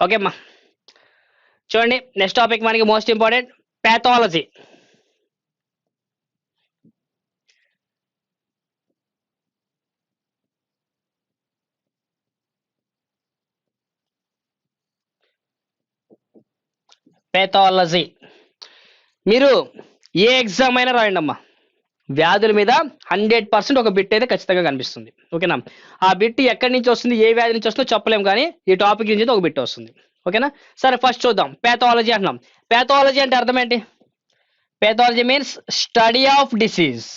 Okay అమ్మా, చూడండి next topic మనకి మోస్ట్ ఇంపార్టెంట్ పాథాలజీ. పాథాలజీ మీరు ఏ ఎగ్జామ్ అయినా రాయండి అమ్మా, వ్యాధుల మీద 100% ఒక బిట్ అయితే ఖచ్చితంగా కనిపిస్తుంది. ఓకేనా, ఆ బిట్ ఎక్కడి నుంచి వస్తుంది, ఏ వ్యాధి నుంచి వస్తుందో చెప్పలేము, కానీ ఈ టాపిక్ నుంచి అయితే ఒక బిట్ వస్తుంది. ఓకేనా, సరే ఫస్ట్ చూద్దాం. పాథాలజీ అంటున్నాం. పాథాలజీ అంటే అర్థం ఏంటి? Pathology means study of disease.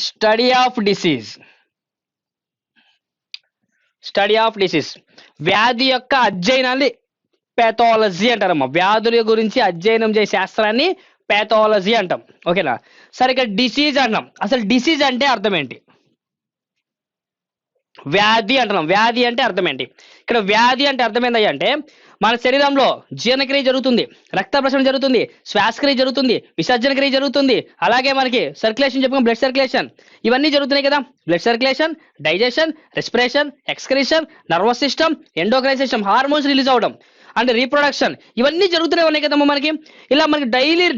Study of disease, study of disease, వ్యాధి యొక్క అధ్యయనాన్ని పాథాలజీ అంటారమ్మా. వ్యాధుల గురించి అధ్యయనం చేసే శాస్త్రాన్ని పాథాలజీ అంటాం. ఓకేనా, సరే ఇక్కడ డిసీజ్ అంటాం. అసలు డిసీజ్ అంటే అర్థం ఏంటి? వ్యాధి అంటున్నాం. వ్యాధి అంటే అర్థం ఏంటి? ఇక్కడ వ్యాధి అంటే అర్థం ఏంటయ్యా అంటే మన శరీరంలో జీర్ణక్రియ జరుగుతుంది, రక్త ప్రసరణ జరుగుతుంది, శ్వాసక్రియ జరుగుతుంది, విసర్జన క్రియ జరుగుతుంది, అలాగే మనకి సర్క్యులేషన్ చెప్పుకున్నాం, బ్లడ్ సర్క్యులేషన్, ఇవన్నీ జరుగుతున్నాయి కదా. Blood circulation, digestion, respiration, excretion, nervous system, endocrine system, hormones release అవడం అండ్ రీప్రొడక్షన్, ఇవన్నీ జరుగుతూనే ఉన్నాయి కదమ్మా మనకి. ఇలా మనకి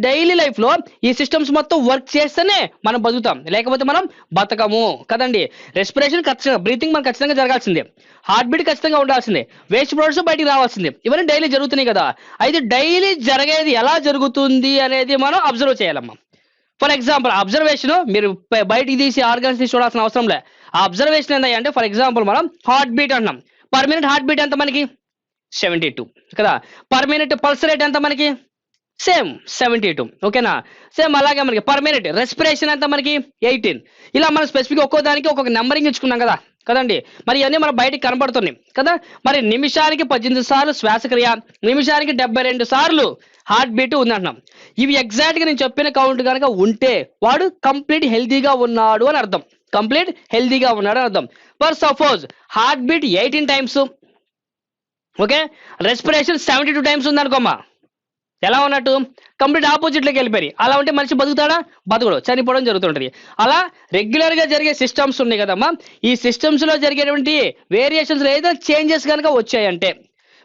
డైలీ లైఫ్ లో ఈ సిస్టమ్స్ మొత్తం వర్క్ చేస్తేనే మనం బతుకుతాం, లేకపోతే మనం బతకము కదండి. రెస్పిరేషన్ ఖచ్చితంగా, బ్రీతింగ్ మనకు ఖచ్చితంగా జరగాల్సిందే, హార్ట్ బీట్ ఖచ్చితంగా ఉండాల్సిందే, వేస్ట్ ప్రొడక్ట్స్ బయటికి రావాల్సిందే, ఇవన్నీ డైలీ జరుగుతున్నాయి కదా. అయితే డైలీ జరిగేది ఎలా జరుగుతుంది అనేది మనం అబ్జర్వ్ చేయాలమ్మా. ఫర్ ఎగ్జాంపుల్ అబ్జర్వేషన్ మీరు బయటికి తీసి ఆర్గన్స్ తీసి చూడాల్సిన అవసరం లే. ఆ అబ్జర్వేషన్ ఏంటంటే అంటే ఫర్ ఎగ్జాంపుల్ మనం హార్ట్ బీట్ అంటున్నాం. పర్ మినిట్ హార్ట్ బీట్ ఎంత మనకి? 72 కదా. పర్ మినిట్ పల్స్ రేట్ ఎంత మనకి? సేమ్ 72. ఓకేనా, సేమ్ అలాగే మనకి పర్ మినిట్ రెస్పిరేషన్ ఎంత మనకి? 18. ఇలా మనం స్పెసిఫిక్ ఒక్కో దానికి ఒక్కొక్క నెంబరింగ్ ఇచ్చుకున్నాం కదా కదండి. మరి ఇవన్నీ మన బయటికి కనబడుతున్నాయి కదా. మరి నిమిషానికి 18 సార్లు శ్వాసక్రియ, నిమిషానికి 72 సార్లు హార్ట్ బీట్ ఉంది అంటున్నాం. ఇవి ఎగ్జాక్ట్ గా నేను చెప్పిన కౌంట్ కనుక ఉంటే వాడు కంప్లీట్ హెల్తీగా ఉన్నాడు అని అర్థం. కంప్లీట్ హెల్తీగా ఉన్నాడు అని అర్థం. For suppose heart beat 18 times, okay, respiration 72 times ఉంది అనుకోమ్మా, ఎలా ఉన్నట్టు? కంప్లీట్ ఆపోజిట్ లోకి వెళ్ళిపోయి. అలా ఉంటే మనిషి బతుకుతాడా? బతుకుడు, చనిపోవడం జరుగుతుంటది. అలా రెగ్యులర్ గా జరిగే సిస్టమ్స్ ఉన్నాయి కదమ్మా, ఈ సిస్టమ్స్ లో జరిగేటువంటి వేరియేషన్స్ ఏదైనా చేంజెస్ కనుక వచ్చాయంటే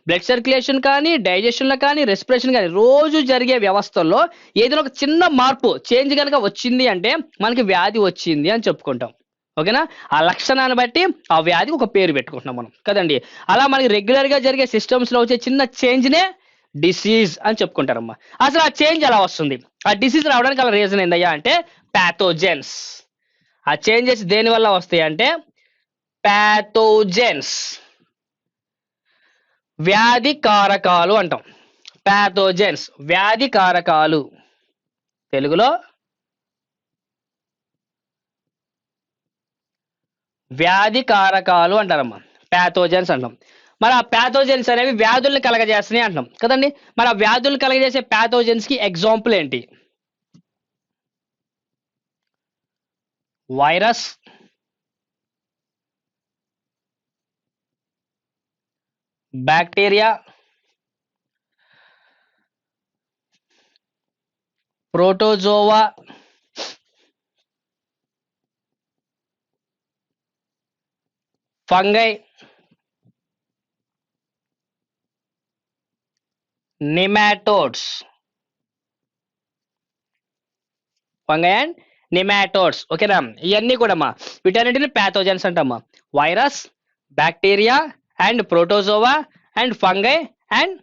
బ్లడ్ సర్క్యులేషన్ కానీ, డైజెషన్ లో కానీ, రెస్పిరేషన్ కానీ, రోజు జరిగే వ్యవస్థల్లో ఏదైనా ఒక చిన్న మార్పు చేంజ్ కనుక వచ్చింది అంటే మనకి వ్యాధి వచ్చింది అని చెప్పుకుంటాం. ఓకేనా, ఆ లక్షణాన్ని బట్టి ఆ వ్యాధికి ఒక పేరు పెట్టుకుంటున్నాం మనం కదండి. అలా మనకి రెగ్యులర్ గా జరిగే సిస్టమ్స్ లో వచ్చే చిన్న చేంజ్ నే డిసీజ్ అని చెప్పుకుంటారమ్మా. అసలు ఆ చేంజ్ ఎలా వస్తుంది, ఆ డిసీజ్ రావడానికి అలా రీజన్ ఏందయ్యా అంటే ప్యాథోజెన్స్. ఆ చేంజెస్ దేని వల్ల వస్తాయి అంటే ప్యాథోజెన్స్, వ్యాధి కారకాలు అంటాం. ప్యాథోజెన్స్ వ్యాధి కారకాలు, తెలుగులో వ్యాధి కారకాలు అంటారమ్మా, ప్యాథోజెన్స్ అంటాం. మరి ఆ ప్యాథోజెన్స్ అనేవి వ్యాధుల్ని కలగజేస్తున్నాయి అంటాం కదండి. మరి ఆ వ్యాధుల్ని కలగజేసే ప్యాథోజెన్స్ కి ఎగ్జాంపుల్ ఏంటి? Virus, bacteria, protozoa, fungi, nematodes. Fungi and nematodes, ఓకేనా. ఇవన్నీ కూడా అమ్మా వీటన్నిటిని ప్యాథోజన్స్ అంటామా. Virus, bacteria and protozoa and fungi and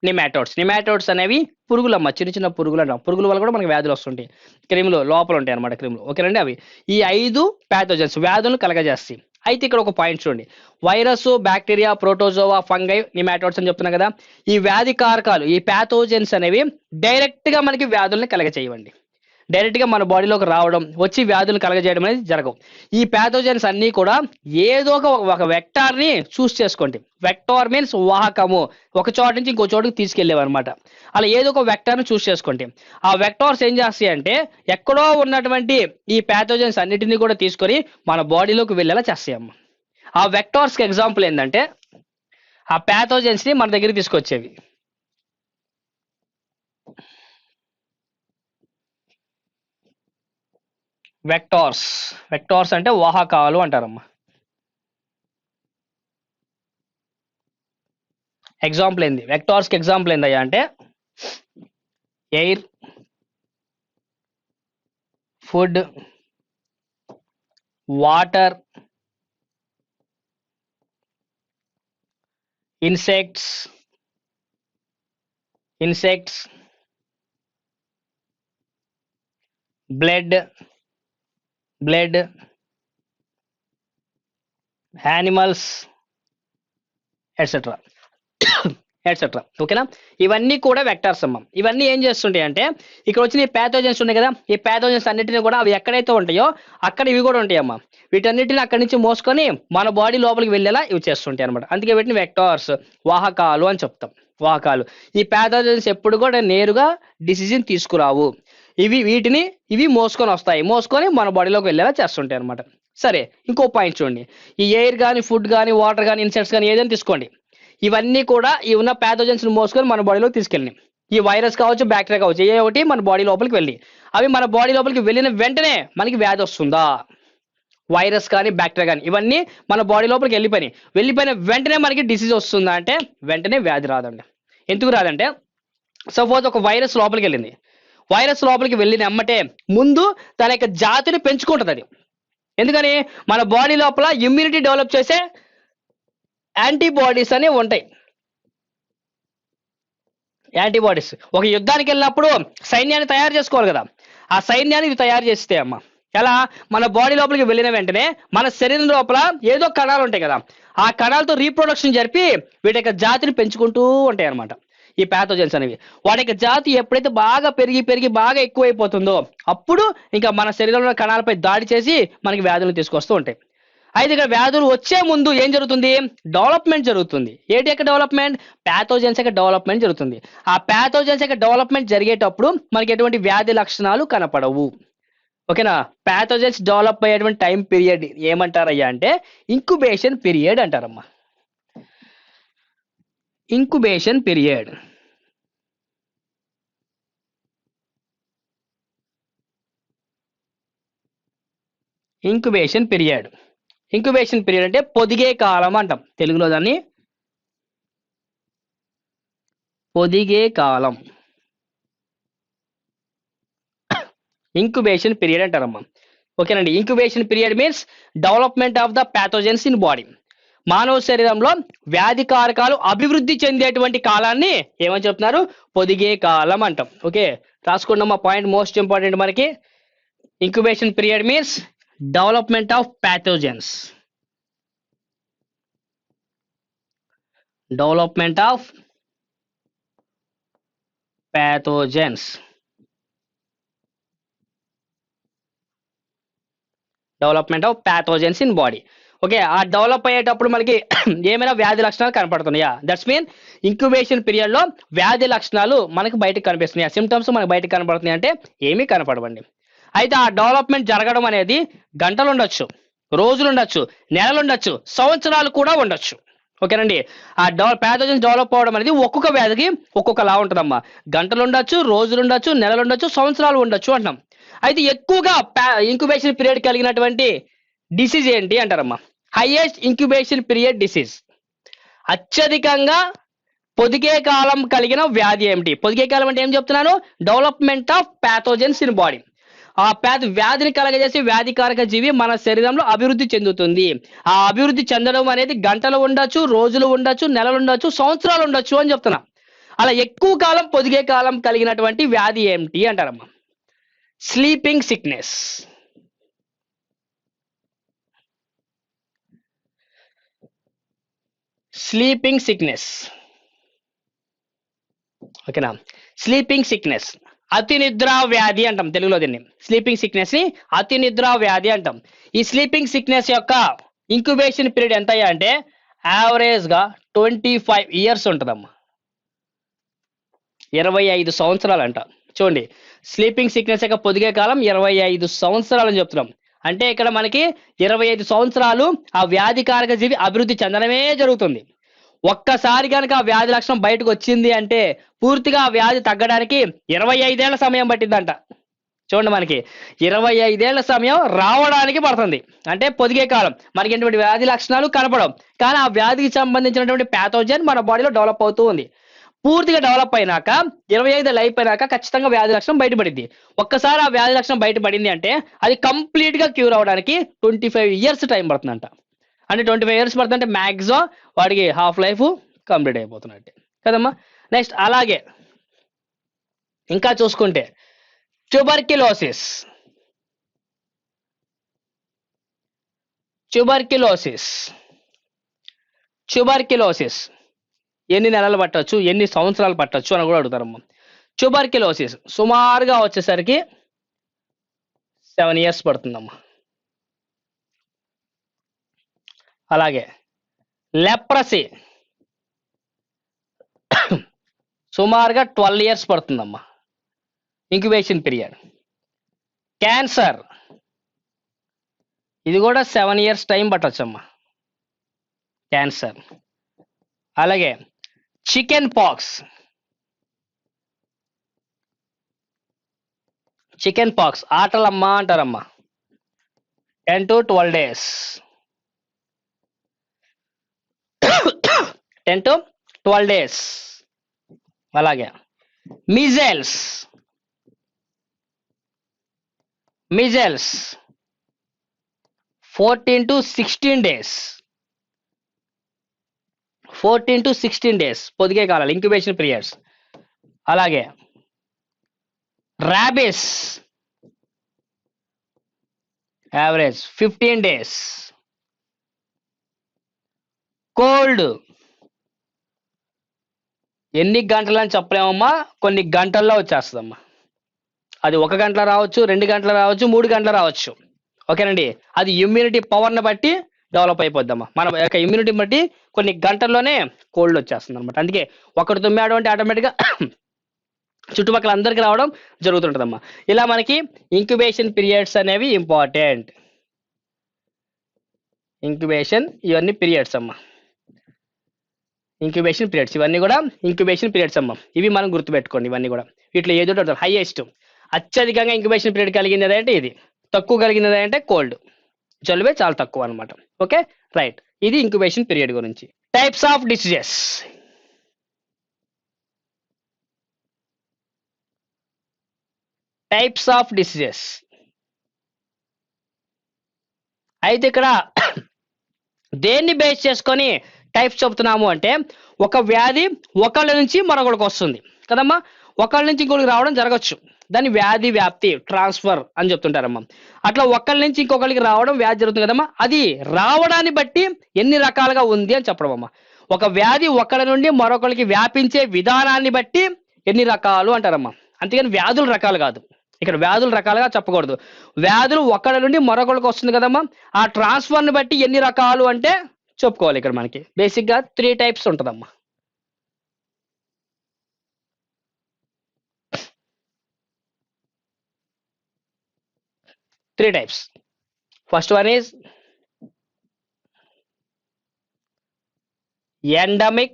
nematodes. Nematodes అనేవి పురుగులమ్మా, చిన్న చిన్న పురుగులు అంటాం. పురుగుల వల్ల కూడా మనకి వ్యాధులు వస్తుంటాయి, క్రిములు లోపల ఉంటాయి అనమాట, క్రిములు. ఓకేనండి, అవి ఈ 5 ప్యాథోజన్స్ వ్యాధులను కలగజేస్తాయి. అయితే ఇక్కడ ఒక పాయింట్ చూడండి, వైరస్, బ్యాక్టీరియా, ప్రోటోజోవా, ఫంగై, నిమాటోడ్స్ అని చెప్తున్నా కదా. ఈ వ్యాధి కారకాలు, ఈ ప్యాథోజన్స్ అనేవి డైరెక్ట్ గా మనకి వ్యాధుల్ని కలగచేయవండి. డైరెక్ట్ గా మన బాడీలోకి రావడం, వచ్చి వ్యాధులు కలగజేయడం అనేది జరగవు. ఈ ప్యాథోజన్స్ అన్ని కూడా ఏదో ఒక వెక్టార్ ని చూస్ చేసుకోండి. వెక్టార్ మీన్స్ వాహకము, ఒక చోట నుంచి ఇంకో చోటుకి తీసుకెళ్లేవి అనమాట. అలా ఏదో ఒక వెక్టార్ ని చూస్ చేసుకోండి. ఆ వెక్టార్స్ ఏం చేస్తాయి అంటే ఎక్కడో ఉన్నటువంటి ఈ ప్యాథోజన్స్ అన్నిటిని కూడా తీసుకొని మన బాడీలోకి వెళ్ళేలా చేస్తాయమ్మ. ఆ వెక్టార్స్ కి ఎగ్జాంపుల్ ఏంటంటే ఆ ప్యాథోజన్స్ ని మన దగ్గరికి తీసుకొచ్చేవి. వెక్టార్స్, వెక్టార్స్ అంటే వాహకాలు అంటారమ్మా. ఎగ్జాంపుల్ ఏంది, వెక్టార్స్కి ఎగ్జాంపుల్ ఏందయ్యా అంటే air, food, water, insects, blood, animals, etcetera etcetera. ఓకేనా, ఇవన్నీ కూడా వెక్టార్స్ అమ్మ. ఇవన్నీ ఏం చేస్తుంటాయి అంటే ఇక్కడ వచ్చిన ఈ ప్యాథోజన్స్ ఉన్నాయి కదా, ఈ ప్యాథోజన్స్ అన్నిటిని కూడా అవి ఎక్కడైతే ఉంటాయో అక్కడ ఇవి కూడా ఉంటాయి అమ్మా. వీటన్నిటిని అక్కడి నుంచి మోసుకొని మన బాడీ లోపలికి వెళ్ళేలా ఇవి చేస్తుంటాయి అనమాట. అందుకే వీటిని వెక్టార్స్, వాహకాలు అని చెప్తాం. వాహకాలు. ఈ ప్యాథోజన్స్ ఎప్పుడు కూడా నేరుగా డిసిజన్ తీసుకురావు. ఇవి మోసుకొని మన బాడీలోకి వెళ్ళేలా చేస్తుంటాయి అనమాట. సరే, ఇంకో పాయింట్ చూడండి. ఈ ఎయిర్ కానీ, ఫుడ్ కానీ, వాటర్ కానీ, ఇన్సెక్ట్స్ కానీ ఏదైనా తీసుకోండి, ఇవన్నీ కూడా ఈ ఉన్న ప్యాథోజన్స్ మోసుకొని మన బాడీలోకి తీసుకెళ్ళి, ఈ వైరస్ కావచ్చు, బ్యాక్టీరియా కావచ్చు, ఏ ఒకటి మన బాడీ లోపలికి వెళ్ళి, అవి మన బాడీ లోపలికి వెళ్ళిన వెంటనే మనకి వ్యాధి వస్తుందా? వైరస్ కానీ, బ్యాక్టీరియా కానీ ఇవన్నీ మన బాడీ లోపలికి వెళ్ళిపోయిన వెంటనే మనకి డిసీజ్ వస్తుందా అంటే వెంటనే వ్యాధి రాదండి. ఎందుకు రాదంటే, సపోజ్ ఒక వైరస్ లోపలికి వెళ్ళింది, వైరస్ లోపలికి వెళ్ళిన ఎమ్మటే ముందు తన యొక్క జాతిని పెంచుకుంటుంది అది. ఎందుకని? మన బాడీ లోపల ఇమ్యూనిటీ డెవలప్ చేసే యాంటీబాడీస్ అనేవి ఉంటాయి. యాంటీబాడీస్ ఒక యుద్ధానికి వెళ్ళినప్పుడు సైన్యాన్ని తయారు చేసుకోవాలి కదా, ఆ సైన్యాన్ని ఇది తయారు చేస్తే అమ్మ. ఎలా? మన బాడీ లోపలికి వెళ్ళిన వెంటనే మన శరీరం లోపల ఏదో కణాలు ఉంటాయి కదా, ఆ కణాలతో రీప్రొడక్షన్ జరిపి వీటి యొక్క జాతిని పెంచుకుంటూ ఉంటాయి అనమాట ఈ ప్యాథోజన్స్ అనేవి. వాటి యొక్క జాతి ఎప్పుడైతే బాగా పెరిగి బాగా ఎక్కువైపోతుందో అప్పుడు ఇంకా మన శరీరంలో కణాలపై దాడి చేసి మనకి వ్యాధులు తీసుకొస్తూ ఉంటాయి. అయితే ఇక్కడ వ్యాధులు వచ్చే ముందు ఏం జరుగుతుంది? డెవలప్మెంట్ జరుగుతుంది. ఏంటి యొక్క డెవలప్మెంట్? ప్యాథోజన్స్ యొక్క డెవలప్మెంట్ జరుగుతుంది. ఆ ప్యాథోజన్స్ యొక్క డెవలప్మెంట్ జరిగేటప్పుడు మనకి ఎటువంటి వ్యాధి లక్షణాలు కనపడవు. ఓకేనా? ప్యాథోజన్స్ డెవలప్ అయ్యేటువంటి టైం పీరియడ్ ఏమంటారయ్యా అంటే ఇంక్యుబేషన్ పీరియడ్ అంటారమ్మా. Incubation period. Incubation period. Incubation period అంటే పొదిగే కాలం అంటాం తెలుగులో దాన్ని. పొదిగే కాలం, ఇంక్యుబేషన్ పీరియడ్ అంటారమ్మా. ఓకేనండి. Incubation period means development of the pathogens in body. మానవ శరీరంలో వ్యాధి కారకాలు అభివృద్ధి చెందేటువంటి కాలాన్ని ఏమని చెప్తున్నారు? పొదిగే కాలం అంటాం. ఓకే, రాసుకున్నాం. ఆ పాయింట్ మోస్ట్ ఇంపార్టెంట్ మనకి. Incubation period means development of pathogens. Development of pathogens. Development of pathogens in body. Okay, ఆ డెవలప్ అయ్యేటప్పుడు మనకి ఏమైనా వ్యాధి లక్షణాలు కనపడుతున్నాయా? దట్స్ మీన్ ఇంక్యుబేషన్ పీరియడ్ లో వ్యాధి లక్షణాలు మనకు బయటకు కనిపిస్తున్నాయా? సిమ్టమ్స్ మనకు బయటకు కనపడుతున్నాయి అంటే ఏమీ కనపడవండి. అయితే ఆ డెవలప్మెంట్ జరగడం అనేది గంటలు ఉండొచ్చు, రోజులు ఉండొచ్చు, నెలలు ఉండొచ్చు, సంవత్సరాలు కూడా ఉండొచ్చు. ఓకేనండి. ఆ ప్యాథోజన్స్ డెవలప్ అవడం అనేది ఒక్కొక్క వ్యాధికి ఒక్కొక్కలా ఉంటుందమ్మా. గంటలు ఉండొచ్చు, రోజులు ఉండొచ్చు, నెలలు ఉండొచ్చు, సంవత్సరాలు ఉండొచ్చు అంటున్నాం. అయితే ఎక్కువగా ఇంక్యుబేషన్ పీరియడ్ కలిగినటువంటి డిసీజ్ ఏంటి అంటారమ్మా? హైయెస్ట్ ఇంక్యుబేషన్ పీరియడ్ డిసీజ్, అత్యధికంగా పొదిగే కాలం కలిగిన వ్యాధి ఏమిటి? పొదిగే కాలం అంటే ఏం చెప్తున్నాను? Development of pathogens in body. ఆ వ్యాధిని కలగజేసి వ్యాధికారక జీవి మన శరీరంలో అభివృద్ధి చెందుతుంది. ఆ అభివృద్ధి చెందడం అనేది గంటలు ఉండొచ్చు, రోజులు ఉండొచ్చు, నెలలు ఉండొచ్చు, సంవత్సరాలు ఉండొచ్చు అని చెప్తున్నా. అలా ఎక్కువ కాలం పొదిగే కాలం కలిగినటువంటి వ్యాధి ఏమిటి అంటారమ్మా? Sleeping sickness. Sleeping sickness. ఓకేనా? స్లీపింగ్ సిక్నెస్, అతి నిద్రా వ్యాధి అంటాం తెలుగులో దీన్ని. స్లీపింగ్ సిక్నెస్ ని అతి నిద్రా వ్యాధి అంటాం. ఈ స్లీపింగ్ సిక్నెస్ యొక్క ఇంక్యుబేషన్ పీరియడ్ ఎంత అంటే యావరేజ్ గా 25 years ఉంటుందమ్మా. 25 సంవత్సరాలు అంట. చూడండి, స్లీపింగ్ సిక్నెస్ యొక్క పొదిగే కాలం 25 సంవత్సరాలు అని చెప్తున్నాం. అంటే ఇక్కడ మనకి 25 సంవత్సరాలు ఆ వ్యాధికారక జీవి అభివృద్ధి చెందడమే జరుగుతుంది. ఒక్కసారి కనుక ఆ వ్యాధి లక్షణం బయటకు వచ్చింది అంటే పూర్తిగా ఆ వ్యాధి తగ్గడానికి 25 ఏళ్ల సమయం పట్టిందంట. చూడండి మనకి 25 ఏళ్ల సమయం రావడానికి పడుతుంది. అంటే పొదిగే కాలం. మనకి ఎటువంటి వ్యాధి లక్షణాలు కనపడవు. కానీ ఆ వ్యాధికి సంబంధించినటువంటి ప్యాథోజన్ మన బాడీలో డెవలప్ అవుతూ ఉంది. పూర్తిగా డెవలప్ అయినాక 25 ఏళ్ళు అయిపోయినాక ఖచ్చితంగా వ్యాధి లక్షణం బయటపడిద్ది. ఒక్కసారి ఆ వ్యాధి లక్షణం బయటపడింది అంటే అది కంప్లీట్ గా క్యూర్ అవ్వడానికి 25 ఇయర్స్ టైం పడుతుందంట. అంటే 25 ఇయర్స్ పడుతుందంటే మాక్సిమం వాడికి హాఫ్ లైఫ్ కంప్లీట్ అయిపోతున్నట్టే కదమ్మా. నెక్స్ట్ అలాగే ఇంకా చూసుకుంటే ట్యూబర్క్యులోసిస్. ట్యూబర్క్యులోసిస్ ట్యూబర్క్యులోసిస్ ఎన్ని నెలలు పట్టొచ్చు, ఎన్ని సంవత్సరాలు పట్టొచ్చు అని కూడా అడుగుతారమ్మా. ట్యూబర్క్యులోసిస్ సుమారుగా వచ్చేసరికి 7 ఇయర్స్ పడుతుందమ్మా. అలాగే లెప్రసీ సుమారుగా 12 ఇయర్స్ పడుతుందమ్మా ఇంక్యుబేషన్ పీరియడ్. క్యాన్సర్ ఇది కూడా 7 ఇయర్స్ టైం పట్టొచ్చమ్మా క్యాన్సర్. అలాగే చికెన్ పాక్స్. చికెన్ పాక్స్ ఆటలమ్మా అంటారమ్మా 10 to 12 days. 10 to 12 days. అలాగే మిజెల్స్ 14 to 16 days. 14 to 16 days పొదిగే కాలాలు ఇంక్యుబేషన్ పీరియడ్స్. అలాగే ర్యాబిస్ యావరేజ్ 15 days. కోల్డ్ ఎన్ని గంటలని చెప్పలేమమ్మా, కొన్ని గంటల్లో వచ్చేస్తుందమ్మా. అది 1 గంటలో రావచ్చు, 2 గంటలు రావచ్చు, 3 గంటలు రావచ్చు. ఓకేనండి, అది ఇమ్యూనిటీ పవర్ని బట్టి డెవలప్ అయిపోద్దమ్మా. మన యొక్క ఇమ్యూనిటీ బట్టి కొన్ని గంటల్లోనే కోల్డ్ వచ్చేస్తుంది అనమాట. అందుకే ఒకటి తుమ్మాడు అంటే ఆటోమేటిక్గా చుట్టుపక్కల అందరికి రావడం జరుగుతుంటుందమ్మా. ఇలా మనకి ఇంక్యుబేషన్ పీరియడ్స్ అనేవి ఇంపార్టెంట్. ఇంక్యుబేషన్ ఇవన్నీ పీరియడ్స్ అమ్మా. ఇంక్యుబేషన్ పీరియడ్స్ ఇవన్నీ కూడా ఇంక్యుబేషన్ పీరియడ్స్ అమ్మా. ఇవి మనం గుర్తుపెట్టుకోండి. ఇవన్నీ కూడా వీటిలో ఏదో హైయెస్ట్ అత్యధికంగా ఇంక్యుబేషన్ పీరియడ్ కలిగినది అంటే ఇది, తక్కువ కలిగినది అంటే కోల్డ్, జలుబే చాలా తక్కువ అనమాట. ఓకే రైట్, ఇది ఇంక్యుబేషన్ పీరియడ్ గురించి. Types of diseases. Types of diseases అయితే ఇక్కడ దేన్ని బేస్ చేసుకొని టైప్స్ చెప్తున్నాము అంటే, ఒక వ్యాధి ఒకళ్ళ నుంచి మరొకరికి వస్తుంది కదమ్మా. ఒకళ్ళ నుంచి ఇంకొకరికి రావడం జరగచ్చు, దాన్ని వ్యాధి వ్యాప్తి ట్రాన్స్ఫర్ అని చెప్తుంటారమ్మా. అట్లా ఒకళ్ళ నుంచి ఇంకొకరికి రావడం వ్యాధి జరుగుతుంది కదమ్మా. అది రావడాన్ని బట్టి ఎన్ని రకాలుగా ఉంది అని చెప్పడం అమ్మా. ఒక వ్యాధి ఒకళ్ళ నుండి మరొకరికి వ్యాపించే విధానాన్ని బట్టి ఎన్ని రకాలు అంటారమ్మా. అంతేగాని వ్యాధుల రకాలు కాదు. ఇక్కడ వ్యాధుల రకాలుగా చెప్పకూడదు. వ్యాధులు ఒకళ్ళ నుండి మరొకరికి వస్తుంది కదమ్మా. ఆ ట్రాన్స్ఫర్ని బట్టి ఎన్ని రకాలు అంటే చెప్పుకోవాలి. ఇక్కడ మనకి బేసిక్గా 3 టైప్స్ ఉంటుందమ్మా. Three types. First one is endemic.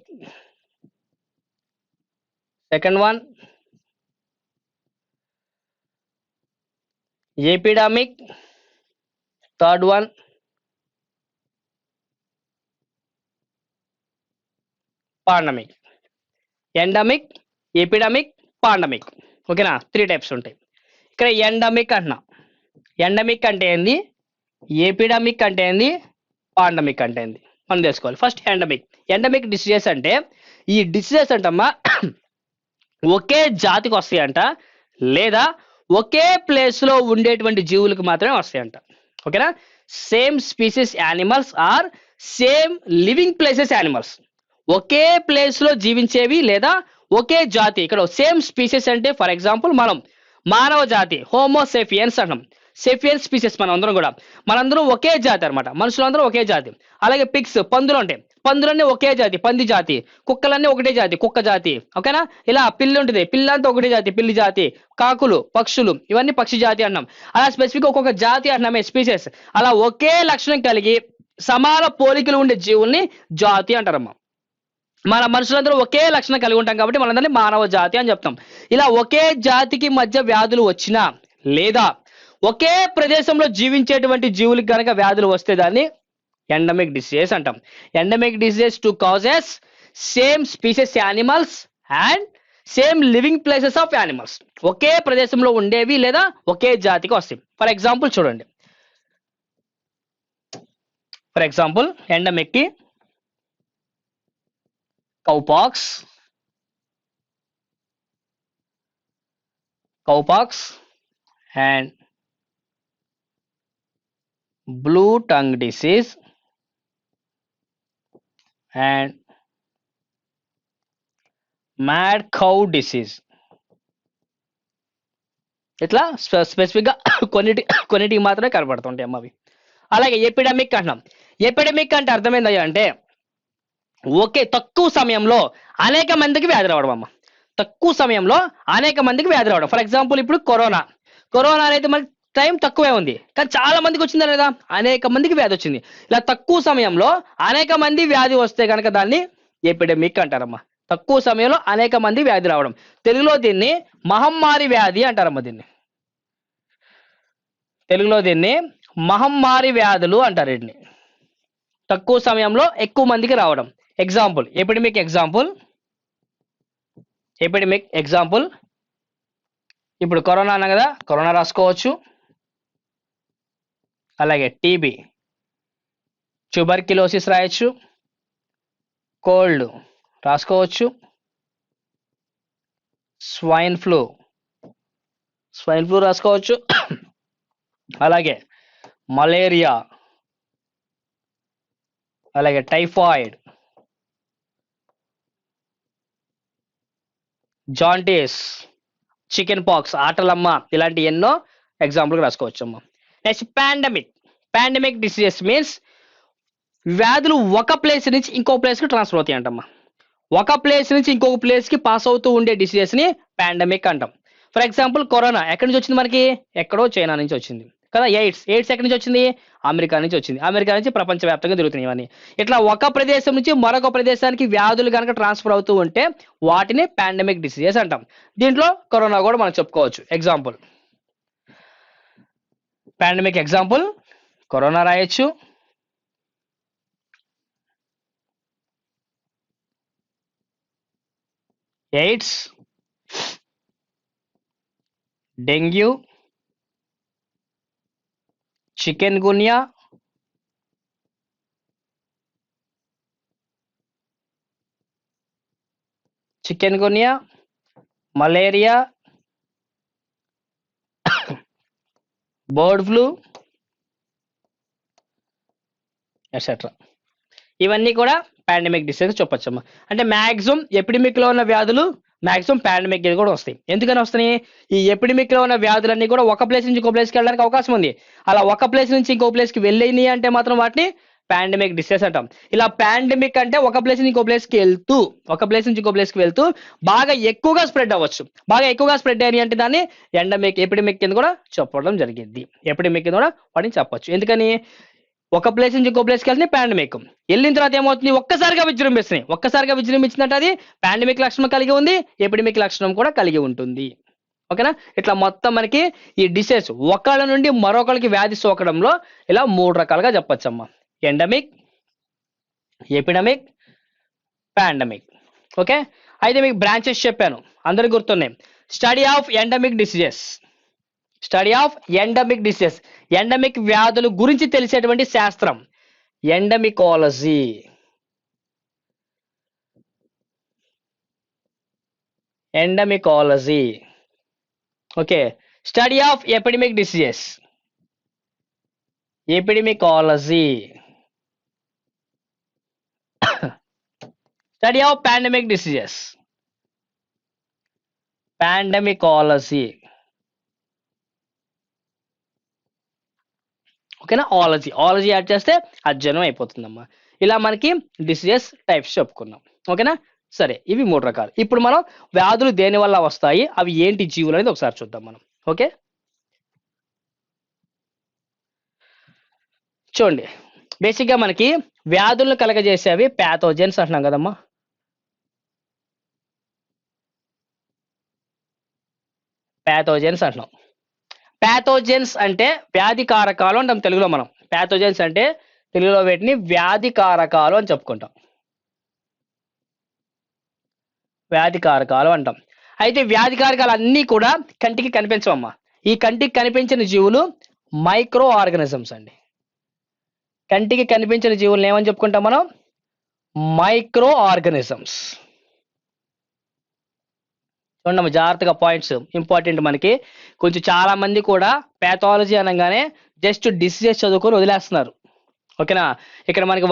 Second one epidemic. Third one pandemic. Endemic, epidemic, pandemic. ఓకేనా, 3 టైప్స్ ఉంటాయి. ఇక్కడ ఎండమిక్ అంటున్నా. ఎండమిక్ అంటే ఏంది, ఎపిడమిక్ అంటే ఏంది, పాండమిక్ అంటే ఏంది మనం తెలుసుకోవాలి. First endemic. ఎండమిక్ డిసీజెస్ అంటే, ఈ డిసీజెస్ అంటమ్మా ఒకే జాతికి వస్తాయంట, లేదా ఒకే ప్లేస్లో ఉండేటువంటి జీవులకు మాత్రమే వస్తాయంట. ఓకేనా, same species animals or same living places animals. ఒకే ప్లేస్లో జీవించేవి లేదా ఒకే జాతి. ఇక్కడ సేమ్ స్పీసీస్ అంటే ఫర్ ఎగ్జాంపుల్ మనం మానవ జాతి హోమోసేఫియన్స్ అంటాం. సేఫియన్ స్పీసెస్ మనందరం ఒకే జాతి అనమాట. మనుషులందరూ ఒకే జాతి. అలాగే పిగ్స్, పందులు ఉంటాయి, పందులన్నీ ఒకే జాతి, పంది జాతి. కుక్కలన్నీ ఒకటే జాతి, కుక్క జాతి. ఓకేనా, ఇలా పిల్లి ఉంటుంది, పిల్లంతా ఒకటే జాతి, పిల్లి జాతి. కాకులు, పక్షులు ఇవన్నీ పక్షి జాతి అన్నాం. అలా స్పెసిఫిక్ ఒక్కొక్క జాతి అన్నామే స్పీసెస్. అలా ఒకే లక్షణం కలిగి సమాన పోలికలు ఉండే జీవుల్ని జాతి అంటారమ్మా. మన మనుషులందరూ ఒకే లక్షణం కలిగి ఉంటాం కాబట్టి మనందరినీ మానవ జాతి అని చెప్తాం. ఇలా ఒకే జాతికి మధ్య వ్యాధులు వచ్చినా లేదా ఒకే ప్రదేశంలో జీవించేటువంటి జీవులకు కనుక వ్యాధులు వస్తే దాన్ని ఎండమిక్ డిసీజెస్ అంటాం. Endemic diseases to causes same species animals and same living places of animals. ఒకే ప్రదేశంలో ఉండేవి లేదా ఒకే జాతికి వస్తాయి. ఫర్ ఎగ్జాంపుల్ చూడండి, ఫర్ ఎగ్జాంపుల్ ఎండమిక్ కి cowpox and blue tongue disease and mad cow disease. ఇట్లా స్పెసిఫిక్ గా కొన్నిటికి మాత్రమే కనబడుతుంటాయి అమ్మ అవి. అలాగే ఎపిడమిక్ అంటున్నాం. ఎపిడమిక్ అంటే అర్థమైందయ్యా అంటే ఒకే తక్కువ సమయంలో అనేక మందికి వ్యాధి రావడం అమ్మ. తక్కువ సమయంలో అనేక మందికి వ్యాధి రావడం. ఫర్ ఎగ్జాంపుల్ ఇప్పుడు కరోనా అనేది మనకి టైం తక్కువే ఉంది కానీ చాలా మందికి వచ్చిందా లేదా, అనేక మందికి వ్యాధి వచ్చింది. ఇలా తక్కువ సమయంలో అనేక మంది వ్యాధి వస్తే కనుక దాన్ని ఎపిడమిక్ అంటారమ్మా. తక్కువ సమయంలో అనేక మంది వ్యాధి రావడం. తెలుగులో దీన్ని మహమ్మారి వ్యాధి అంటారమ్మా. తెలుగులో దీన్ని మహమ్మారి వ్యాధులు అంటారు. వీటిని తక్కువ సమయంలో ఎక్కువ మందికి రావడం. ఎగ్జాంపుల్ ఎపిడమిక్ ఎగ్జాంపుల్ ఇప్పుడు కరోనా అన్న కదా, కరోనా రాసుకోవచ్చు. అలాగే టీబీ, ట్యూబర్క్యులోసిస్ రాయొచ్చు. కోల్డ్ రాసుకోవచ్చు. స్వైన్ ఫ్లూ రాసుకోవచ్చు. అలాగే మలేరియా, అలాగే టైఫాయిడ్, జాంటీస్, చికెన్ పాక్స్, ఆటలమ్మ, ఇలాంటి ఎన్నో ఎగ్జాంపుల్ రాసుకోవచ్చు అమ్మ. నెక్స్ట్ పాండమిక్ డిసీజెస్ మీన్స్ వ్యాధులు ఒక ప్లేస్ నుంచి ఇంకో ప్లేస్కి ట్రాన్స్ఫర్ అవుతాయి అంటమ్మా. ఒక ప్లేస్ నుంచి ఇంకొక ప్లేస్కి పాస్ అవుతూ ఉండే డిసీజెస్ని పాండమిక్ అంటాం. ఫర్ ఎగ్జాంపుల్ కరోనా ఎక్కడి నుంచి వచ్చింది మనకి, ఎక్కడో చైనా నుంచి వచ్చింది కదా. ఎయిడ్స్ ఎక్కడి నుంచి వచ్చింది, అమెరికా నుంచి వచ్చింది. అమెరికా నుంచి ప్రపంచవ్యాప్తంగా తిరుగుతున్నాయి ఇవన్నీ. ఇట్లా ఒక ప్రదేశం నుంచి మరొక ప్రదేశానికి వ్యాధులు కనుక ట్రాన్స్ఫర్ అవుతూ ఉంటే వాటిని పాండమిక్ డిసీజెస్ అంటాం. దీంట్లో కరోనా కూడా మనం చెప్పుకోవచ్చు. ఎగ్జాంపుల్ పాండమిక్ ఎగ్జాంపుల్ కరోనా రాయొచ్చు. AIDS, dengue, chikungunya, malaria, bird flu etcetera. ఇవన్నీ కూడా పాండమిక్ డిసీజ్ చెప్పొచ్చమ్మా. అంటే మ్యాక్సిమం ఎపిడమిక్ లో ఉన్న వ్యాధులు మ్యాక్సిమం పాండమిక్ కూడా వస్తాయి. ఎందుకని వస్తాయి, ఈ ఎపిడమిక్ లో ఉన్న వ్యాధులన్నీ కూడా ఒక ప్లేస్ నుంచి ఇంకో ప్లేస్కి వెళ్ళడానికి అవకాశం ఉంది. అలా ఒక ప్లేస్ నుంచి ఇంకో ప్లేస్కి వెళ్ళినాయి అంటే మాత్రం వాటిని పాండమిక్ డిసీజ్ అంటాం. ఇలా పాండమిక్ అంటే ఒక ప్లేస్ నుంచి ఇంకో ప్లేస్కి వెళ్తూ బాగా ఎక్కువగా స్ప్రెడ్ అవ్వచ్చు. బాగా ఎక్కువగా స్ప్రెడ్ అయ్యి అంటే దాన్ని ఎపిడమిక్ కింద కూడా చెప్పడం జరిగింది. ఎపిడమిక్ కింద కూడా వాటిని చెప్పొచ్చు. ఎందుకని ఒక ప్లేస్ నుంచి ఇంకో ప్లేస్కి వెళ్తే పాండమిక్, వెళ్ళిన తర్వాత ఏమవుతుంది, ఒక్కసారిగా విజృంభించినట్టు అది పాండమిక్ లక్షణం కలిగి ఉంది, ఎపిడమిక్ లక్షణం కూడా కలిగి ఉంటుంది. ఓకేనా. ఇట్లా మొత్తం మనకి ఈ డిసీజ్ ఒకళ్ళ నుండి మరొకరికి వ్యాధి సోకడంలో ఇలా 3 రకాలుగా చెప్పొచ్చమ్మా. Endemic, epidemic, pandemic. ఓకే. అయితే మీకు బ్రాంచెస్ చెప్పాను, అందరికి గుర్తున్నాయి. Study of endemic diseases, endemic వ్యాధులు గురించి తెలిసేటువంటి శాస్త్రం endemicology. Okay. Study of epidemic diseases, epidemicology. Study of pandemic diseases, pandemicology. ఓకేనా. ఆలజీ యాడ్ చేస్తే అధ్యయనం అయిపోతుందమ్మా. ఇలా మనకి డిసీజెస్ టైప్స్ చెప్పుకున్నాం. ఓకేనా. సరే, ఇవి 3 రకాలు. ఇప్పుడు మనం వ్యాధులు దేని వల్ల వస్తాయి, అవి ఏంటి జీవులు అనేది ఒకసారి చూద్దాం మనం. ఓకే. చూడండి, బేసిక్గా మనకి వ్యాధులను కలగజేసేవి ప్యాథోజన్స్ అంటున్నాం కదమ్మా. ప్యాథోజన్స్ అంటున్నాం. ప్యాథోజెన్స్ అంటే వ్యాధి కారకాలు అంటాం తెలుగులో మనం. ప్యాథోజెన్స్ అంటే తెలుగులో వీటిని వ్యాధి కారకాలు అని చెప్పుకుంటాం. వ్యాధి కారకాలు అంటాం. అయితే వ్యాధి కారకాలు అన్నీ కూడా కంటికి కనిపించవమ్మా. ఈ కంటికి కనిపించిన జీవులు మైక్రో ఆర్గానిజమ్స్ అండి. కంటికి కనిపించిన జీవులను ఏమని చెప్పుకుంటాం మనం? Micro organisms. చూడండి జాగ్రత్తగా పాయింట్స్ ఇంపార్టెంట్ మనకి. కొంచెం చాలా మంది కూడా ప్యాథాలజీ అనగానే జస్ట్ డిసీజెస్ చదువుకొని వదిలేస్తున్నారు. ఓకేనా? ఇక్కడ మనకి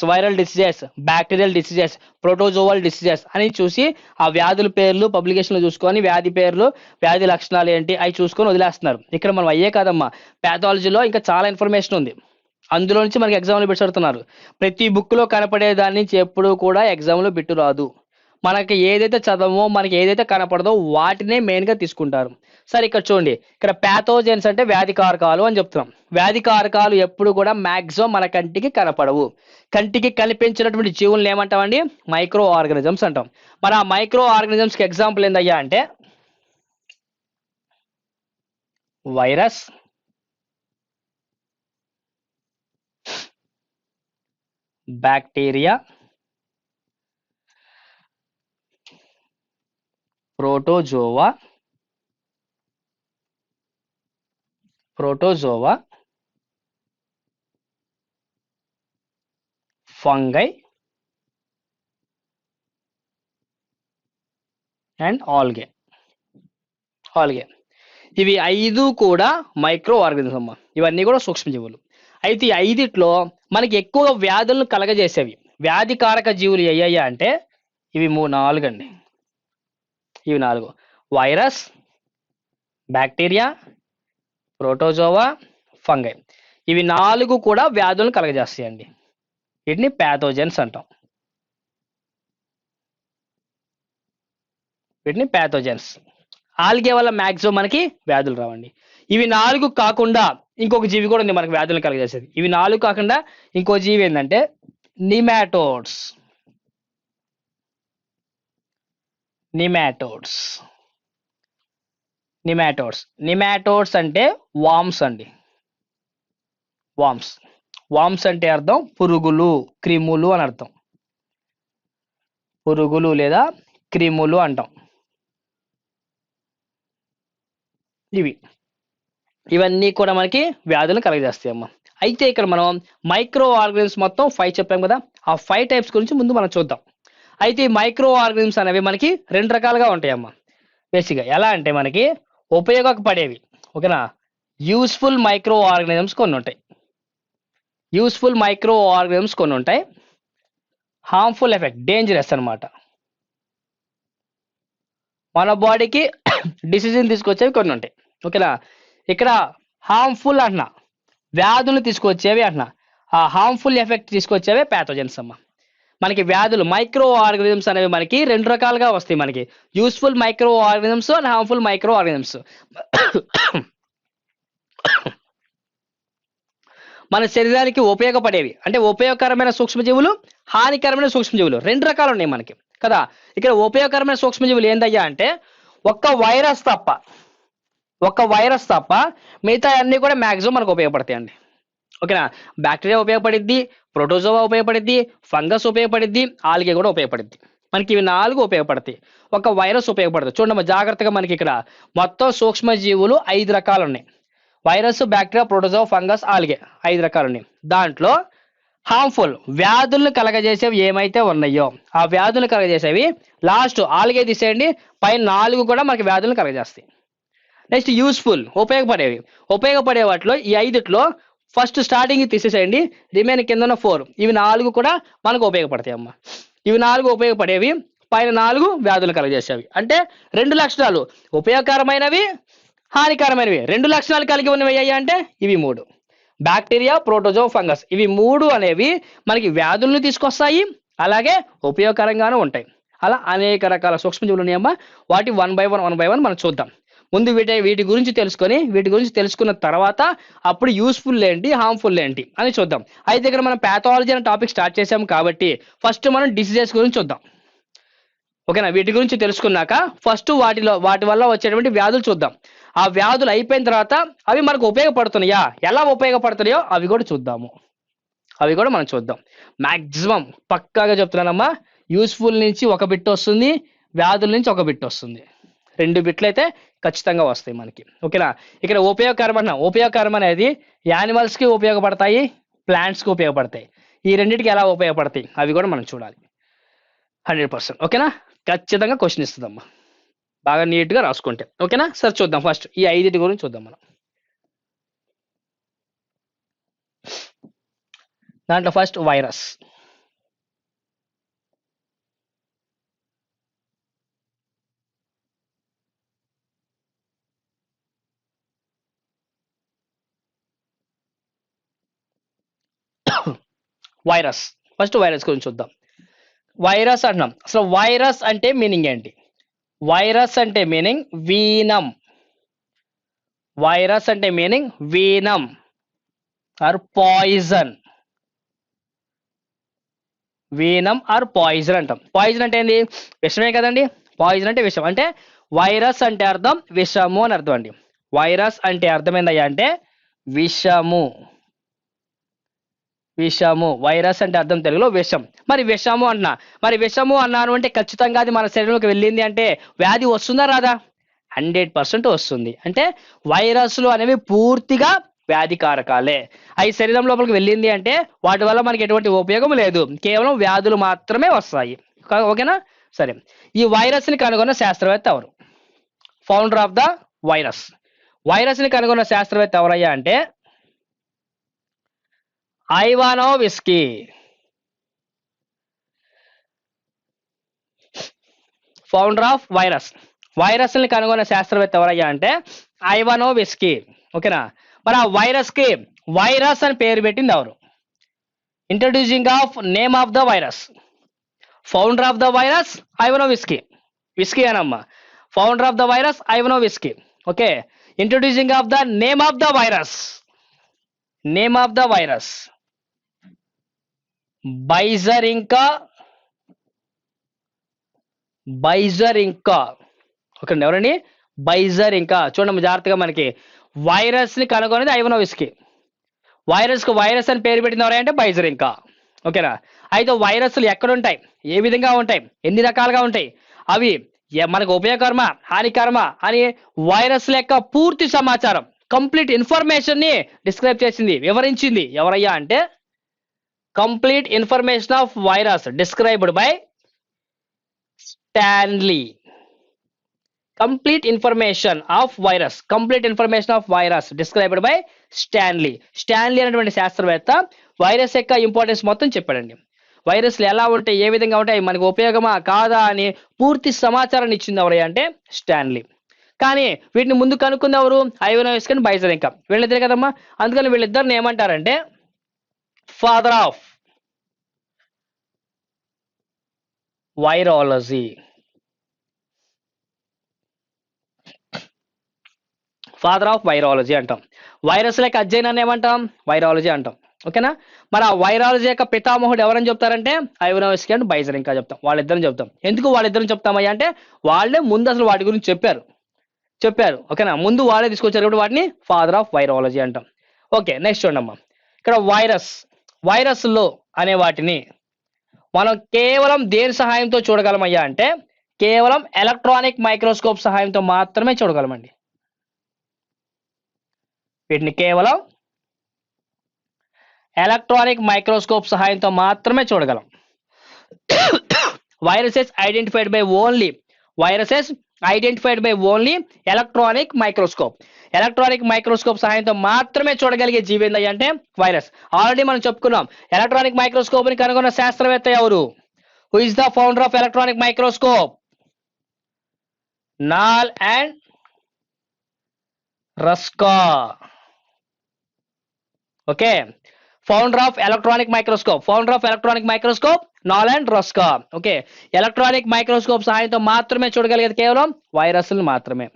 viral diseases, bacterial diseases, protozoal diseases అని చూసి ఆ వ్యాధుల పేర్లు పబ్లికేషన్లు చూసుకొని వ్యాధి పేర్లు, వ్యాధి లక్షణాలు ఏంటి అవి చూసుకొని వదిలేస్తున్నారు. ఇక్కడ మనం అయ్యే కాదమ్మా, ప్యాథాలజీలో ఇంకా చాలా ఇన్ఫర్మేషన్ ఉంది. అందులో నుంచి మనకి ఎగ్జామ్లో పెడుతున్నారు. ప్రతి బుక్లో కనపడే దాని నుంచి ఎప్పుడూ కూడా ఎగ్జామ్లో బిట్టు రాదు. మనకి ఏదైతే చదవమో, మనకి ఏదైతే కనపడదో వాటినే మెయిన్గా తీసుకుంటారు. సరే ఇక్కడ చూడండి, ఇక్కడ ప్యాథోజెన్స్ అంటే వ్యాధి కారకాలు అని చెప్తున్నాం. వ్యాధి కారకాలు ఎప్పుడు కూడా మ్యాక్సిమం మన కంటికి కనపడవు. కంటికి కనిపించినటువంటి జీవులను ఏమంటామండి? మైక్రో ఆర్గానిజమ్స్ అంటాం. మరి ఆ మైక్రో ఆర్గానిజమ్స్కి ఎగ్జాంపుల్ ఏందయ్యా అంటే virus, bacteria, protozoa, fungi and algae. ఇవి 5 కూడా మైక్రో ఆర్గానిజం అమ్మా. ఇవన్నీ కూడా సూక్ష్మజీవులు. అయితే ఈ 5ట్లో మనకి ఎక్కువ వ్యాధులను కలగజేసేవి వ్యాధి కారక జీవులు అయ్యాయా అంటే ఇవి 4 అండి. ఇవి 4: వైరస్, బ్యాక్టీరియా, ప్రోటోజోవా, ఫంగై. ఇవి 4 కూడా వ్యాధులను కలగజేస్తాయండి. వీటిని ప్యాథోజెన్స్ అంటాం. ఆల్గే వల్ల మ్యాక్సిమం మనకి వ్యాధులు రావండి. ఇవి 4 కాకుండా ఇంకొక జీవి కూడా ఉంది మనకి వ్యాధులను కలగజేసేది. ఇవి 4 కాకుండా ఇంకో జీవి ఏంటంటే నిమాటోడ్స్. నిమాటోడ్స్ అంటే వామ్స్ అండి. వామ్స్ అంటే అర్థం పురుగులు, క్రిములు అని అర్థం. పురుగులు లేదా క్రిములు అంటాం. ఇవన్నీ కూడా మనకి వ్యాధులను కలగజేస్తాయి అమ్మా. అయితే ఇక్కడ మనం మైక్రో ఆర్గానిజమ్స్ మొత్తం 5 చెప్పాం కదా. ఆ 5 టైప్స్ గురించి ముందు మనం చూద్దాం. అయితే ఈ మైక్రో ఆర్గానిజమ్స్ అనేవి మనకి 2 రకాలుగా ఉంటాయమ్మా. బేసిక్గా ఎలా అంటే మనకి ఉపయోగపడేవి, ఓకేనా, యూస్ఫుల్ మైక్రో ఆర్గానిజమ్స్ కొన్ని ఉంటాయి. హార్మ్ఫుల్ ఎఫెక్ట్, డేంజరస్ అనమాట, మన బాడీకి డిసీజ్ని తీసుకొచ్చేవి కొన్ని ఉంటాయి. ఓకేనా? ఇక్కడ హార్మ్ఫుల్ అంటున్నా, వ్యాధులు తీసుకొచ్చేవి అంటున్నా. ఆ హార్మ్ఫుల్ ఎఫెక్ట్ తీసుకొచ్చేవే ప్యాథోజన్స్ అమ్మ. మనకి వ్యాధులు మైక్రో ఆర్గానిజమ్స్ అనేవి మనకి 2 రకాలుగా వస్తాయి. మనకి useful micro organisms and harmful micro organisms. మన శరీరానికి ఉపయోగపడేవి అంటే ఉపయోగకరమైన సూక్ష్మజీవులు, హానికరమైన సూక్ష్మజీవులు 2 రకాలు ఉన్నాయి మనకి కదా. ఇక్కడ ఉపయోగకరమైన సూక్ష్మజీవులు ఏందయ్యా అంటే ఒక్క వైరస్ తప్ప మిగతా అన్ని కూడా మ్యాక్సిమం మనకు ఉపయోగపడతాయండి. ఓకేనా? బ్యాక్టీరియా ఉపయోగపడిద్ది, ప్రోటోజోవా ఉపయోగపడిద్ది, ఫంగస్ ఉపయోగపడిద్ది, ఆల్గే కూడా ఉపయోగపడిద్ది. మనకి ఇవి 4 ఉపయోగపడతాయి. ఒక వైరస్ ఉపయోగపడుతుంది. చూడండి జాగ్రత్తగా, మనకి ఇక్కడ మొత్తం సూక్ష్మజీవులు 5 రకాలు ఉన్నాయి. Virus, bacteria, protozoa, fungus, algae 5 రకాలు ఉన్నాయి. దాంట్లో హార్మ్ఫుల్ వ్యాధులను కలగజేసేవి ఏమైతే ఉన్నాయో ఆ వ్యాధులను కలగజేసేవి లాస్ట్ ఆల్గే తీసేయండి, పైన 4 కూడా మనకి వ్యాధులను కలగజేస్తాయి. నెక్స్ట్ యూస్ఫుల్, ఉపయోగపడే వాటిలో ఈ 5ట్లో ఫస్ట్ స్టార్టింగ్ తీసేసేయండి, రిమైన్ కింద ఉన్న 4, ఇవి 4 కూడా మనకు ఉపయోగపడతాయి అమ్మ. ఇవి 4 ఉపయోగపడేవి, పైన 4 వ్యాధులు కలగజేసేవి. అంటే 2 లక్షణాలు, ఉపయోగకరమైనవి, హానికరమైనవి. 2 లక్షణాలు కలిగి ఉన్నవి అయ్యాయి అంటే ఇవి 3: బ్యాక్టీరియా, ప్రోటోజోవా, ఫంగస్. ఇవి 3 అనేవి మనకి వ్యాధులను తీసుకొస్తాయి, అలాగే ఉపయోగకరంగానూ ఉంటాయి. అలా అనేక రకాల సూక్ష్మజీవులు ఉన్నాయమ్మా. వాటి 1 by 1 మనం చూద్దాం. ముందు వీటి గురించి తెలుసుకున్న తర్వాత అప్పుడు యూస్ఫుల్ ఏంటి, హార్మ్ఫుల్ ఏంటి అని చూద్దాం. అయితే ఇక్కడ మనం ప్యాథాలజీ అనే టాపిక్ స్టార్ట్ చేసాం కాబట్టి ఫస్ట్ మనం డిసీజెస్ గురించి చూద్దాం. ఓకేనా? వీటి గురించి తెలుసుకున్నాక ఫస్ట్ వాటి వల్ల వచ్చేటువంటి వ్యాధులు చూద్దాం. ఆ వ్యాధులు అయిపోయిన తర్వాత అవి మనకు ఉపయోగపడుతున్నాయా, ఎలా ఉపయోగపడుతున్నాయో అవి కూడా చూద్దాము. అవి కూడా మనం చూద్దాం. మాక్సిమం పక్కాగా చెప్తున్నానమ్మా, యూస్ఫుల్ నుంచి ఒక బిట్ వస్తుంది, వ్యాధుల నుంచి ఒక బిట్ వస్తుంది. 2 బిట్లు అయితే ఖచ్చితంగా వస్తాయి మనకి. ఓకేనా? ఇక్కడ ఉపయోగకరం అనేది యానిమల్స్ కి ఉపయోగపడతాయి, ప్లాంట్స్ కి ఉపయోగపడతాయి. ఈ రెండింటికి ఎలా ఉపయోగపడతాయి అవి కూడా మనం చూడాలి. 100%. ఓకేనా? ఖచ్చితంగా క్వశ్చన్ ఇస్తుందమ్మా, బాగా నీట్ గా రాసుకుంటే. ఓకేనా? సరే చూద్దాం. ఫస్ట్ ఈ 5 గురించి చూద్దాం మనం. దాంట్లో first virus. Virus first virus గురించి చూద్దాం. వైరస్ అంటున్నాం. అసలు వైరస్ అంటే మీనింగ్ ఏంటి? వైరస్ అంటే మీనింగ్ వీనం. వైరస్ అంటే meaning venom or poison. Venom or poison అంటాం. పాయిజన్ అంటే ఏంది? విషమే కదండి. పాయిజన్ అంటే విషం. అంటే వైరస్ అంటే అర్థం విషము అని అర్థం అండి. వైరస్ అంటే అర్థం ఏందయ్యా అంటే విషము. విషము. వైరస్ అంటే అర్థం తెలుగులో విషం. మరి విషము అన్నా, మరి విషము అన్నాను అంటే ఖచ్చితంగా అది మన శరీరంలోకి వెళ్ళింది అంటే వ్యాధి వస్తుందా రాదా? 100% వస్తుంది. అంటే వైరస్లు అనేవి పూర్తిగా వ్యాధికారకాలే. అవి శరీరం లోపలికి వెళ్ళింది అంటే వాటి వల్ల మనకి ఎటువంటి ఉపయోగం లేదు, కేవలం వ్యాధులు మాత్రమే వస్తాయి. ఓకేనా? సరే, ఈ వైరస్ ని కనుగొన్న శాస్త్రవేత్త ఎవరు? Founder of the virus. Virus ని కనుగొన్న శాస్త్రవేత్త ఎవరయ్యా అంటే Ivanovsky. Founder of virus. Virus ని కనుగొన్న శాస్త్రవేత్త ఎవరయ్యా అంటే ఐవానోవిస్కీ. ఓకేనా? మరి ఆ వైరస్ కి వైరస్ అని పేరు పెట్టింది ఎవరు? Introducing of name of the virus. Founder of the virus Ivanovsky. విస్కీ అనమ్మా. Founder of the virus Ivanovsky. Okay. Introducing of the name of the virus. Name of the virus Beijerinck ఇంకా okay ఎవరండి? బైజర్ ఇంకా. చూడండి జాగ్రత్తగా, మనకి వైరస్ ని కనుగొనేది ఐవానోవిస్కీ. Virus కు వైరస్ అని పేరు పెట్టింది ఎవరంటే బైజర్ ఇంకా. ఓకేనా? అయితే వైరస్లు ఎక్కడ ఉంటాయి, ఏ విధంగా ఉంటాయి, ఎన్ని రకాలుగా ఉంటాయి, అవి మనకు ఉపయోగకరమా హానికరమా అని వైరస్ల యొక్క పూర్తి సమాచారం, కంప్లీట్ ఇన్ఫర్మేషన్ ని డిస్క్రైబ్ చేసింది, వివరించింది ఎవరయ్యా అంటే complete information of virus described by Stanley. Complete information of virus described by Stanley. Stanley అనేటువంటి శాస్త్రవేత్త వైరస్ యొక్క ఇంపార్టెన్స్ మొత్తం చెప్పాడండి. వైరస్లు ఎలా ఉంటాయి, ఏ విధంగా ఉంటాయి, మనకు ఉపయోగమా కాదా అని పూర్తి సమాచారాన్ని ఇచ్చింది ఎవరయ్యా అంటే స్టాన్లీ. కానీ వీటిని ముందు కనుక్కుంది ఎవరు? ఐవానోవిస్కీ అండ్ బైజర్ ఇంకా. వీళ్ళిద్దరే కదమ్మా. అందుకని వీళ్ళిద్దరిని ఏమంటారంటే father of virology. Father of virology అంటాం. వైరస్ యొక్క అధ్యయనాన్ని ఏమంటాం? వైరాలజీ అంటాం. ఓకేనా? మరి ఆ వైరాలజీ యొక్క పితామహుడు ఎవరని చెప్తారంటే ఐవానోవిస్కీ అండ్ బైజర్ ఇంకా చెప్తాం. వాళ్ళిద్దరిని చెప్తాం. ఎందుకు వాళ్ళిద్దరిని చెప్తామయ్యా అంటే వాళ్ళే ముందు అసలు వాటి గురించి చెప్పారు. ఓకేనా? ముందు వాళ్ళే తీసుకొచ్చారు కాబట్టి వాటిని ఫాదర్ ఆఫ్ వైరాలజీ అంటాం. ఓకే, నెక్స్ట్ చూడమ్మా. ఇక్కడ వైరస్లో అనే వాటిని మనం కేవలం దేని సహాయంతో చూడగలమయ్యా అంటే కేవలం ఎలక్ట్రానిక్ మైక్రోస్కోప్ సహాయంతో మాత్రమే చూడగలమండి. వీటిని కేవలం ఎలక్ట్రానిక్ మైక్రోస్కోప్ సహాయంతో మాత్రమే చూడగలం. Viruses identified by only electronic microscope సహాయంతో మాత్రమే చూడగలిగే జీవి ఏంటి అంటే వైరస్. ఆల్రెడీ మనం చెప్పుకున్నాం, ఎలక్ట్రానిక్ మైక్రోస్కోప్ ని కనుగొన్న శాస్త్రవేత్త ఎవరు? Who is the founder of electronic microscope? Knoll and Ruska. Okay, founder of electronic microscope Knoll and Ruska. Okay, electronic microscope సహాయంతో మాత్రమే చూడగలిగేది కేవలం వైరస్లు మాత్రమే.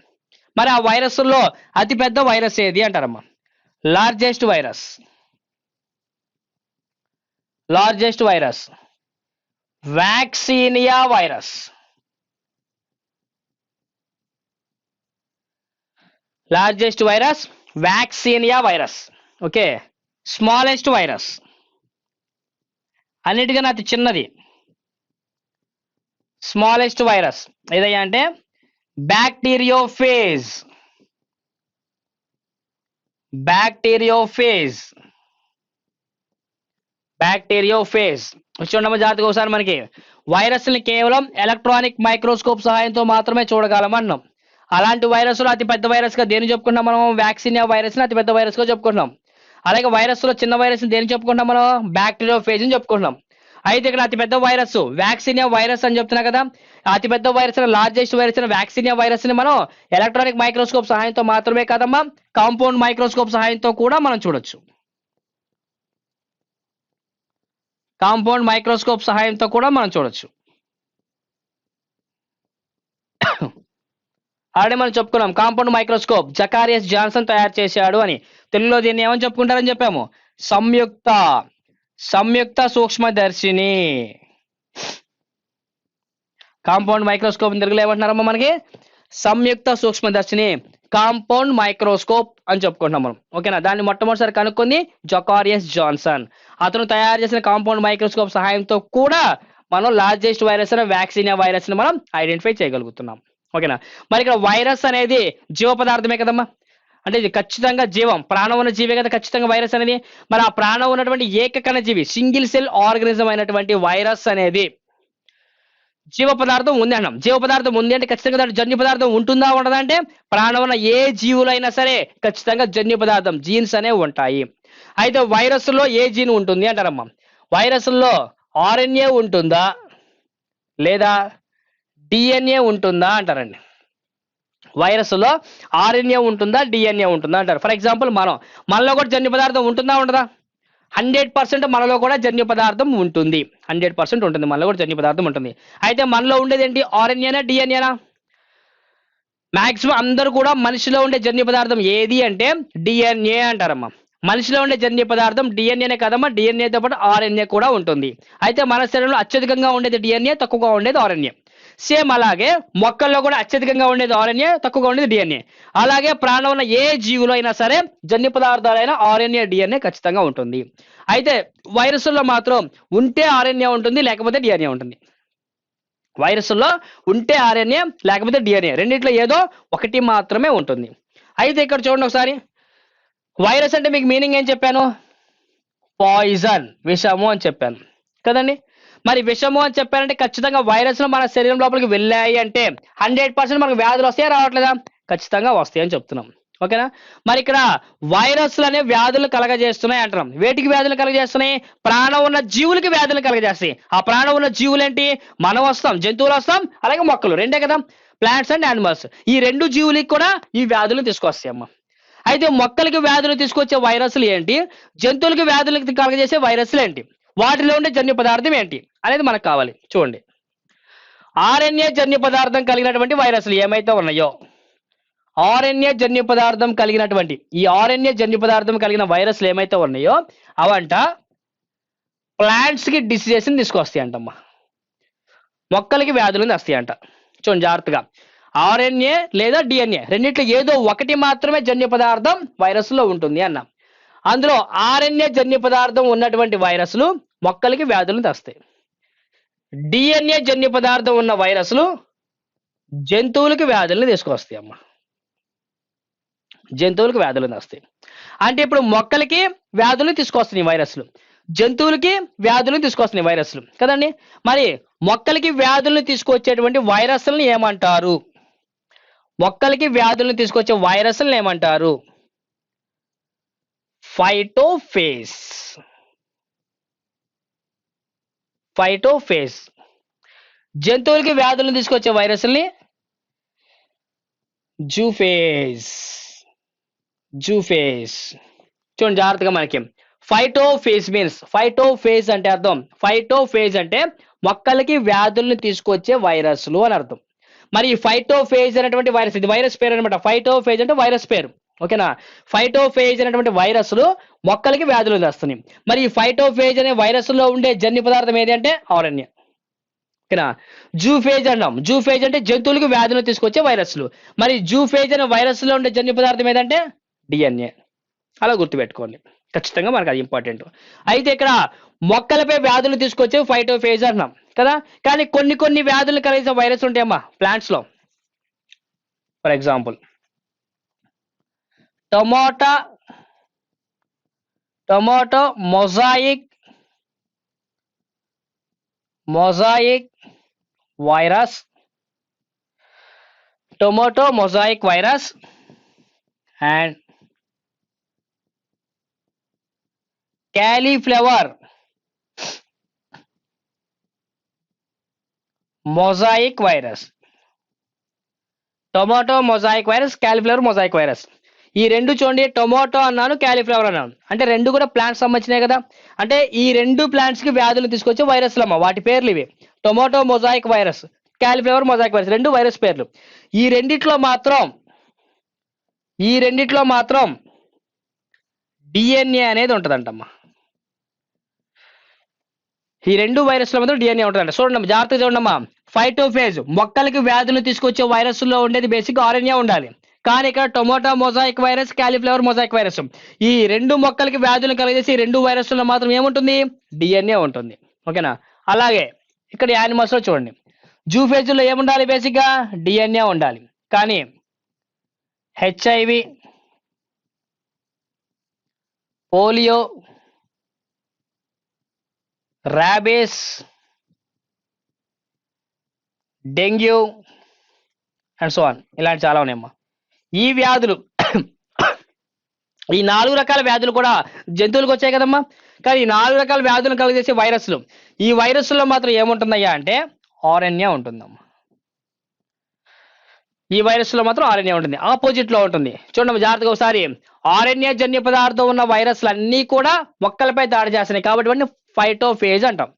మరి ఆ వైరస్లో అతిపెద్ద వైరస్ ఏది అంటారమ్మా? Largest virus vaccinia virus. Largest virus vaccinia virus. Okay, smallest virus అన్నిటికన్నా అతి చిన్నది స్మాలెస్ట్ వైరస్ ఏదయ్యా అంటే బ్యాక్టీరియోఫేజ్. బ్యాక్టీరియోఫేజ్ బ్యాక్టీరియోఫేజ్ చూడమ్మ జాగ్రత్తగా ఒకసారి. మనకి వైరస్ని కేవలం ఎలక్ట్రానిక్ మైక్రోస్కోప్ సహాయంతో మాత్రమే చూడగలం అన్నాం. అలాంటి వైరస్లో అతి పెద్ద వైరస్ గా దేని చెప్పుకుంటాం మనం? వ్యాక్సినియా వైరస్ ని అతి పెద్ద వైరస్ గా చెప్పుకుంటున్నాం. అలాగే వైరస్ లో చిన్న వైరస్ ని దేని చెప్పుకుంటాం మనం? బ్యాక్టీరియోఫేజ్ అని చెప్పుకుంటున్నాం. అయితే ఇక్కడ అతి పెద్ద వైరస్ వ్యాక్సినియా వైరస్ అని చెప్తున్నా కదా. అతి పెద్ద virus largest virus vaccinia virus ని మనం ఎలక్ట్రానిక్ మైక్రోస్కోప్ సహాయంతో మాత్రమే కాదమ్మా, కాంపౌండ్ మైక్రోస్కోప్ సహాయంతో కూడా మనం చూడొచ్చు. కాంపౌండ్ మైక్రోస్కోప్ సహాయంతో కూడా మనం చూడొచ్చు. ఆల్రెడీ మనం చెప్పుకున్నాం కాంపౌండ్ మైక్రోస్కోప్ జకారియస్ జాన్సన్ తయారు చేశాడు అని. తెలుగులో దీన్ని ఏమని చెప్పుకుంటారని చెప్పాము? సంయుక్త సూక్ష్మదర్శిని. కాంపౌండ్ మైక్రోస్కోప్ తెలుగులో ఏమంటున్నారమ్మా మనకి? సంయుక్త సూక్ష్మదర్శిని, కాంపౌండ్ మైక్రోస్కోప్ అని చెప్పుకుంటున్నాం మనం. ఓకేనా? దాన్ని మొట్టమొదటిసారి కనుక్కుంది జకారియస్ జాన్సన్. అతను తయారు చేసిన కాంపౌండ్ మైక్రోస్కోప్ సహాయంతో కూడా మనం లార్జెస్ట్ వైరస్ అనే వ్యాక్సినియా వైరస్ ని మనం ఐడెంటిఫై చేయగలుగుతున్నాం. ఓకేనా? మరి ఇక్కడ వైరస్ అనేది జీవ పదార్థమే కదమ్మా, అంటే ఇది ఖచ్చితంగా జీవం, ప్రాణం ఉన్న జీవే కదా ఖచ్చితంగా వైరస్ అనేది. మరి ఆ ప్రాణం ఉన్నటువంటి ఏకకణ జీవి, సింగిల్ సెల్ ఆర్గనిజం అయినటువంటి వైరస్ అనేది జీవ పదార్థం ఉంది అన్నాం. జీవ పదార్థం ఉంది అంటే ఖచ్చితంగా దాంట్లో జన్యు పదార్థం ఉంటుందా ఉండదా అంటే, ప్రాణం ఉన్న ఏ జీవులైనా సరే ఖచ్చితంగా జన్యు పదార్థం జీన్స్ అనేవి ఉంటాయి. అయితే వైరస్లో ఏ జీన్ ఉంటుంది అంటారమ్మా? వైరస్లో ఆర్ఎన్ఏ ఉంటుందా లేదా డిఎన్ఏ ఉంటుందా అంటారండి. వైరస్లో ఆర్ఎన్ఏ ఉంటుందా డిఎన్ఏ ఉంటుందా అంటారు. ఫర్ ఎగ్జాంపుల్ మనలో కూడా జన్యు పదార్థం ఉంటుందా ఉండదా? 100% మనలో కూడా జన్యు పదార్థం ఉంటుంది. 100% ఉంటుంది, మనలో కూడా జన్యు పదార్థం ఉంటుంది. అయితే మనలో ఉండేది ఏంటి? ఆర్ఎన్ఏనా డిఎన్ఏనా? మాక్సిమం అందరూ కూడా మనిషిలో ఉండే జన్యు పదార్థం ఏది అంటే డిఎన్ఏ అంటారమ్మా. మనిషిలో ఉండే జన్యు పదార్థం డిఎన్ఏనే కదమ్మా, డిఎన్ఏతో పాటు ఆర్ఎన్ఏ కూడా ఉంటుంది. అయితే మన శరీరంలో అత్యధికంగా ఉండేది డిఎన్ఏ, తక్కువగా ఉండేది ఆర్ఎన్ఏ. సేమ్ అలాగే మొక్కల్లో కూడా అత్యధికంగా ఉండేది ఆర్ఎన్ఏ, తక్కువగా ఉండేది డిఎన్ఏ. అలాగే ప్రాణం ఉన్న ఏ జీవులో అయినా సరే జన్యు పదార్థాలైన ఆర్ఎన్ఏ డిఎన్ఏ ఖచ్చితంగా ఉంటుంది. అయితే వైరస్లో మాత్రం ఉంటే ఆర్ఎన్ఏ ఉంటుంది, లేకపోతే డిఎన్ఏ ఉంటుంది. వైరస్లో ఉంటే ఆర్ఎన్ఏ లేకపోతే డిఎన్ఏ, రెండిట్లో ఏదో ఒకటి మాత్రమే ఉంటుంది. అయితే ఇక్కడ చూడండి ఒకసారి, వైరస్ అంటే మీకు మీనింగ్ ఏం చెప్పాను? పాయిజన్, విషము అని చెప్పాను కదండి. మరి విషము అని చెప్పారంటే ఖచ్చితంగా వైరస్లు మన శరీరం లోపలికి వెళ్ళాయి అంటే 100% మనకు వ్యాధులు వస్తాయా రావట్లేదా? ఖచ్చితంగా వస్తాయి అని చెప్తున్నాం. ఓకేనా? మరి ఇక్కడ వైరస్లు అనే వ్యాధులు కలగజేస్తున్నాయి అంటున్నాం. వేటికి వ్యాధులు కలగజేస్తున్నాయి? ప్రాణం ఉన్న జీవులకి వ్యాధులు కలగజేస్తాయి. ఆ ప్రాణం ఉన్న జీవులు ఏంటి? మనం వస్తాం, జంతువులు వస్తాం, అలాగే మొక్కలు, రెండే కదా, ప్లాంట్స్ అండ్ యానిమల్స్. ఈ రెండు జీవులకి కూడా ఈ వ్యాధులు తీసుకొస్తాయి అమ్మ. అయితే మొక్కలకి వ్యాధులు తీసుకొచ్చే వైరస్లు ఏంటి? జంతువులకి వ్యాధులకు కలగజేసే వైరస్లు ఏంటి? వాటిలో ఉండే జన్యు పదార్థం ఏంటి అనేది మనకు కావాలి. చూడండి, ఆర్ఎన్ఏ జన్యు పదార్థం కలిగినటువంటి వైరస్లు ఏమైతే ఉన్నాయో, ఆర్ఎన్ఏ జన్యు పదార్థం కలిగినటువంటి ఈ ఆర్ఎన్ఏ జన్యు పదార్థం కలిగిన వైరస్లు ఏమైతే ఉన్నాయో అవంట ప్లాంట్స్ కి డిసీజెస్ ని తీసుకొస్తాయి అంటమ్మా, మొక్కలకి వ్యాధులను తెస్తాయి అంట. చూడండి జాగ్రత్తగా, ఆర్ఎన్ఏ లేదా డిఎన్ఏ రెండిట్లో ఏదో ఒకటి మాత్రమే జన్యు పదార్థం వైరస్లో ఉంటుంది అన్నాం. అందులో ఆర్ఎన్ఏ జన్యు పదార్థం ఉన్నటువంటి వైరస్లు మొక్కలకి వ్యాధులను తెస్తాయి. డిఎన్ఏ జన్యు పదార్థం ఉన్న వైరస్లు జంతువులకి వ్యాధులను తీసుకొస్తాయి అమ్మ, జంతువులకు వ్యాధులను తెస్తాయి. అంటే ఇప్పుడు మొక్కలకి వ్యాధులు తీసుకొస్తున్నాయి వైరస్లు, జంతువులకి వ్యాధులను తీసుకొస్తున్నాయి వైరస్లు కదండి. మరి మొక్కలకి వ్యాధులను తీసుకొచ్చేటువంటి వైరస్లను ఏమంటారు? మొక్కలకి వ్యాధులను తీసుకొచ్చే వైరస్లను ఏమంటారు? ఫైటోఫేజ్. ఫైటోఫేజ్. జంతువులకి వ్యాధులను తీసుకొచ్చే వైరస్ని జూఫేజ్. జూఫేజ్. చూడండి జాగ్రత్తగా, మనకి ఫైటోఫేజ్ మీన్స్, ఫైటోఫేజ్ అంటే అర్థం, ఫైటోఫేజ్ అంటే మొక్కలకి వ్యాధులను తీసుకొచ్చే వైరస్లు అని అర్థం. మరి ఈ ఫైటోఫేజ్ అనేటువంటి వైరస్, ఇది వైరస్ పేరు అనమాట. ఫైటోఫేజ్ అంటే వైరస్ పేరు. ఓకేనా? ఫైటోఫేజ్ అనేటువంటి వైరస్లు మొక్కలకి వ్యాధులు తెస్తున్నాయి. మరి ఈ ఫైటోఫేజ్ అనే వైరస్ లో ఉండే జన్యు పదార్థం ఏది అంటే ఆర్ఎన్ఏ. ఓకేనా. జూఫేజ్ అన్నాం. జూఫేజ్ అంటే జంతువులకు వ్యాధులను తీసుకొచ్చే వైరస్లు. మరి జూఫేజ్ అనే వైరస్ లో ఉండే జన్యు పదార్థం ఏదంటే డిఎన్ఏ. అలా గుర్తుపెట్టుకోండి, ఖచ్చితంగా మనకు అది ఇంపార్టెంట్. అయితే ఇక్కడ మొక్కలపై వ్యాధులు తీసుకొచ్చే ఫైటోఫేజ్ అన్నాం కదా. కానీ కొన్ని కొన్ని వ్యాధులు కలిగిన వైరస్ ఉంటాయమ్మా ప్లాంట్స్ లో. For example tomato tomato mosaic virus, tomato mosaic virus and cauliflower mosaic virus. Tomato mosaic virus, cauliflower mosaic virus. ఈ రెండు చూడండి, టొమాటో అన్నాను, క్యాలీఫ్లవర్ అన్నాను, అంటే రెండు కూడా ప్లాంట్స్ సంబంధించినాయి కదా. అంటే ఈ రెండు ప్లాంట్స్ కి వ్యాధులు తీసుకొచ్చే వైరస్లు అమ్మ, వాటి పేర్లు ఇవి. Tomato mosaic virus, cauliflower mosaic virus, రెండు వైరస్ పేర్లు. ఈ రెండిట్లో మాత్రం డిఎన్ఏ అనేది ఉంటుందంటమ్మా. ఈ రెండు వైరస్ల మాత్రం డిఎన్ఏ ఉంటుందంట. చూడండి జాగ్రత్తగా చూడమ్మా. ఫైటోఫేజ్ మొక్కలకి వ్యాధులు తీసుకొచ్చే వైరస్లో ఉండేది బేసిక్ ఆర్ఎన్ఏ ఉండాలి. కానీ ఇక్కడ tomato mosaic virus, cauliflower mosaic virus, ఈ రెండు మొక్కలకి వ్యాధులు కలిగేసి ఈ రెండు వైరస్లో మాత్రం ఏముంటుంది, డిఎన్ఏ ఉంటుంది. ఓకేనా. అలాగే ఇక్కడ యానిమల్స్ లో చూడండి, జూఫేజ్ లో ఏముండాలి, బేసిక్ గా డిఎన్ఏ ఉండాలి. కానీ HIV, polio, rabies, dengue and so on, ఇలాంటి చాలా ఉన్నాయమ్మా. ఈ వ్యాధులు ఈ 4 రకాల వ్యాధులు కూడా జంతువులకు వచ్చాయి కదమ్మా. కానీ ఈ 4 రకాల వ్యాధులను కలిగజేసే వైరస్లు, ఈ వైరస్లో మాత్రం ఏముంటుందయ్యా అంటే ఆర్ఎన్ఏ ఉంటుందమ్మా. ఈ వైరస్లో మాత్రం ఆర్ఎన్ఏ ఉంటుంది, ఆపోజిట్ లో ఉంటుంది. చూడండి జాగ్రత్తగా ఒకసారి. ఆర్ఎన్ఏ జన్యు పదార్థం ఉన్న వైరస్లు అన్నీ కూడా మొక్కలపై దాడి చేస్తున్నాయి కాబట్టి వాటిని ఫైటోఫేజ్ అంటాం.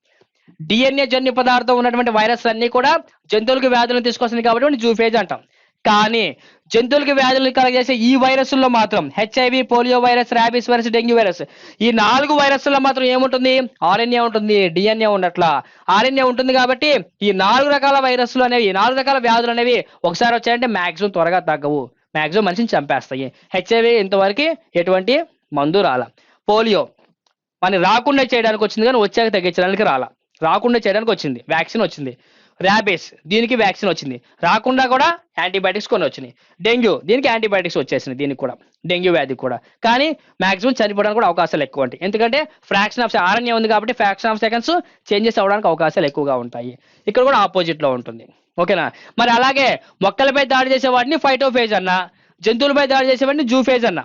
డిఎన్ఏ జన్యు పదార్థం ఉన్నటువంటి వైరస్లు అన్నీ కూడా జంతువులకు వ్యాధులను తీసుకొస్తుంది కాబట్టి జూఫేజ్ అంటాం. కానీ జంతువులకి వ్యాధులను కలగజేసే ఈ వైరస్లో మాత్రం HIV, polio virus, rabies virus, dengue virus, ఈ 4 వైరస్లో మాత్రం ఏముంటుంది, ఆర్ఎన్ఏ ఉంటుంది, డిఎన్ఏ ఉండట్లా. ఆర్ఎన్ఏ ఉంటుంది కాబట్టి ఈ 4 రకాల వైరస్లు అనేవి, 4 రకాల వ్యాధులు అనేవి ఒకసారి వచ్చాయంటే మాక్సిమం త్వరగా తగ్గవు, మాక్సిమం మనిషిని చంపేస్తాయి. హెచ్ఐవి ఇంతవరకు ఎటువంటి మందు రాల. పోలియో మనకి రాకుండా చేయడానికి వచ్చింది కానీ వచ్చాక తగ్గించడానికి రాలా, రాకుండా చేయడానికి వచ్చింది, వ్యాక్సిన్ వచ్చింది. ర్యాబీస్ దీనికి వ్యాక్సిన్ వచ్చింది, రాకుండా కూడా యాంటీబయాటిక్స్ కొన్ని వచ్చినాయి. డెంగ్యూ దీనికి యాంటీబయాటిక్స్ వచ్చేసినాయి, దీనికి కూడా డెంగ్యూ వ్యాధికి కూడా. కానీ మాక్సిమం చనిపోవడానికి కూడా అవకాశాలు ఎక్కువ ఉంటాయి, ఎందుకంటే ఫ్రాక్షన్ ఆఫ్ ఆర్ఎన్ఏ ఉంది కాబట్టి ఫ్రాక్షన్ ఆఫ్ సెకండ్స్ చేంజెస్ అవ్వడానికి అవకాశాలు ఎక్కువగా ఉంటాయి. ఇక్కడ కూడా ఆపోజిట్ లో ఉంటుంది. ఓకేనా. మరి అలాగే మొక్కలపై దాడి చేసే వాటిని ఫైటోఫేజ్ అన్న, జంతువులపై దాడి చేసే వాటిని జూఫేజ్ అన్న.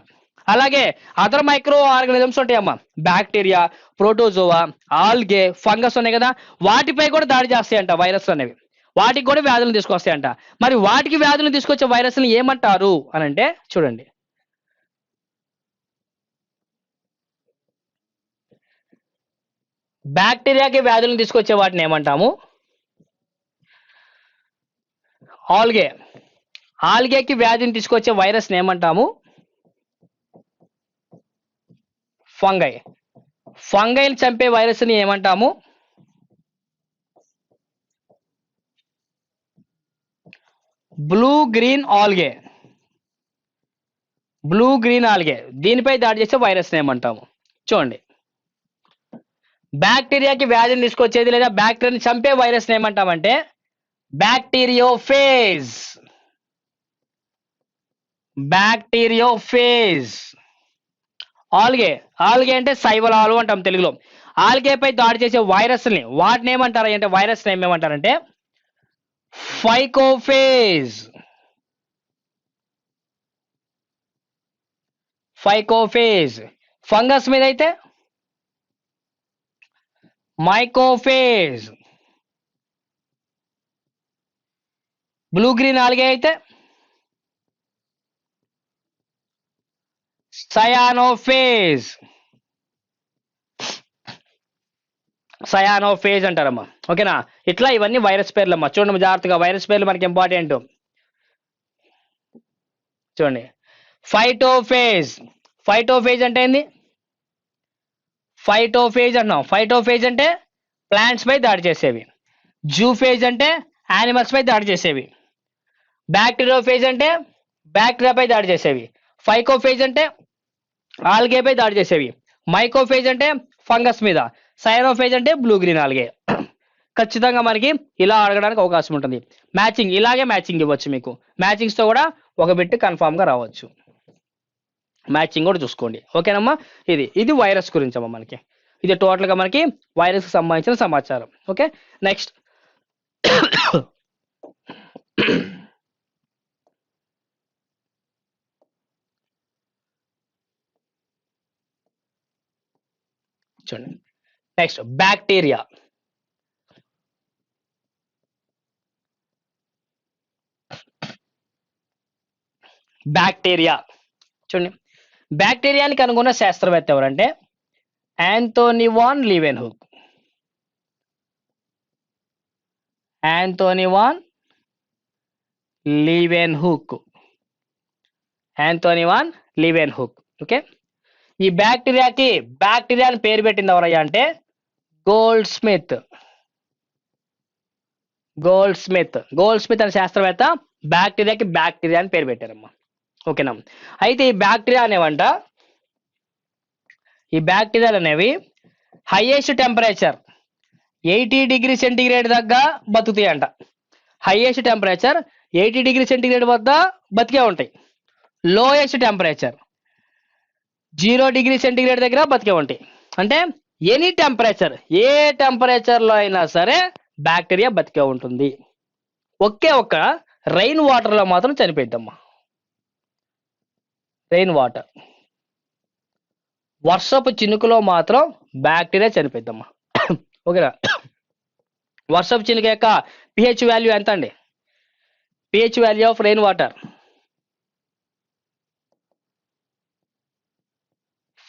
అలాగే అదర్ మైక్రో ఆర్గానిజమ్స్ ఉంటాయమ్మా, బ్యాక్టీరియా, ప్రోటోజోవా, ఆల్గే, ఫంగస్ ఉన్నాయి కదా, వాటిపై కూడా దాడి చేస్తాయంట వైరస్ అనేవి, వాటికి కూడా వ్యాధులను తీసుకొస్తాయంట. మరి వాటికి వ్యాధులను తీసుకొచ్చే వైరస్ని ఏమంటారు అని అంటే చూడండి, బ్యాక్టీరియాకి వ్యాధులను తీసుకొచ్చే వాటిని ఏమంటాము, ఆల్గే. ఆల్గేకి వ్యాధిని తీసుకొచ్చే వైరస్ని ఏమంటాము, ఫంగై. ఫంగైని చంపే వైరస్ని ఏమంటాము, blue green algae. Blue green algae దీనిపై దాడి చేసే వైరస్ని ఏమంటాము. చూడండి, బ్యాక్టీరియాకి వ్యాధిని తీసుకొచ్చేది లేదా బ్యాక్టీరియాని చంపే వైరస్ని ఏమంటామంటే బ్యాక్టీరియోఫేజ్. బ్యాక్టీరియోఫేజ్. ఆల్గే, ఆల్గే అంటే శైవలాలు అంటాం తెలుగులో. ఆల్గేపై దాడి చేసే వైరస్ని వాటిని ఏమంటారు అంటే వైరస్ నేమ్ ఏమంటారంటే ఫైకోఫేజ్. ఫైకోఫేజ్. ఫంగస్ మీద అయితే మైకోఫేజ్. బ్లూ గ్రీన్ ఆల్గే అయితే సయానోఫేజ్. సయానోఫేజ్ అంటారమ్మా. ఓకేనా. ఇట్లా ఇవన్నీ వైరస్ పేర్లు అమ్మా. చూడండి జాగ్రత్తగా, వైరస్ పేర్లు మనకి ఇంపార్టెంట్. చూడండి, ఫైటోఫేజ్. ఫైటోఫేజ్ అంటే ఏంది, ఫైటోఫేజ్ అన్నాం. ఫైటోఫేజ్ అంటే ప్లాంట్స్ పై దాడి చేసేవి. జూఫేజ్ అంటే యానిమల్స్ పై దాడి చేసేవి. బ్యాక్టీరియోఫేజ్ అంటే బ్యాక్టీరియా పై దాడి చేసేవి. ఫైకోఫేజ్ అంటే ఆల్గే పై దాడి చేసేవి. మైకోఫేజ్ అంటే ఫంగస్ మీద. సైనోఫేజ్ అంటే బ్లూ గ్రీన్ ఆల్గే. ఖచ్చితంగా మనకి ఇలా అడగడానికి అవకాశం ఉంటుంది. మ్యాచింగ్ ఇలాగే మ్యాచింగ్ ఇవ్వచ్చు మీకు. మ్యాచింగ్స్ తో కూడా ఒక బిట్ కన్ఫామ్ గా రావచ్చు. మ్యాచింగ్ కూడా చూసుకోండి. ఓకేనమ్మా. ఇది వైరస్ గురించి అమ్మా మనకి. ఇది టోటల్ గా మనకి వైరస్ కి సంబంధించిన సమాచారం. ఓకే, నెక్స్ట్ చూడండి. Next bacteria. బ్యాక్టీరియా చూడండి. బ్యాక్టీరియాని కనుగొన్న శాస్త్రవేత్త ఎవరంటే Antony van Leeuwenhoek. Antony van Leeuwenhoek. Antony van Leeuwenhoek. Okay, ఈ బ్యాక్టీరియాకి బ్యాక్టీరియా అని పేరు పెట్టింది ఎవరయ్యా అంటే గోల్డ్ స్మిత్. గోల్డ్ స్మిత్ అనే శాస్త్రవేత్త బ్యాక్టీరియాకి బ్యాక్టీరియా అని పేరు పెట్టారమ్మా. ఓకేనా. అయితే ఈ బ్యాక్టీరియాలు అనేవి హైయెస్ట్ టెంపరేచర్ 80°C దగ్గర బతుకుతాయి అంట. హైయెస్ట్ టెంపరేచర్ 80°C వద్ద బతికే ఉంటాయి. లోయెస్ట్ టెంపరేచర్ 0°C దగ్గర బతికే ఉంటాయి. అంటే ఎనీ టెంపరేచర్, ఏ టెంపరేచర్లో అయినా సరే బ్యాక్టీరియా బతికే ఉంటుంది. ఒక్క రెయిన్ వాటర్లో మాత్రం చనిపోయిద్దమ్మా. రెయిన్ వాటర్, వర్షపు చినుకులో మాత్రం బ్యాక్టీరియా చనిపోయిద్దమ్మా. ఓకేనా. వర్షపు చినుక యొక్క పిహెచ్ వాల్యూ ఎంత అండి? PH value of rain water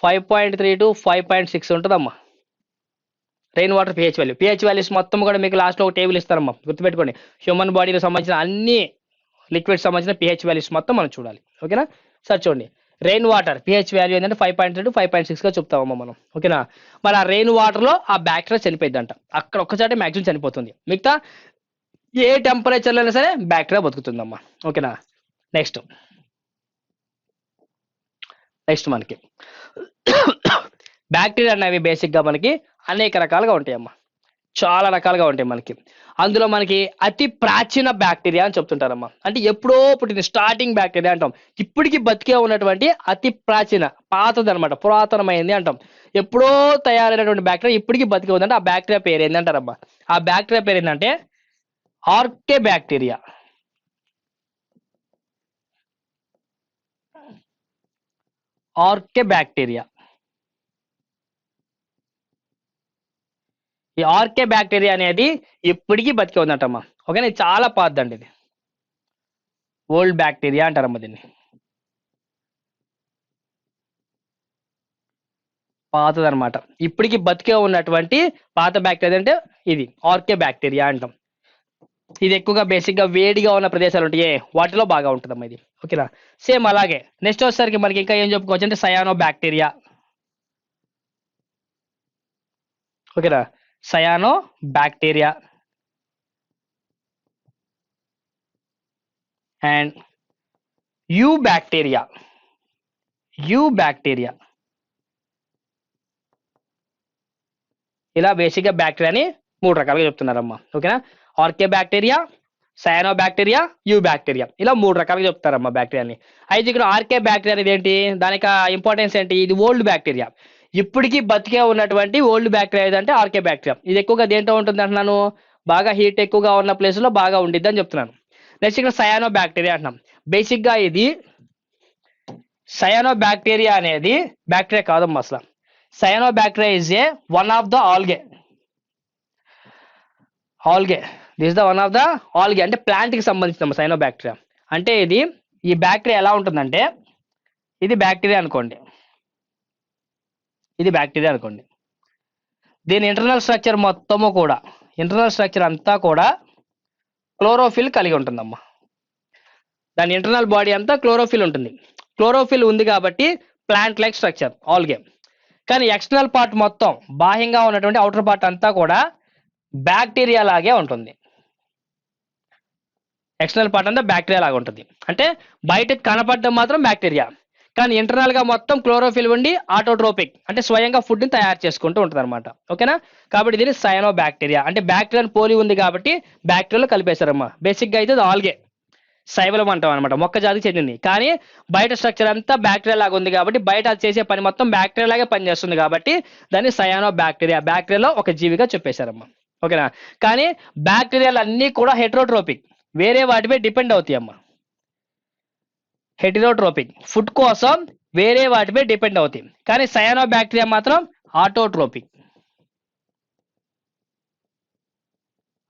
5.3 to 5.6 ఉంటుందమ్మా. రెయిన్ వాటర్ పిహెచ్ వాల్యూస్ మొత్తం కూడా మీకు లాస్ట్లో ఒక టేబుల్ ఇస్తారమ్మా, గుర్తుపెట్టుకోండి. హ్యూమన్ బాడీకి సంబంధించిన అన్ని లిక్విడ్స్ సంబంధించిన పిహెచ్ వాల్యూస్ మొత్తం మనం చూడాలి. ఓకేనా. సార్ చూడండి, రెయిన్ వాటర్ పిహెచ్ వాల్యూ ఏంటంటే 5.3 to 5.6గా చెప్తామమ్మా మనం. ఓకేనా. మరి ఆ రెయిన్ వాటర్లో ఆ బ్యాక్టీరియా చనిపోయిందంట. అక్కడ ఒక్కసారి మ్యాక్సిమం చనిపోతుంది. మిగతా ఏ టెంపరేచర్లో అయినా సరే బ్యాక్టీరియా బతుకుతుందమ్మా. ఓకేనా. నెక్స్ట్ మనకి బ్యాక్టీరియా అనేవి బేసిక్గా మనకి అనేక రకాలుగా ఉంటాయమ్మా. చాలా రకాలుగా ఉంటాయి మనకి. అందులో మనకి అతి ప్రాచీన బ్యాక్టీరియా అని చెప్తుంటారమ్మా. అంటే ఎప్పుడో పుట్టింది, స్టార్టింగ్ బ్యాక్టీరియా అంటాం. ఇప్పటికీ బతికే ఉన్నటువంటి అతి ప్రాచీన, పాతది అనమాట, పురాతనమైంది అంటాం. ఎప్పుడో తయారైనటువంటి బ్యాక్టీరియా ఇప్పటికీ బతికే ఉందంటే ఆ బ్యాక్టీరియా పేరు ఏంటంటారమ్మా? ఆ బ్యాక్టీరియా పేరు ఏంటంటే ఆర్కే బ్యాక్టీరియా. Archaebacteria. ఈ ఆర్కే బ్యాక్టీరియా అనేది ఇప్పటికీ బతికే ఉందంటమ్మా. ఓకేనా. ఇది చాలా పాతదండి. ఇది ఓల్డ్ బ్యాక్టీరియా అంటారమ్మా దీన్ని. పాతదనమాట. ఇప్పటికి బతికే ఉన్నటువంటి పాత బ్యాక్టీరియా అంటే ఇది ఆర్కే బ్యాక్టీరియా అంటాం. ఇది ఎక్కువగా బేసిక్గా వేడిగా ఉన్న ప్రదేశాలు ఉంటాయి, వాటిలో బాగా ఉంటుందమ్మా ఇది. ఓకేనా. సేమ్ అలాగే నెక్స్ట్ వచ్చేసరికి మనకి ఇంకా ఏం చెప్పుకోవచ్చు అంటే సయానో బ్యాక్టీరియా. ఓకేనా. Cyanobacteria and eubacteria. ఇలా బేసిక్గా బ్యాక్టీరియాని 3 రకాలుగా చెప్తున్నారమ్మా. ఓకేనా. Archaebacteria, cyanobacteria, eubacteria, ఇలా 3 రకాలుగా చెప్తారమ్మా బ్యాక్టీరియాని. అయితే ఇక్కడ ఆర్కే బ్యాక్టీరియా అనేది ఏంటి, దానికి ఇంపార్టెన్స్ ఏంటి? ఇది ఓల్డ్ బ్యాక్టీరియా. ఇప్పటికీ బతికే ఉన్నటువంటి ఓల్డ్ బ్యాక్టీరియా ఏదంటే ఆర్కే బ్యాక్టీరియా. ఇది ఎక్కువగా దేంట్లో ఉంటుంది అంటున్నాను? బాగా హీట్ ఎక్కువగా ఉన్న ప్లేస్లో బాగా ఉండిద్ది అని చెప్తున్నాను. నెక్స్ట్ ఇక్కడ సయానో బ్యాక్టీరియా అంటున్నాం. బేసిక్గా ఇది సయానో బ్యాక్టీరియా అనేది బ్యాక్టీరియా కాదమ్మా అసలు. Cyano bacteria is a one of the algae. This the one of the algae అంటే ప్లాంట్ కి సంబంధించిన సైనో బ్యాక్టీరియా. అంటే ఈ బ్యాక్టీరియా ఎలా ఉంటుందంటే, ఇది బ్యాక్టీరియా అనుకోండి, దీని ఇంటర్నల్ స్ట్రక్చర్ మొత్తము కూడా, ఇంటర్నల్ స్ట్రక్చర్ అంతా కూడా క్లోరోఫిల్ కలిగి ఉంటుందమ్మా. దాని ఇంటర్నల్ బాడీ అంతా క్లోరోఫిల్ ఉంటుంది. క్లోరోఫిల్ ఉంది కాబట్టి ప్లాంట్ లైక్ స్ట్రక్చర్ ఆల్గే. కానీ ఎక్స్టర్నల్ పార్ట్ మొత్తం, బాహ్యంగా ఉన్నటువంటి అవుటర్ పార్ట్ అంతా కూడా బ్యాక్టీరియా లాగే ఉంటుంది. ఎక్స్టర్నల్ పార్ట్ అంతా బ్యాక్టీరియా లాగా ఉంటుంది. అంటే బయటకు కనపడడం మాత్రం బ్యాక్టీరియా, కానీ ఇంటర్నల్ గా మొత్తం క్లోరోఫిల్ ఉండి ఆటోట్రోపిక్ అంటే స్వయంగా ఫుడ్ ని తయారు చేసుకుంటూ ఉంటుంది అనమాట. ఓకేనా? కాబట్టి దీన్ని సైనో బ్యాక్టీరియా అంటే బ్యాక్టీరియాని పోలి ఉంది కాబట్టి బ్యాక్టీరియాలో కలిపేశారమ్మా. బేసిక్ గా అయితే ఇది ఆల్గే శైవలం అంటాం అనమాట, మొక్క జాతికి చెందింది. కానీ బయట స్ట్రక్చర్ అంతా బ్యాక్టీరియా లాగా ఉంది కాబట్టి బయట అది చేసే పని మొత్తం బ్యాక్టీరియా లాగే పనిచేస్తుంది కాబట్టి దాన్ని సయానో బ్యాక్టీరియా, బ్యాక్టీరియాలో ఒక జీవిగా చెప్పేశారమ్మా. ఓకేనా? కానీ బ్యాక్టీరియాలు అన్నీ కూడా హెటరోట్రోపిక్, వేరే వాటిపై డిపెండ్ అవుతాయి అమ్మా. హెటరోట్రోపిక్ ఫుడ్ కోసం వేరే వాటిపై డిపెండ్ అవుతాయి, కానీ సయానో బ్యాక్టీరియా మాత్రం ఆటోట్రోపిక్.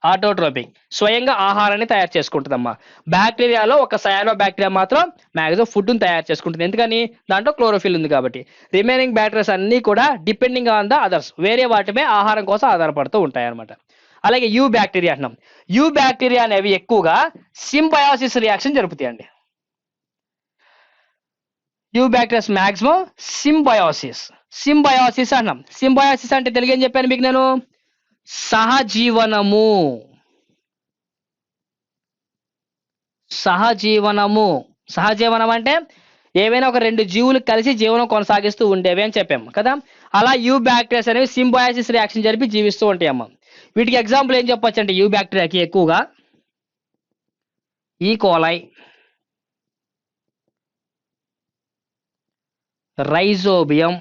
ఆటోట్రోపిక్ స్వయంగా ఆహారాన్ని తయారు చేసుకుంటుందమ్మా. బ్యాక్టీరియాలో ఒక సయానో బ్యాక్టీరియా మాత్రం మ్యాక్సిమం ఫుడ్ని తయారు చేసుకుంటుంది. ఎందుకని? దాంట్లో క్లోరోఫిల్ ఉంది కాబట్టి. రిమైనింగ్ బ్యాక్టీరియాస్ అన్నీ కూడా డిపెండింగ్ ఆన్ ద అదర్స్, వేరే వాటిపై ఆహారం కోసం ఆధారపడుతూ ఉంటాయి అనమాట. అలాగే యూ బ్యాక్టీరియా అంటున్నాం. యూ బ్యాక్టీరియా అనేవి ఎక్కువగా సింబయాసిస్ రియాక్షన్ జరుపుతాయండి. యూ బ్యాక్టీరియాస్ మ్యాక్సిమం సింబయాసిస్ అన్నాం. సింబయాసిస్ అంటే తెలుగు ఏం చెప్పాను మీకు నేను? సహజీవనము. సహజీవనం అంటే ఏవైనా ఒక రెండు జీవులు కలిసి జీవనం కొనసాగిస్తూ ఉండేవి అని చెప్పాము కదా. అలా యూ బ్యాక్టీరియాస్ అనేవి సింబయాసిస్ రియాక్షన్ జరిపి జీవిస్తూ ఉంటాయి అమ్మ. వీటికి ఎగ్జాంపుల్ ఏం చెప్పొచ్చు అంటే యూ బ్యాక్టీరియాకి ఎక్కువగా ఈ కోలై, రైజోబియం,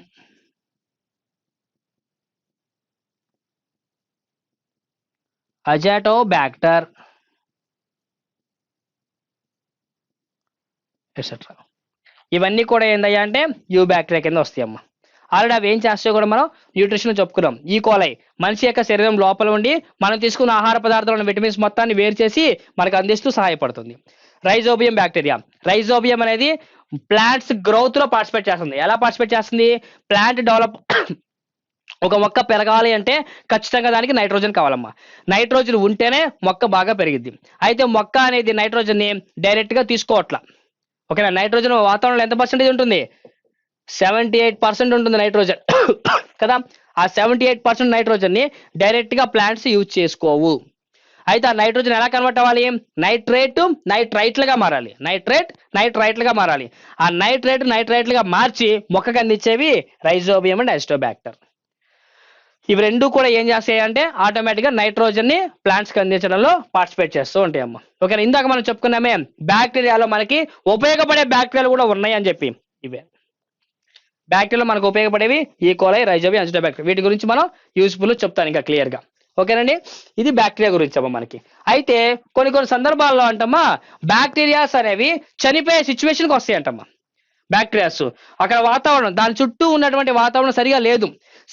అజాటోబ్యాక్టర్ ఎట్సెట్రా. ఇవన్నీ కూడా ఏందయ్యా అంటే యూ బ్యాక్టీరియా కింద వస్తాయమ్మా. ఆల్రెడీ అవి ఏం చేస్తాయో కూడా మనం న్యూట్రిషన్ చెప్పుకున్నాం. ఈ కోలై మనిషి యొక్క శరీరం లోపల ఉండి మనం తీసుకున్న ఆహార పదార్థాలను విటమిన్స్ మొత్తాన్ని వేరు చేసి మనకు అందిస్తూ సహాయపడుతుంది. Rhizobium bacteria. రైజోబియం అనేది ప్లాంట్స్ గ్రోత్ లో పార్టిసిపేట్ చేస్తుంది. ఎలా పార్టిసిపేట్ చేస్తుంది? ప్లాంట్ డెవలప్ ఒక మొక్క పెరగాలి అంటే ఖచ్చితంగా దానికి నైట్రోజన్ కావాలమ్మా. నైట్రోజన్ ఉంటేనే మొక్క బాగా పెరిగిద్ది. అయితే మొక్క అనేది నైట్రోజన్ ని డైరెక్ట్ గా తీసుకోవట్లా. ఓకేనా? నైట్రోజన్ వాతావరణంలో ఎంత పర్సెంటేజ్ ఉంటుంది? 78% ఉంటుంది నైట్రోజన్ కదా. ఆ 78% నైట్రోజన్ ని డైరెక్ట్ గా ప్లాంట్స్ యూజ్ చేసుకోవు. అయితే ఆ నైట్రోజన్ ఎలా కన్వర్ట్ అవ్వాలి? నైట్రైట్లుగా మారాలి. నైట్రైట్లుగా మారాలి. ఆ నైట్రైట్లుగా మార్చి మొక్కకు అందించేవి రైజోబియం అండ్ అజిటోబ్యాక్టర్. ఇవి రెండు కూడా ఏం చేస్తాయి అంటే ఆటోమేటిక్ గా నైట్రోజన్ ని ప్లాంట్స్ కి అందించడంలో పార్టిసిపేట్ చేస్తూ ఉంటాయి అమ్మ. ఓకే, ఇందాక మనం చెప్పుకున్నామే బ్యాక్టీరియాలో మనకి ఉపయోగపడే బ్యాక్టీరియాలు కూడా ఉన్నాయి అని చెప్పి. ఇవే బ్యాక్టీరియాలో మనకు ఉపయోగపడేవి ఈ కోలై, రైజోబియం, అజిటోబ్యాక్టర్. వీటి గురించి మనం యూస్ఫుల్ చెప్తాను ఇంకా క్లియర్ గా. ఓకేనండి, ఇది బ్యాక్టీరియా గురించి అమ్మ మనకి. అయితే కొన్ని సందర్భాల్లో అంటమ్మా బ్యాక్టీరియాస్ అనేవి చనిపోయే సిచ్యువేషన్కి వస్తాయి అంటమ్మా. బ్యాక్టీరియాస్ అక్కడ వాతావరణం దాని చుట్టూ ఉన్నటువంటి వాతావరణం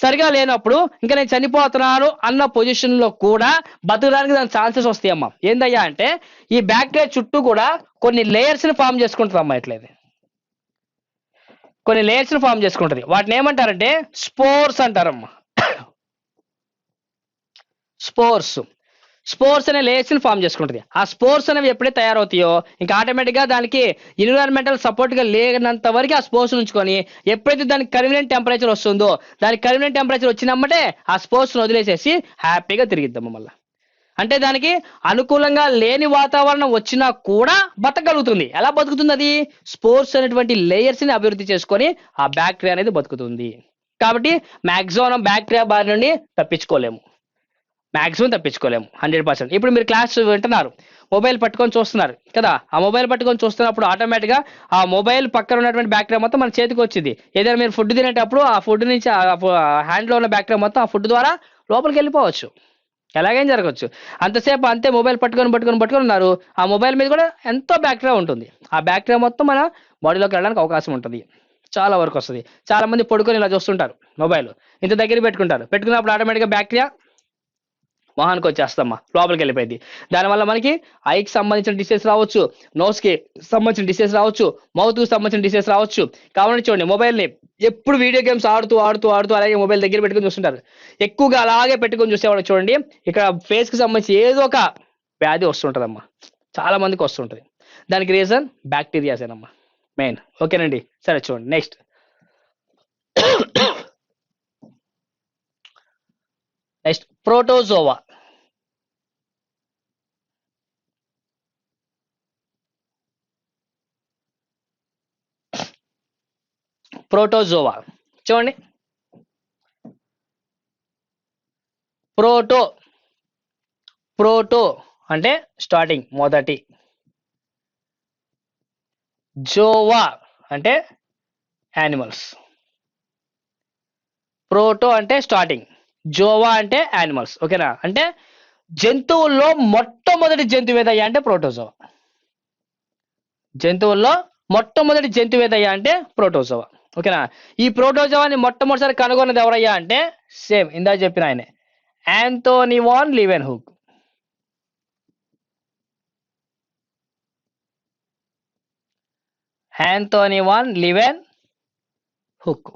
సరిగా లేనప్పుడు ఇంకా నేను చనిపోతున్నాను అన్న పొజిషన్ లో కూడా బతకడానికి దాని ఛాన్సెస్ వస్తాయమ్మా. ఏందయ్యా అంటే ఈ బ్యాక్టీరియా చుట్టూ కూడా కొన్ని లేయర్స్ ని ఫామ్ చేసుకుంటుంది అమ్మా. ఇట్లేదు కొన్ని లేయర్స్ ని ఫామ్ చేసుకుంటుంది. వాటిని ఏమంటారంటే స్పోర్స్ అంటారమ్మా. స్పోర్స్ అనే లేయర్స్ ని ఫామ్ చేసుకుంటుంది. ఆ స్పోర్స్ అనేవి ఎప్పుడైతే తయారవుతాయో ఇంకా ఆటోమేటిక్ గా దానికి ఎన్విరాన్మెంటల్ సపోర్ట్ గా లేనంత వరకు ఆ స్పోర్స్ ఉంచుకొని ఎప్పుడైతే దానికి కన్వీనియంట్ టెంపరేచర్ వస్తుందో దానికి కన్వీనియంట్ టెంపరేచర్ వచ్చినమ్మటే ఆ స్పోర్స్ వదిలేసేసి హ్యాపీగా తిరిగిద్దాము మళ్ళీ. అంటే దానికి అనుకూలంగా లేని వాతావరణం వచ్చినా కూడా బతకగలుగుతుంది. ఎలా బతుకుతుంది? అది స్పోర్స్ అనేటువంటి లేయర్స్ ని అభివృద్ధి చేసుకొని ఆ బ్యాక్టీరియా అనేది బతుకుతుంది. కాబట్టి మాక్సిమం బ్యాక్టీరియా బారి నుండి తప్పించుకోలేము 100%. ఇప్పుడు మీరు క్లాస్ వింటున్నారు, మొబైల్ పట్టుకొని చూస్తున్నారు కదా. ఆ మొబైల్ పట్టుకొని చూస్తున్నప్పుడు ఆటోమేటిక్గా ఆ మొబైల్ పక్కన ఉన్నటువంటి బ్యాక్టీరియా మొత్తం మన చేతికి వచ్చింది. ఏదైనా మీరు ఫుడ్ తినేటప్పుడు ఆ ఫుడ్ నుంచి హ్యాండ్లో ఉన్న బ్యాక్టీరియా మొత్తం ఆ ఫుడ్ ద్వారా లోపలికి వెళ్ళిపోవచ్చు. ఎలాగైనా జరగవచ్చు. అంతసేపు అంతే మొబైల్ పట్టుకొని ఉన్నారు. ఆ మొబైల్ మీద కూడా ఎంతో బ్యాక్టీరియా ఉంటుంది. ఆ బ్యాక్టీరియా మొత్తం మన బాడీలోకి వెళ్ళడానికి అవకాశం ఉంటుంది. చాలా వరకు వస్తుంది. చాలా మంది పడుకొని ఇలా చూస్తుంటారు, మొబైల్ ఇంత దగ్గర పెట్టుకున్నప్పుడు ఆటోమేటిక్గా బ్యాక్టీరియా మొహానికి వచ్చేస్తామా, లోపలికి వెళ్ళిపోయింది. దానివల్ల మనకి ఐకి సంబంధించిన డిసీజ్ రావచ్చు, నోస్కి సంబంధించిన డిసీజ్ రావచ్చు, మౌత్కి సంబంధించిన డిసీజ్ రావచ్చు. కావాలని చూడండి, మొబైల్ని ఎప్పుడు వీడియో గేమ్స్ ఆడుతూ అలాగే మొబైల్ దగ్గర పెట్టుకొని చూస్తుంటారు. ఎక్కువగా అలాగే పెట్టుకొని చూసేవాళ్ళు చూడండి, ఇక్కడ ఫేస్కి సంబంధించి ఏదో ఒక వ్యాధి వస్తుంటుందమ్మా. చాలా మందికి వస్తుంటుంది. దానికి రీజన్ బ్యాక్టీరియాసేనమ్మా మెయిన్. ఓకేనండి, సరే చూడండి నెక్స్ట్. ప్రోటోజోవా. ప్రోటోజోవా. చూడండి, ప్రోటో అంటే స్టార్టింగ్, మొదటి. జోవా అంటే యానిమల్స్. ప్రోటో అంటే స్టార్టింగ్, జోవా అంటే యానిమల్స్. ఓకేనా? అంటే జంతువుల్లో మొట్టమొదటి జంతువు ఏదయ్యా అంటే ప్రోటోజోవా. జంతువుల్లో మొట్టమొదటి జంతువు ఏదయ్యా అంటే ప్రోటోజోవా. ఓకేనా? ఈ ప్రోటోజోవాని మొట్టమొదటిసారి కనుగొన్నది ఎవరయ్యా అంటే సేమ్ ఇందా చెప్పిన ఆయనే, Antony van Leeuwenhoek. Antony van Leeuwenhoek.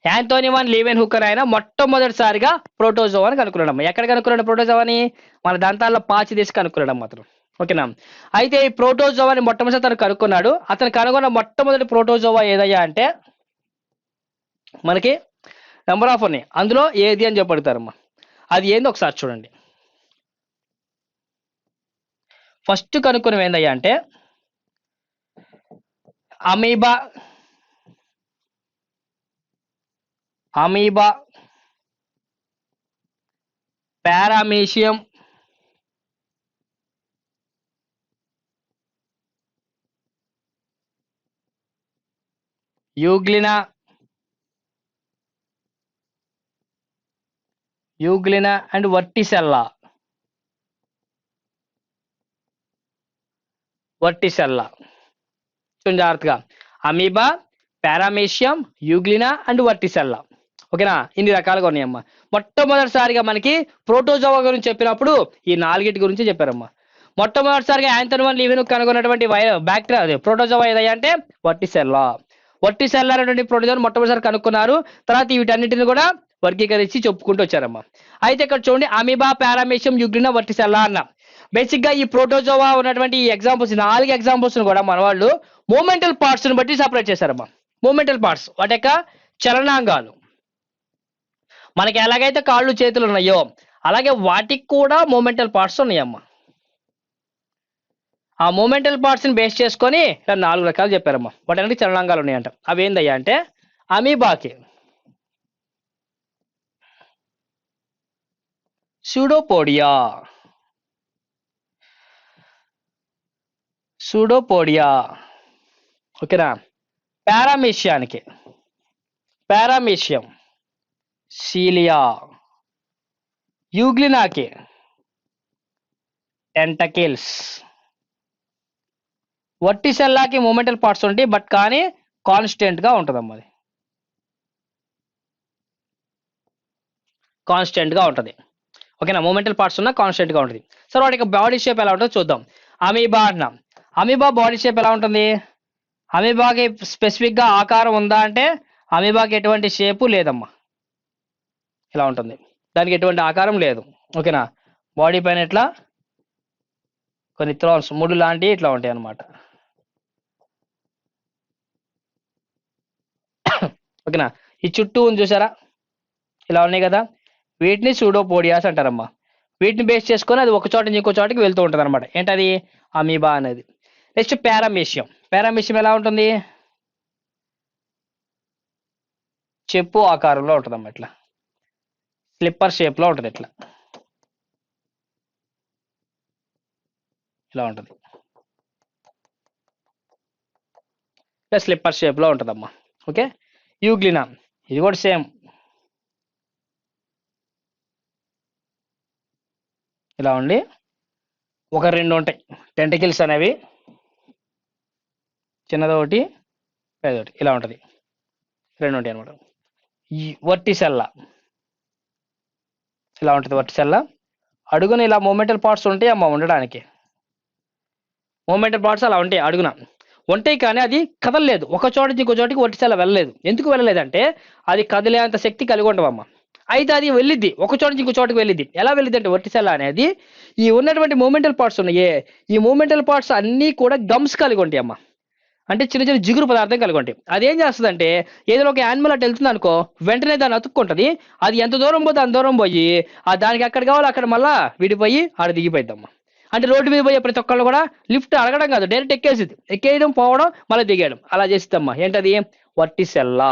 Antony van Leeuwenhoek అని ఆయన మొట్టమొదటిసారిగా ప్రోటోజోవాని కనుక్కున్నాడమ్మా. ఎక్కడ కనుక్కున్నాడు ప్రోటోజోవాని? మన దంతాల్లో పాచి తీసి కనుక్కున్నాడమ్మా అతను. ఓకేనా? అయితే ఈ ప్రోటోజోవాని మొట్టమొదటి తను కనుక్కున్నాడు. అతను కనుగొన్న మొట్టమొదటి ప్రోటోజోవా ఏదయ్యా అంటే మనకి నెంబర్ ఆఫ్ ఉన్నాయి, అందులో ఏది అని చెప్పడుతారమ్మా. అది ఏంది ఒకసారి చూడండి. ఫస్ట్ కనుక్కున్నవి ఏందయ్యా అంటే amoeba, paramecium, euglena and Vorticella. చూడండి జాగ్రత్తగా, amoeba, paramecium, euglena and Vorticella. ఓకేనా? ఇన్ని రకాలుగా ఉన్నాయమ్మా. మొట్టమొదటిసారిగా మనకి ప్రోటోజోవా గురించి చెప్పినప్పుడు ఈ నాలుగిటి గురించి చెప్పారమ్మా. మొట్టమొదటిసారిగా యాంథోనీ వాన్ లీవెన్హుక్ కనుగొన్నటువంటి బ్యాక్టీరియా అదే ప్రోటోజోవా ఏదయ్యా అంటే వర్టిసెల్లా. అనేటువంటి ప్రోటోజోవా మొట్టమొదటిసారి కనుక్కున్నారు. తర్వాత వీటన్నిటిని కూడా వర్గీకరించి చెప్పుకుంటూ వచ్చారమ్మా. అయితే ఇక్కడ చూడండి, అమీబా, పారామీషియం, యూగ్లినా, వర్టిసెల్లా అన్న బేసిక్ గా ఈ ప్రోటోజోవా ఉన్నటువంటి ఈ ఎగ్జాంపుల్స్, 4 ఎగ్జాంపుల్స్ కూడా మన వాళ్ళు మూమెంటల్ పార్ట్స్ ని బట్టి సపరేట్ చేశారమ్మా. మూమెంటల్ పార్ట్స్ వాటి యొక్క చలనాంగాలు. మనకి ఎలాగైతే కాళ్ళు చేతులు ఉన్నాయో అలాగే వాటికి కూడా మూమెంటల్ పార్ట్స్ ఉన్నాయమ్మా. ఆ మూమెంటల్ పార్ట్స్ ని బేస్ చేసుకొని ఇలా 4 రకాలు చెప్పారమ్మా. వాటి చలనాంగాలు ఉన్నాయంట. అవి ఏందయ్యా అంటే అమీబాకి సూడోపోడియా, ఓకేనా? పారామీషియం సీలియా, యూగ్లినాకి టెంటకిల్స్, వర్టిసెల్లాకి మూమెంటల్ పార్ట్స్ ఉంటాయి బట్ కానీ కాన్స్టెంట్ గా ఉంటుందమ్మా. అది కాన్స్టెంట్ గా ఉంటుంది. ఓకేనా? మూమెంటల్ పార్ట్స్ ఉన్న కాన్స్టెంట్ గా ఉంటుంది. సరే, వాటి యొక్క బాడీ షేప్ ఎలా ఉంటుందో చూద్దాం. అమీబా అన్నాం. అమీబా బాడీ షేప్ ఎలా ఉంటుంది? అమీబాకి స్పెసిఫిక్ గా ఆకారం ఉందా అంటే అమీబాకి ఎటువంటి షేపు లేదమ్మా. ఇలా ఉంటుంది, దానికి ఎటువంటి ఆకారం లేదు. ఓకేనా? బాడీ పైన ఇట్లా కొన్ని థ్రోన్స్, ముళ్ళు లాంటివి ఇట్లా ఉంటాయి అన్నమాట. ఓకేనా? ఈ చుట్టూ ఉంది చూసారా, ఇలా ఉన్నాయి కదా, వీటిని సూడోపోడియాస్ అంటారమ్మా. వీటిని బేస్ చేసుకొని అది ఒక చోట నుంచి ఇంకో చోటకి వెళ్తూ ఉంటుంది అనమాట. ఏంటది? అమీబా అనేది. నెక్స్ట్ పారామీషియం ఎలా ఉంటుంది? చెప్పు ఆకారంలో ఉంటుందమ్మా. ఇట్లా స్లిప్పర్ షేప్ లో ఉంటుంది. ఇలా ఉంటుంది, ఇలా స్లిప్పర్ షేప్ లో ఉంటుందమ్మా. ఓకే. యూగ్లినా ఇది కూడా సేమ్, ఇలా ఉండి ఒక 2 ఉంటాయి టెంటికల్స్ అనేవి, చిన్నదొకటి పెద్దొకటి, ఇలా ఉంటుంది. 2 ఉంటాయి అనమాట. ఈ వర్టిసెల్లా ఇలా ఉంటుంది. వర్టిసెల్లా అడుగున ఇలా మూమెంటల్ పార్ట్స్ ఉంటాయి అమ్మ ఉండడానికి. మూమెంటల్ పార్ట్స్ అలా ఉంటాయి అడుగున ఉంటాయి, కానీ అది కదలలేదు. ఒక చోట నుంచి ఇంకో చోటికి వర్టిసెల్లా వెళ్ళలేదు. ఎందుకు వెళ్ళలేదంటే అది కదిలేంత శక్తి కలిగి ఉండవమ్మా. అయితే అది వెళ్ళిద్ది, ఒక చోట నుంచి ఇంకో చోటుకి వెళ్ళిద్ది. ఎలా వెళ్ళిద్ది అంటే వర్టిసెల్లా అనేది ఈ ఉన్నటువంటి మూమెంటల్ పార్ట్స్ ఉన్నాయే, ఈ మూమెంటల్ పార్ట్స్ అన్నీ కూడా గమ్స్ కలిగి ఉంటాయి అమ్మా. అంటే చిన్న చిన్న జిగురు పదార్థం కలిగి ఉంటాయి. అది ఏం చేస్తుందంటే ఏదో ఒక యానిమల్ అటు వెళ్తుంది అనుకో, వెంటనే దాన్ని అతుక్కుంటుంది. అది ఎంత దూరం పోతే అంత దూరం పోయి దానికి ఎక్కడ కావాలో అక్కడ మళ్ళా విడిపోయి ఆడ దిగిపోయిద్దమ్మా. అంటే రోడ్డు మీద పోయే ప్రతి ఒక్కళ్ళు కూడా లిఫ్ట్ అడగడం కాదు, డైరెక్ట్ ఎక్కేసిద్ది. ఎక్కేయడం, పోవడం, మళ్ళీ దిగేయడం, అలా చేసిద్దమ్మా. ఏంటది? వర్టిసెల్లా.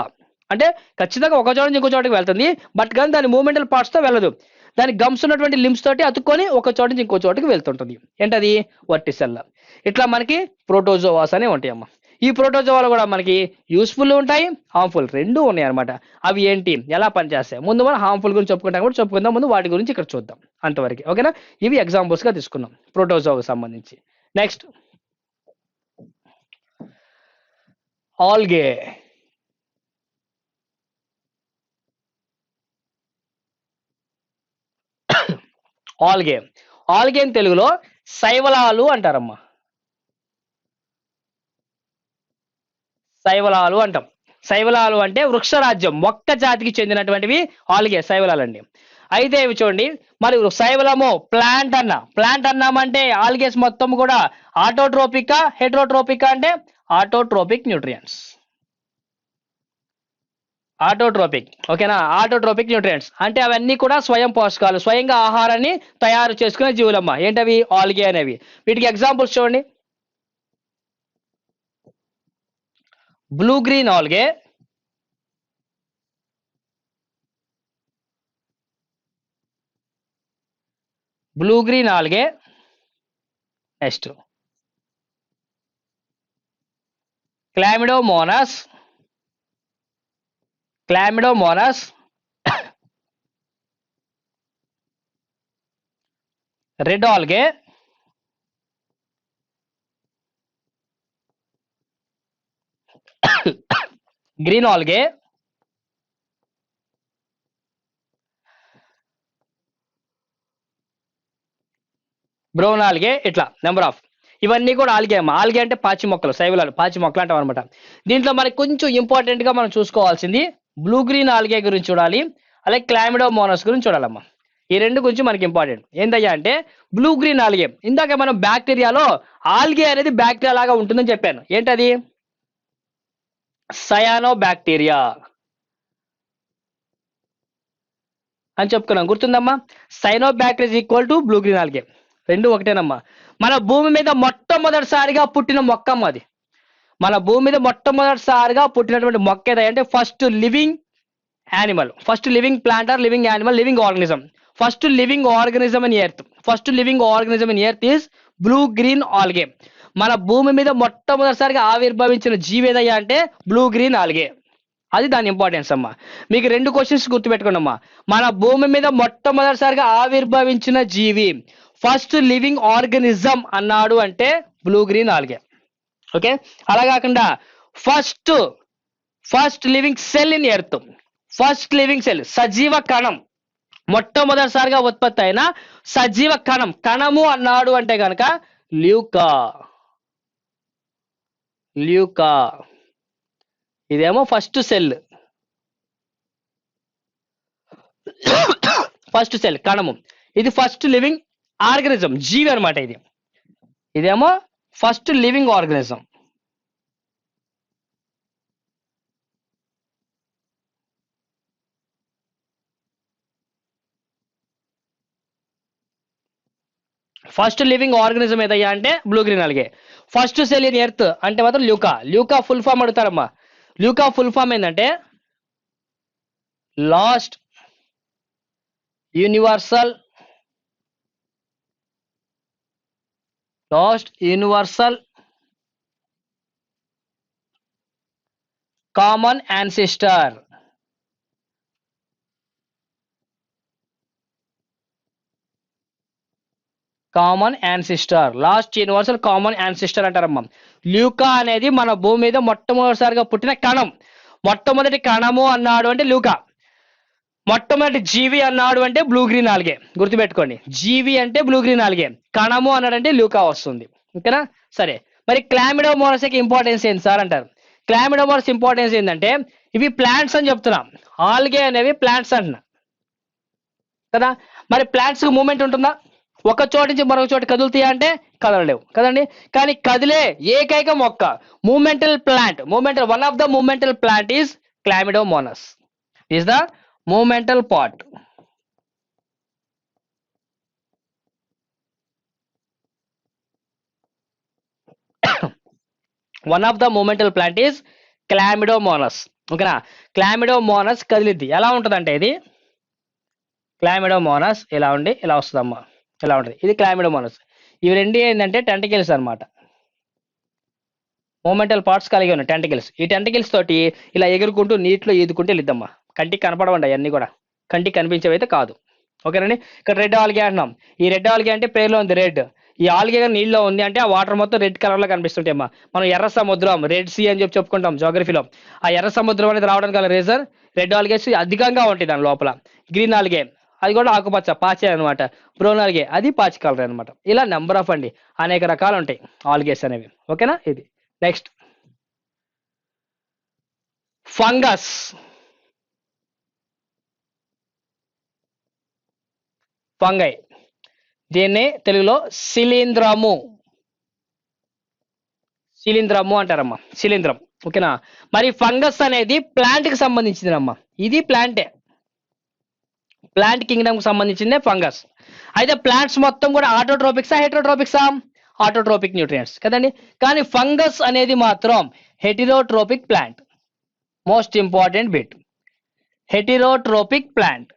అంటే ఖచ్చితంగా ఒక చోట నుంచి ఇంకో చోటకి వెళ్తుంది, బట్ కానీ దాని మూమెంటల్ పార్ట్స్తో వెళ్ళదు. దాని గమ్స్ ఉన్నటువంటి లిమ్స్ తోటి అతుక్కొని ఒక చోట నుంచి ఇంకో చోటకి వెళ్తుంటుంది. ఏంటది? వర్టిసెల్లా. ఇట్లా మనకి ప్రోటోజోవాస్ అనేవి ఉంటాయి అమ్మ. ఈ ప్రోటోజోవాలు కూడా మనకి యూస్ఫుల్ ఉంటాయి, హార్మ్ఫుల్ రెండు ఉన్నాయి అనమాట. అవి ఏంటి, ఎలా పనిచేస్తాయి? ముందు మనం హార్మ్ఫుల్ గురించి చెప్పుకుంటాం కూడా చెప్పుకుందాం, ముందు వాటి గురించి ఇక్కడ చూద్దాం అంతవరకు. ఓకేనా? ఇవి ఎగ్జాంపుల్స్ గా తీసుకున్నాం ప్రోటోజోవాకు సంబంధించి. Next algae. ఆల్గే, ఆల్గే అని తెలుగులో శైవలాలు అంటారమ్మా. శైవలాలు అంటాం. శైవలాలు అంటే వృక్షరాజ్యం, మొక్క జాతికి చెందినటువంటివి ఆల్గే, శైవలాలు అండి. అయితే ఇవి చూడండి, మరి శైవలము ప్లాంట్ అన్నామంటే ఆల్గేస్ మొత్తం కూడా ఆటోట్రోపికా హెట్రోట్రోపికా అంటే ఆటోట్రోపిక్ న్యూట్రియంట్స్. ఆటోట్రోపిక్, ఓకేనా? ఆటోట్రోపిక్ న్యూట్రియంట్స్ అంటే అవన్నీ కూడా స్వయం పోషకాలు, స్వయంగా ఆహారాన్ని తయారు చేసుకునే జీవులమ్మ. ఏంటవి? ఆల్గే అనేవి. వీటికి ఎగ్జాంపుల్స్ చూడండి, blue green algae, blue green algae. Next Chlamydomonas, Chlamydomonas, red algae, green algae, brown algae. ఇట్లా నెంబర్ ఆఫ్ ఇవన్నీ కూడా ఆల్గే అమ్మ. ఆల్గే అంటే పాచి మొక్కలు, శైవలాలు పాచి మొక్కలు అంటాం అనమాట. దీంట్లో మనకి కొంచెం ఇంపార్టెంట్ గా మనం చూసుకోవాల్సింది బ్లూ గ్రీన్ ఆల్గే గురించి చూడాలి, అలాగే క్లామిడోమోనాస్ గురించి చూడాలమ్మా. ఈ రెండు గురించి మనకి ఇంపార్టెంట్. ఏంటయ్యా అంటే బ్లూ గ్రీన్ ఆల్గే, ఇందాక మనం బ్యాక్టీరియాలో ఆల్గే అనేది బ్యాక్టీరియా లాగా ఉంటుందని చెప్పాను. ఏంటది? సయానో బ్యాక్టీరియా అని చెప్పుకున్నాం, గుర్తుందమ్మా? Cyanobacteria equal to blue green algae, రెండు ఒకటేనమ్మా. మన భూమి మీద మొట్టమొదటిసారిగా పుట్టిన మొక్క అమ్మ అది. మన భూమి మీద మొట్టమొదటిసారిగా పుట్టినటువంటి మొక్క ఏదంటే first living animal, first living plant or living animal, living organism. First living organism in earth, first living organism in earth is blue green algae. మన భూమి మీద మొట్టమొదటిసారిగా ఆవిర్భవించిన జీవి ఏదయ్యా అంటే బ్లూ గ్రీన్ ఆల్గే. అది దాని ఇంపార్టెన్స్ అమ్మా. మీకు రెండు క్వశ్చన్స్ గుర్తుపెట్టుకోండి అమ్మా. మన భూమి మీద మొట్టమొదటిసారిగా ఆవిర్భవించిన జీవి, ఫస్ట్ లివింగ్ ఆర్గనిజం అన్నాడు అంటే బ్లూ గ్రీన్ ఆల్గే. ఓకే, అలా కాకుండా first first living cell in earth, first living cell సజీవ కణం, మొట్టమొదటిసారిగా ఉత్పత్తి అయిన సజీవ కణం, కణము అన్నాడు అంటే కనుక ల్యూకా. ల్యూకా ఇదేమో ఫస్ట్ సెల్, ఫస్ట్ సెల్ కణము. ఇది ఫస్ట్ లివింగ్ ఆర్గనిజం, జీవి అనమాట ఇది. ఇదేమో first living organism. First living organism ఏదయ్యా అంటే blue green algae. First cell in earth అంటే మాత్రం ల్యూకా. ల్యూకా ఫుల్ ఫామ్ అడుగుతారమ్మా. ల్యూకా ఫుల్ ఫామ్ ఏంటంటే last universal common ancestor. Common ancestor, last universal common ancestor అంటారమ్మా. ల్యూకా అనేది మన భూమి మీద మొట్టమొదటిసారిగా పుట్టిన కణం. మొట్టమొదటి కణము అన్నాడు అంటే ల్యూకా. మొట్టమొదటి జీవి అన్నాడు అంటే బ్లూ గ్రీన్ ఆల్గే. గుర్తుపెట్టుకోండి, జీవి అంటే బ్లూ గ్రీన్ ఆల్గే, కణము అన్నాడంటే ల్యూకా వస్తుంది. ఓకేనా? సరే, మరి క్లామిడోమోనాస్కి ఇంపార్టెన్స్ ఏంటి సార్ అంటారు. క్లామిడోమోనాస్ ఇంపార్టెన్స్ ఏంటంటే ఇవి ప్లాంట్స్ అని చెప్తున్నాం, ఆల్గే అనేవి ప్లాంట్స్ అంటున్నా కదా. మరి ప్లాంట్స్ కి మూమెంట్ ఉంటుందా? ఒక చోటు నుంచి మరొక చోటు కదులుతాయా అంటే కదలలేవు కదండి. కానీ కదిలే ఏకైక మొక్క momental plant, one of the momental plant is Chlamydomonas, is the momental part. One of the momental plant is Chlamydomonas. ఓకేనా, క్లామిడోమోనస్ కదిలిద్ది. ఎలా ఉంటుందంటే ఇది క్లామిడోమోనస్ ఇలా ఉండి ఇలా వస్తుందమ్మా, ఇలా ఉంటుంది. ఇది క్లామిడోమోనస్. ఇవి రెండు ఏంటంటే టెంటికల్స్ అన్నమాట, మూమెంటల్ పార్ట్స్ కలిగి ఉన్నాయి టెంటికల్స్. ఈ టెంటికల్స్ తోటి ఇలా ఎగురుకుంటూ నీటిలో ఈదుకుంటూ వెళ్ళిద్దమ్మా. కంటికి కనపడవండి అవన్నీ కూడా, కంటికి కనిపించేవి అయితే కాదు. ఓకేనండి. ఇక్కడ రెడ్ ఆల్గే అంటున్నాం. ఈ రెడ్ ఆల్గే అంటే పేరులో ఉంది రెడ్. ఈ ఆల్గే నీళ్ళలో ఉంది అంటే ఆ వాటర్ మొత్తం రెడ్ కలర్ లో కనిపిస్తుంటాయి అమ్మా. మనం ఎర్ర సముద్రం రెడ్ సీ అని చెప్పి చెప్పుకుంటాం జోగ్రఫీలో. ఆ ఎర్ర సముద్రం అనేది రావడానికి గల రీజన్ రెడ్ ఆల్గేస్ అధికంగా ఉంటాయి దాని లోపల. గ్రీన్ ఆల్గే అది కూడా ఆకుపచ్చ పాచే అనమాట. బ్రౌన్ ఆల్గే అది పాచి కలర్ అనమాట. ఇలా నెంబర్ ఆఫ్ అండి అనేక రకాలు ఉంటాయి ఆల్గేస్ అనేవి. ఓకేనా. ఇది నెక్స్ట్ ఫంగస్. ఫంగై, దీన్ని తెలుగులో శిలీంధ్రము, శిలీంధ్రము అంటారమ్మా, శిలీంధ్రం. ఓకేనా. మరి ఫంగస్ అనేది ప్లాంట్ కి సంబంధించిందమ్మా. ఇది ప్లాంటే, ప్లాంట్ కింగ్డమ్ కి సంబంధించిందే ఫంగస్. అయితే ప్లాంట్స్ మొత్తం కూడా ఆటోట్రోపిక్సా హెటరోట్రోపిక్సా? ఆటోట్రోపిక్ న్యూట్రియంట్స్ కదండి. కానీ ఫంగస్ అనేది మాత్రం heterotrophic plant. Most important bit, heterotrophic plant.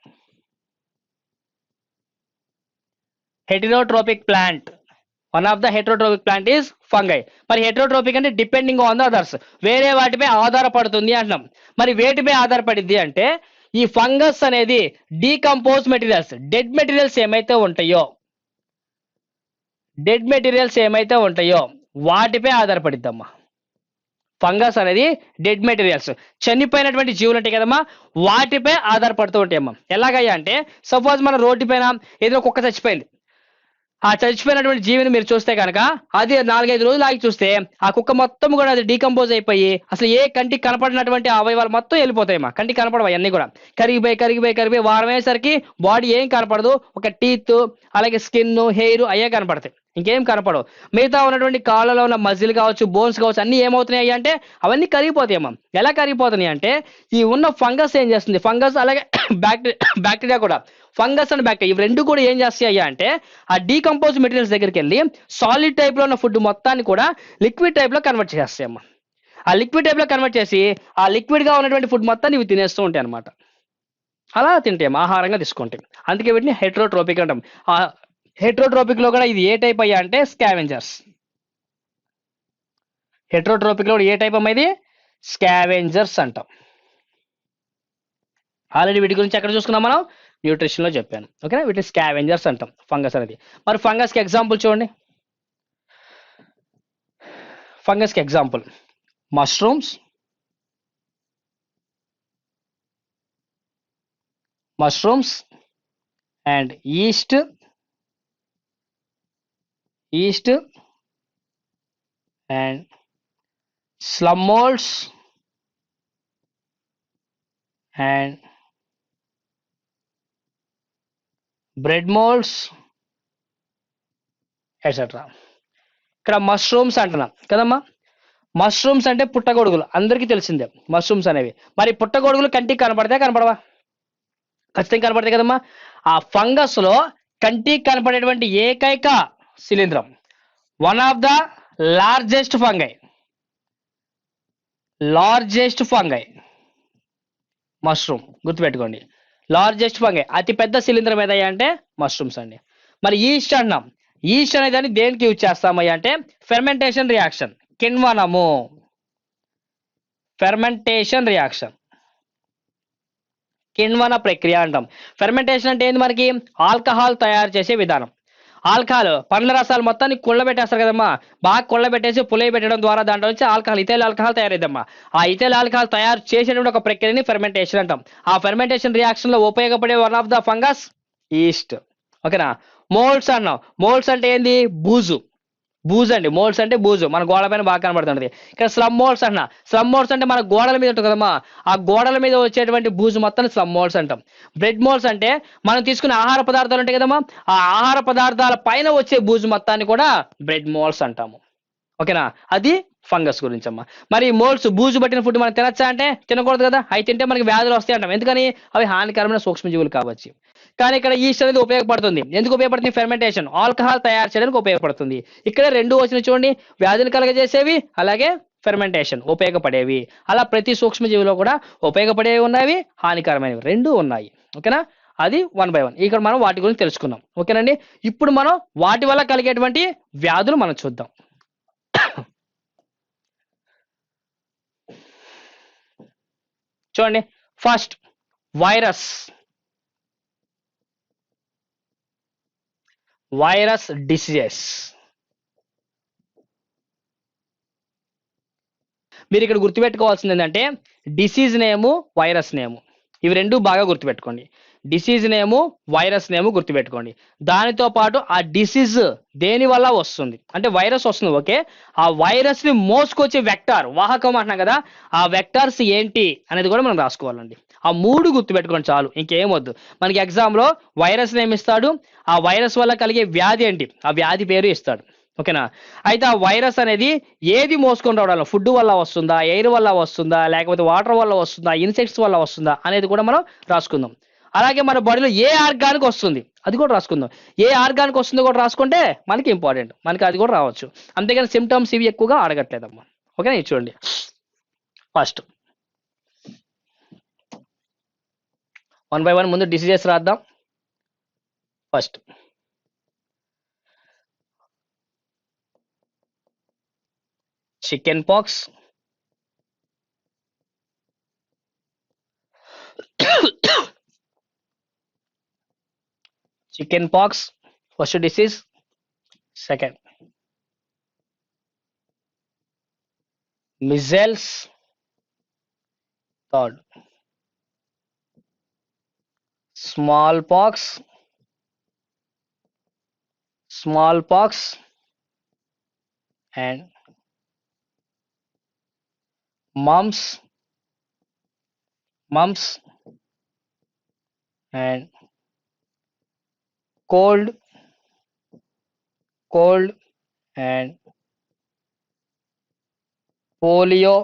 Heterotrophic plant, one of the heterotrophic plant is fungi. మరి హెటరోట్రోపిక్ అంటే డిపెండింగ్ ఆన్ ద అదర్స్, వేరే వాటిపై ఆధారపడుతుంది అంటున్నాం. మరి వేటిపై ఆధారపడింది అంటే ఈ ఫంగస్ అనేది డీకంపోజ్ మెటీరియల్స్, డెడ్ మెటీరియల్స్ ఏమైతే ఉంటాయో, డెడ్ మెటీరియల్స్ ఏమైతే ఉంటాయో వాటిపై ఆధారపడిద్దమ్మా. ఫంగస్ అనేది డెడ్ మెటీరియల్స్, చనిపోయినటువంటి జీవులు ఉంటాయి కదమ్మా, వాటిపై ఆధారపడుతూ ఉంటాయమ్మా. ఎలాగయ్యా అంటే సపోజ్ మన రోడ్డు పైన ఏదో కుక్క చచ్చిపోయింది. ఆ చచ్చిపోయినటువంటి జీవిని మీరు చూస్తే కనుక అది 4-5 రోజులు ఆగి చూస్తే ఆ కుక్క మొత్తం కూడా అది డీకంపోజ్ అయిపోయి అసలు ఏ కంటికి కనపడినటువంటి అవయవాలు మొత్తం వెళ్ళిపోతాయమ్మా. కంటికి కనపడవు అన్నీ కూడా, కరిగిపోయి కరిగిపోయి కరిగిపోయి వారం అయ్యేసరికి బాడీ ఏం కనపడదు. ఒక టీత్ అలాగే స్కిన్ హెయిర్ అయ్యే కనపడతాయి, ఇంకేం కనపడవు. మిగతా ఉన్నటువంటి కాళ్ళలో ఉన్న మజిల్ కావచ్చు, బోన్స్ కావచ్చు, అన్ని ఏమవుతున్నాయి అంటే అవన్నీ కరిగిపోతాయమ్మా. ఎలా కరిగిపోతున్నాయి అంటే ఈ ఉన్న ఫంగస్ ఏం చేస్తుంది, ఫంగస్ అలాగే బ్యాక్టీరియా కూడా, ఫంగస్ అండ్ బ్యాక్టీరియా ఇవి రెండు కూడా ఏం చేస్తాయి అంటే ఆ డీకంపోజ్ మెటీరియల్స్ దగ్గరికి వెళ్ళి సాలిడ్ టైప్ లో ఉన్న ఫుడ్ మొత్తాన్ని కూడా లిక్విడ్ టైప్ లో కన్వర్ట్ చేస్తాయి అమ్మా. ఆ లిక్విడ్ టైప్ లో కన్వర్ట్ చేసి ఆ లిక్విడ్ గా ఉన్నటువంటి ఫుడ్ మొత్తాన్ని ఇవి తినేస్తూ ఉంటాయి అనమాట. అలా తింటాం, ఆహారంగా తీసుకుంటాం. అందుకే వీటిని హెటరోట్రోపిక్ అంటాం. ఆ హెటరోట్రోపిక్ లో కూడా ఇది ఏ టైప్ అయ్యా అంటే స్కావెంజర్స్. హెటరోట్రోపిక్ లో ఏ టైప్ అమ్మా ఇది? స్కావెంజర్స్ అంటాం. ఆల్రెడీ వీటి గురించి ఎక్కడ చూసుకున్నాం మనం, న్యూట్రిషన్ లో చెప్పాను. ఓకేనా. వీటిని స్కావెంజర్స్ అంటాం ఫంగస్ అనేది. మరి ఫంగస్ కి ఎగ్జాంపుల్ చూడండి. ఫంగస్ కి example mushrooms, mushrooms and east, east and slum moulds and bread moulds etcetera. ఇక్కడ మష్రూమ్స్ అంటున్నాం కదమ్మా. మష్రూమ్స్ అంటే పుట్టగొడుగులు, అందరికీ తెలిసిందే మష్రూమ్స్ అనేవి. మరి పుట్టగొడుగులు కంటికి కనపడతాయి కనపడవా? ఖచ్చితంగా కనపడతాయి కదమ్మా. ఆ ఫంగస్ లో కంటికి కనపడేటువంటి ఏకైక శిలీంధ్రం, one of the largest fungi, largest fungi mushroom. గుర్తుపెట్టుకోండి, లార్జెస్ట్ ఫంగై అతి పెద్ద శిలీంధ్రం ఏదయ్యా అంటే మష్రూమ్స్ అండి. మరి ఈస్ట్ అన్నాం. ఈస్ట్ అనే దాన్ని దేనికి యూజ్ చేస్తామయ్యా అంటే ఫెర్మెంటేషన్ రియాక్షన్, కిణ్వనము, ఫెర్మెంటేషన్ రియాక్షన్, కిణ్వన ప్రక్రియ అంటాం. ఫెర్మెంటేషన్ అంటే ఏంది మనకి? ఆల్కహాల్ తయారు చేసే విధానం. ఆల్కహాల్ పండ్ల రసాలు మొత్తాన్ని కుళ్ళబెట్టేస్తారు కదమ్మా, బాగా కుళ్ళబెట్టేసి పులియ పెట్టడం ద్వారా దాంట్లో నుంచి ఆల్కహాల్, ఇథైల్ ఆల్కహాల్ తయారైద్దమ్మా. ఆ ఇథైల్ ఆల్కహాల్ తయారు చేసేటువంటి ఒక ప్రక్రియని ఫెర్మెంటేషన్ అంటాం. ఆ ఫెర్మెంటేషన్ రియాక్షన్ లో ఉపయోగపడే one of the fungus east. ఓకేనా. మోల్డ్స్ అన్నాం. మోల్డ్స్ అంటే ఏంది? బూజు, బూజు అండి. మోల్డ్స్ అంటే బూజు, మన గోడల పైన బాగా కనబడుతుంది. ఇక్కడ స్లమ్ మోల్డ్స్ అన్నా. స్లమ్ మోల్డ్స్ అంటే మన గోడల మీద ఉంటుంది కదమ్మా, ఆ గోడల మీద వచ్చేటువంటి బూజు మొత్తాన్ని స్లమ్ మోల్డ్స్ అంటాం. బ్రెడ్ మోల్డ్స్ అంటే మనం తీసుకునే ఆహార పదార్థాలు ఉంటాయి కదమ్మా, ఆ ఆహార పదార్థాల పైన వచ్చే బూజు మొత్తాన్ని కూడా బ్రెడ్ మోల్డ్స్ అంటాము. ఓకేనా. అది ఫంగస్ గురించి అమ్మా. మరి మోల్డ్స్ బూజు పట్టిన ఫుడ్ మనం తినచ్చా అంటే తినకూడదు కదా, అవి తింటే మనకి వ్యాధులు వస్తాయి అంటాం. ఎందుకని? అవి హానికరమైన సూక్ష్మజీవులు కావచ్చు. కానీ ఇక్కడ ఈస్ట్ అనేది ఉపయోగపడుతుంది. ఎందుకు ఉపయోగపడుతుంది? ఫెర్మెంటేషన్, ఆల్కహాల్ తయారు చేయడానికి ఉపయోగపడుతుంది. ఇక్కడ రెండు వచ్చిన చూడండి, వ్యాధులు కలగజేసేవి అలాగే ఫెర్మెంటేషన్ ఉపయోగపడేవి. అలా ప్రతి సూక్ష్మజీవిలో కూడా ఉపయోగపడేవి ఉన్నవి, హానికరమైనవి రెండు ఉన్నాయి. ఓకేనా? అది 1 బై 1. ఇక్కడ మనం వాటి గురించి తెలుసుకుందాం. ఓకేనండి? ఇప్పుడు మనం వాటి వల్ల కలిగేటువంటి వ్యాధులు మనం చూద్దాం. చూడండి, ఫస్ట్ వైరస్. Virus diseases. మీరు ఇక్కడ గుర్తుపెట్టుకోవాల్సింది ఏంటంటే డిసీజ్ నేము, వైరస్ నేము, ఇవి రెండు బాగా గుర్తుపెట్టుకోండి. డిసీజ్ నేము, వైరస్ నేము గుర్తుపెట్టుకోండి. దానితో పాటు ఆ డిసీజ్ దేని వల్ల వస్తుంది అంటే వైరస్ వస్తుంది, ఓకే, ఆ వైరస్ ని మోసుకొచ్చే వెక్టార్, వాహకం అంటున్నాం కదా, ఆ వెక్టార్స్ ఏంటి అనేది కూడా మనం రాసుకోవాలండి. ఆ మూడు గుర్తుపెట్టుకోండి చాలు, ఇంకేం వద్దు. మనకి ఎగ్జామ్ లో వైరస్ నేమ్ ఇస్తాడు, ఆ వైరస్ వల్ల కలిగే వ్యాధి ఏంటి, ఆ వ్యాధి పేరు ఇస్తాడు. ఓకేనా? అయితే ఆ వైరస్ అనేది ఏది మోసుకొని రావడం, ఫుడ్ వల్ల వస్తుందా, ఎయిర్ వల్ల వస్తుందా, లేకపోతే వాటర్ వల్ల వస్తుందా, ఇన్సెక్ట్స్ వల్ల వస్తుందా అనేది కూడా మనం రాసుకుందాం. అలాగే మన బాడీలో ఏ ఆర్గానికి వస్తుంది అది కూడా రాసుకుందాం. ఏ ఆర్గానికి వస్తుందో కూడా రాసుకుంటే మనకి ఇంపార్టెంట్, మనకి అది కూడా రావచ్చు. అంతేగాని సిమ్టమ్స్ ఇవి ఎక్కువగా అడగట్లేదమ్మా. ఓకేనా? ఇది చూడండి, ఫస్ట్ 1 బై 1 ముందు డిసీజెస్ రాద్దాం. First chicken pox. Chicken pox first disease. Second measles. Third smallpox. And mumps. And cold. And polio.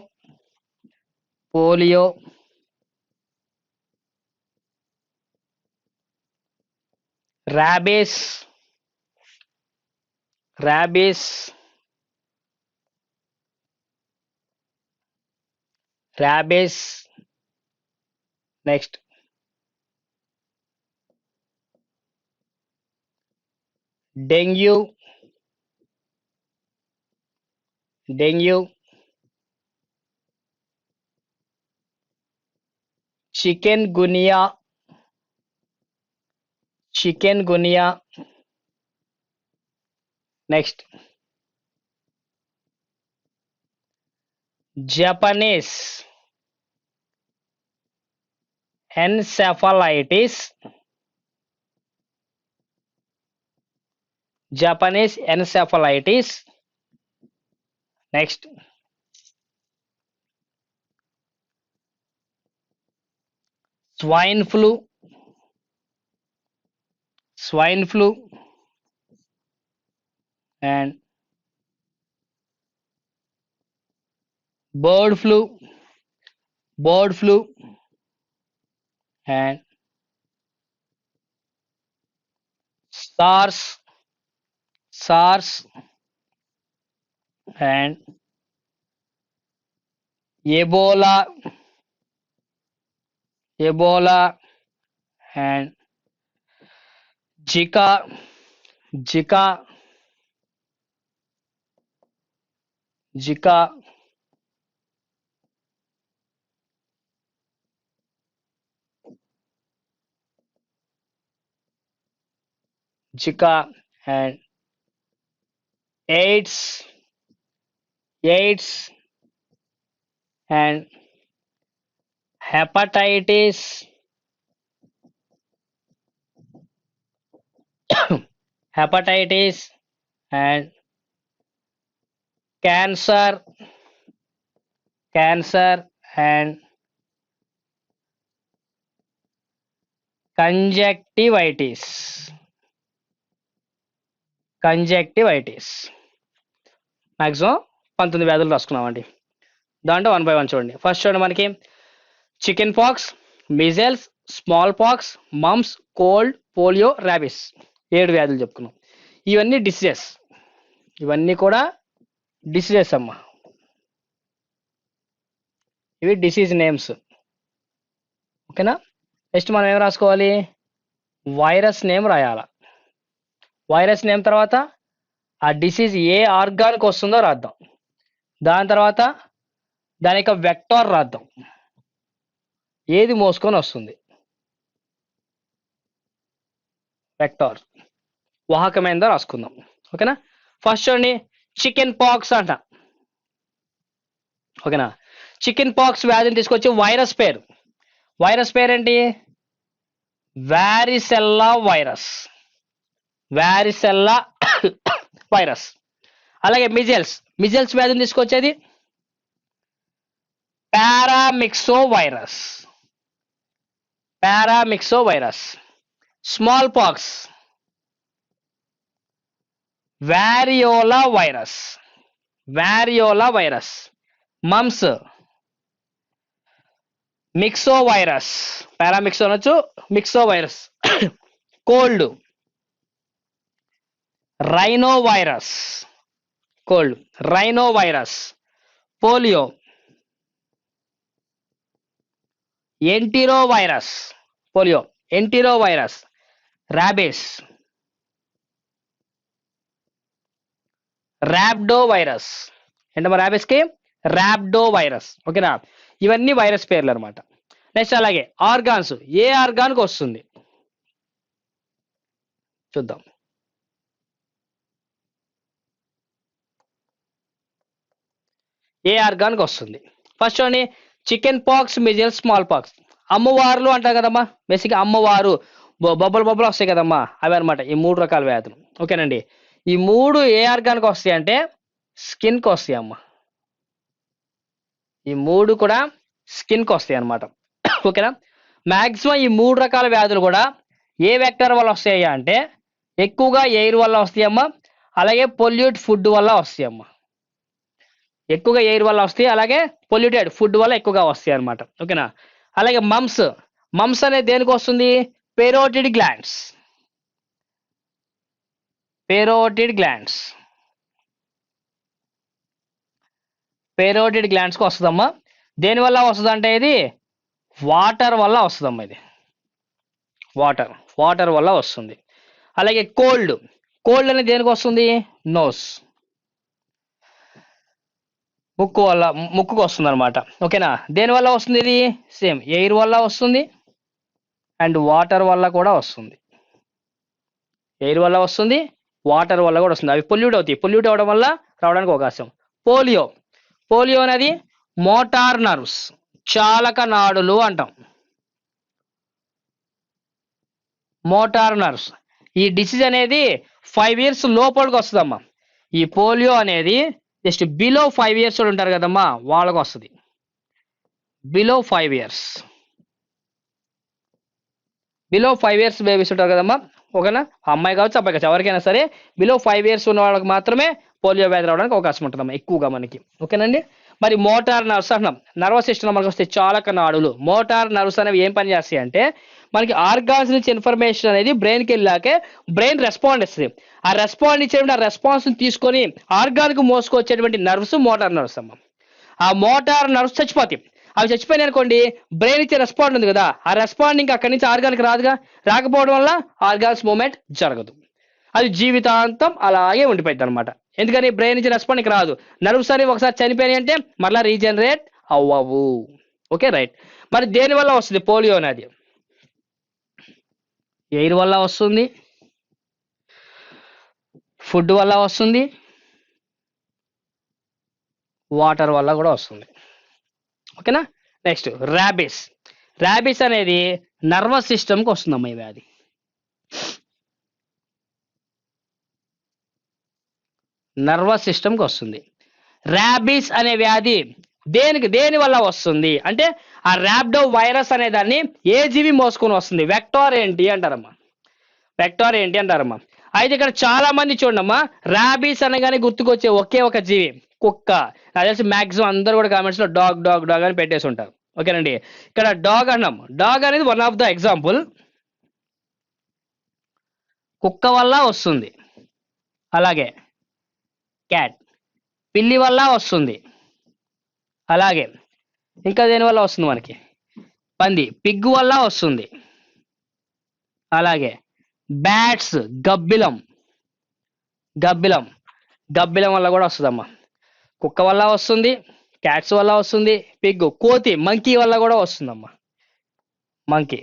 Rabies. Next dengue. Chikungunya. Next Japanese encephalitis. Next swine flu. And bird flu. And SARS. And Ebola. And Zika. And AIDS. And hepatitis. And cancer. And conjunctivitis. Maximum 19 వ్యాధులు రాసుకున్నామండి. దాంట్లో 1 by 1 చూడండి. First చూడండి, మనకి chickenpox, measles, smallpox, mumps, cold, polio, rabies, 7 వ్యాధులు చెప్పుకున్నాం. ఇవన్నీ diseases, ఇవన్నీ కూడా డిసీజెస్ అమ్మా. ఇవి డిసీజ్ నేమ్స్. ఓకేనా. నెక్స్ట్ మనం ఏం రాసుకోవాలి, వైరస్ నేమ్ రాయాల. వైరస్ నేమ్ తర్వాత ఆ డిసీజ్ ఏ ఆర్గాన్కి వస్తుందో రాద్దాం. దాని తర్వాత దాని యొక్క వెక్టార్ రాద్దాం, ఏది మోసుకొని వస్తుంది, వెక్టార్ వాహకమైందో రాసుకుందాం. ఓకేనా. ఫస్ట్ చూడండి, చికెన్ పాక్స్ అంట. ఓకేనా. చికెన్ పాక్స్ వ్యాధిని తీసుకొచ్చి వైరస్ పేరు, వైరస్ పేరేంటి, వ్యారిసెల్లా వైరస్, వ్యారిసెల్లా వైరస్. అలాగే మిజెల్స్, మిజెల్స్ వ్యాధిని తీసుకొచ్చేది paramyxovirus, paramyxovirus. Smallpox variola virus, variola virus. Mumps myxovirus, paramyxo అనొచ్చు, myxovirus. Cold rhinovirus, cold rhinovirus. Polio enterovirus, polio enterovirus. Rabies rhabdovirus, ఏంటమ్మా ర్యాబిస్కి, ర్యాబ్డో virus. ఓకేనా. ఇవన్నీ virus పేర్లు అనమాట. Next అలాగే organs, ఏ ఆర్గాన్కి వస్తుంది చూద్దాం. ఏ ఆర్గాన్కి వస్తుంది, ఫస్ట్ చూడండి, chickenpox, measles, smallpox. అమ్మవార్లు అంటారు కదమ్మా, బేసిక్గా అమ్మవారు, బొబ్బలు బొబ్బలు వస్తాయి కదమ్మా, అవి అనమాట ఈ 3 రకాల వ్యాధులు. ఓకేనండి. ఈ 3 ఏ ఆర్గాన్కి వస్తాయి అంటే స్కిన్కి వస్తాయి అమ్మ. ఈ 3 కూడా స్కిన్కి వస్తాయి అనమాట. ఓకేనా. మ్యాక్సిమం ఈ 3 రకాల వ్యాధులు కూడా ఏ వెక్టర్ వల్ల వస్తాయి అంటే ఎక్కువగా ఎయిర్ వల్ల వస్తాయమ్మా, అలాగే పొల్యూట్ ఫుడ్ వల్ల వస్తాయమ్మా. ఎక్కువగా ఎయిర్ వల్ల వస్తాయి, అలాగే పొల్యూటెడ్ ఫుడ్ వల్ల ఎక్కువగా వస్తాయి అనమాట. ఓకేనా. అలాగే మమ్స్, మమ్స్ అనేది దేనికి వస్తుంది, parotid glands, parotid glands, parotid గ్లాండ్స్కి వస్తుందమ్మా. దేనివల్ల వస్తుంది అంటే ఇది వాటర్ వల్ల వస్తుందమ్మా, ఇది వాటర్, వాటర్ వల్ల వస్తుంది. అలాగే కోల్డ్, కోల్డ్ అనేది దేనికి వస్తుంది, నోస్, ముక్కు వల్ల, ముక్కుకు వస్తుంది అనమాట. ఓకేనా. దేనివల్ల వస్తుంది, ఇది సేమ్ ఎయిర్ వల్ల వస్తుంది అండ్ వాటర్ వల్ల కూడా వస్తుంది, ఎయిర్ వల్ల వస్తుంది, వాటర్ వల్ల కూడా వస్తుంది. అవి పొల్యూట్ అవుతాయి, పొల్యూట్ అవ్వడం వల్ల రావడానికి అవకాశం. పోలియో, పోలియో అనేది మోటార్ నర్వ్స్, చాలక నాడులు అంటాం, మోటార్ నర్వ్స్. ఈ డిసీజ్ అనేది 5 years లోపలికి వస్తుందమ్మా. ఈ పోలియో అనేది జస్ట్ బిలో 5 years ఉంటారు కదమ్మా, వాళ్ళకి వస్తుంది, below 5 years, below 5 years babies ఉంటారు కదమ్మా. ఓకేనా. అమ్మాయి కావచ్చు అబ్బాయి కావచ్చు ఎవరికైనా సరే బిలో 5 years ఉన్న వాళ్ళకి మాత్రమే పోలియో వ్యాధి రావడానికి అవకాశం ఉంటుందమ్మా ఎక్కువగా మనకి. ఓకేనండి. మరి మోటార్ నర్వ్స్ అంటున్నాం, నర్వస్ సిస్టమ్ మనకు వస్తే చాలక నాడులు. మోటార్ నర్వ్స్ అనేవి ఏం పని చేస్తాయి అంటే మనకి ఆర్గాన్స్ నుంచి ఇన్ఫర్మేషన్ అనేది బ్రెయిన్కి వెళ్ళాకే బ్రెయిన్ రెస్పాండ్ ఇస్తుంది. ఆ రెస్పాండ్ ఇచ్చేటువంటి ఆ రెస్పాన్స్ తీసుకొని ఆర్గాన్కి మోసుకొచ్చేటువంటి నర్వ్స్ మోటార్ నర్వ్స్ అమ్మ. ఆ మోటార్ నర్వ్స్ చచ్చిపోతాయి. అవి చచ్చిపోయినాయి అనుకోండి, బ్రెయిన్ ఇచ్చే రెస్పాండ్ ఉంది కదా, ఆ రెస్పాండ్ ఇంకా అక్కడి నుంచి ఆర్గాన్కి రాదుగా, రాకపోవడం వల్ల ఆర్గాన్స్ మూమెంట్ జరగదు, అది జీవితాంతం అలాగే ఉండిపోయింది అనమాట. ఎందుకని బ్రెయిన్ నుంచి రెస్పాండ్ ఇంకా రాదు. నర్వ్స్ అనేవి ఒకసారి చనిపోయినాయి అంటే మళ్ళీ రీజనరేట్ అవ్వవు. Okay right. మరి దేని వల్ల వస్తుంది పోలియో అనేది, ఎయిర్ వల్ల వస్తుంది, ఫుడ్ వల్ల వస్తుంది, వాటర్ వల్ల కూడా వస్తుంది. ఓకేనా. నెక్స్ట్ ర్యాబిస్, ర్యాబిస్ అనేది నర్వస్ సిస్టమ్కి వస్తుందమ్మా ఈ వ్యాధి. నర్వస్ సిస్టమ్కి వస్తుంది. ర్యాబిస్ అనే వ్యాధి దేని వల్ల వస్తుంది అంటే ఆ ర్యాబ్డో వైరస్ అనే దాన్ని ఏ జీవి మోసుకొని వస్తుంది, వెక్టార్ ఏంటి అంటారమ్మా, వెక్టార్ ఏంటి అంటారమ్మా. అయితే ఇక్కడ చాలా మంది చూడమ్మా, ర్యాబీస్ అనగానే గుర్తుకొచ్చే ఒకే ఒక జీవి కుక్క. నాకు తెలిసి మాక్సిమం అందరూ కూడా కామెంట్స్ లో డాగ్ డాగ్ డాగ్ అని పెట్టేసి ఉంటారు. ఓకేనండి. ఇక్కడ డాగ్ అన్నాం, డాగ్ అనేది వన్ ఆఫ్ ద ఎగ్జాంపుల్. కుక్క వల్ల వస్తుంది, అలాగే క్యాట్ పిల్లి వల్ల వస్తుంది, అలాగే ఇంకా దేని వల్ల వస్తుంది మనకి? పంది, పిగ్ వల్ల వస్తుంది. అలాగే బ్యాట్స్, గబ్బిలం, గబ్బిలం, గబ్బిలం వల్ల కూడా వస్తుందమ్మా. కుక్క వల్ల వస్తుంది, క్యాట్స్ వల్ల వస్తుంది, పిగ్, కోతి, మంకీ వల్ల కూడా వస్తుందమ్మా. మంకీ,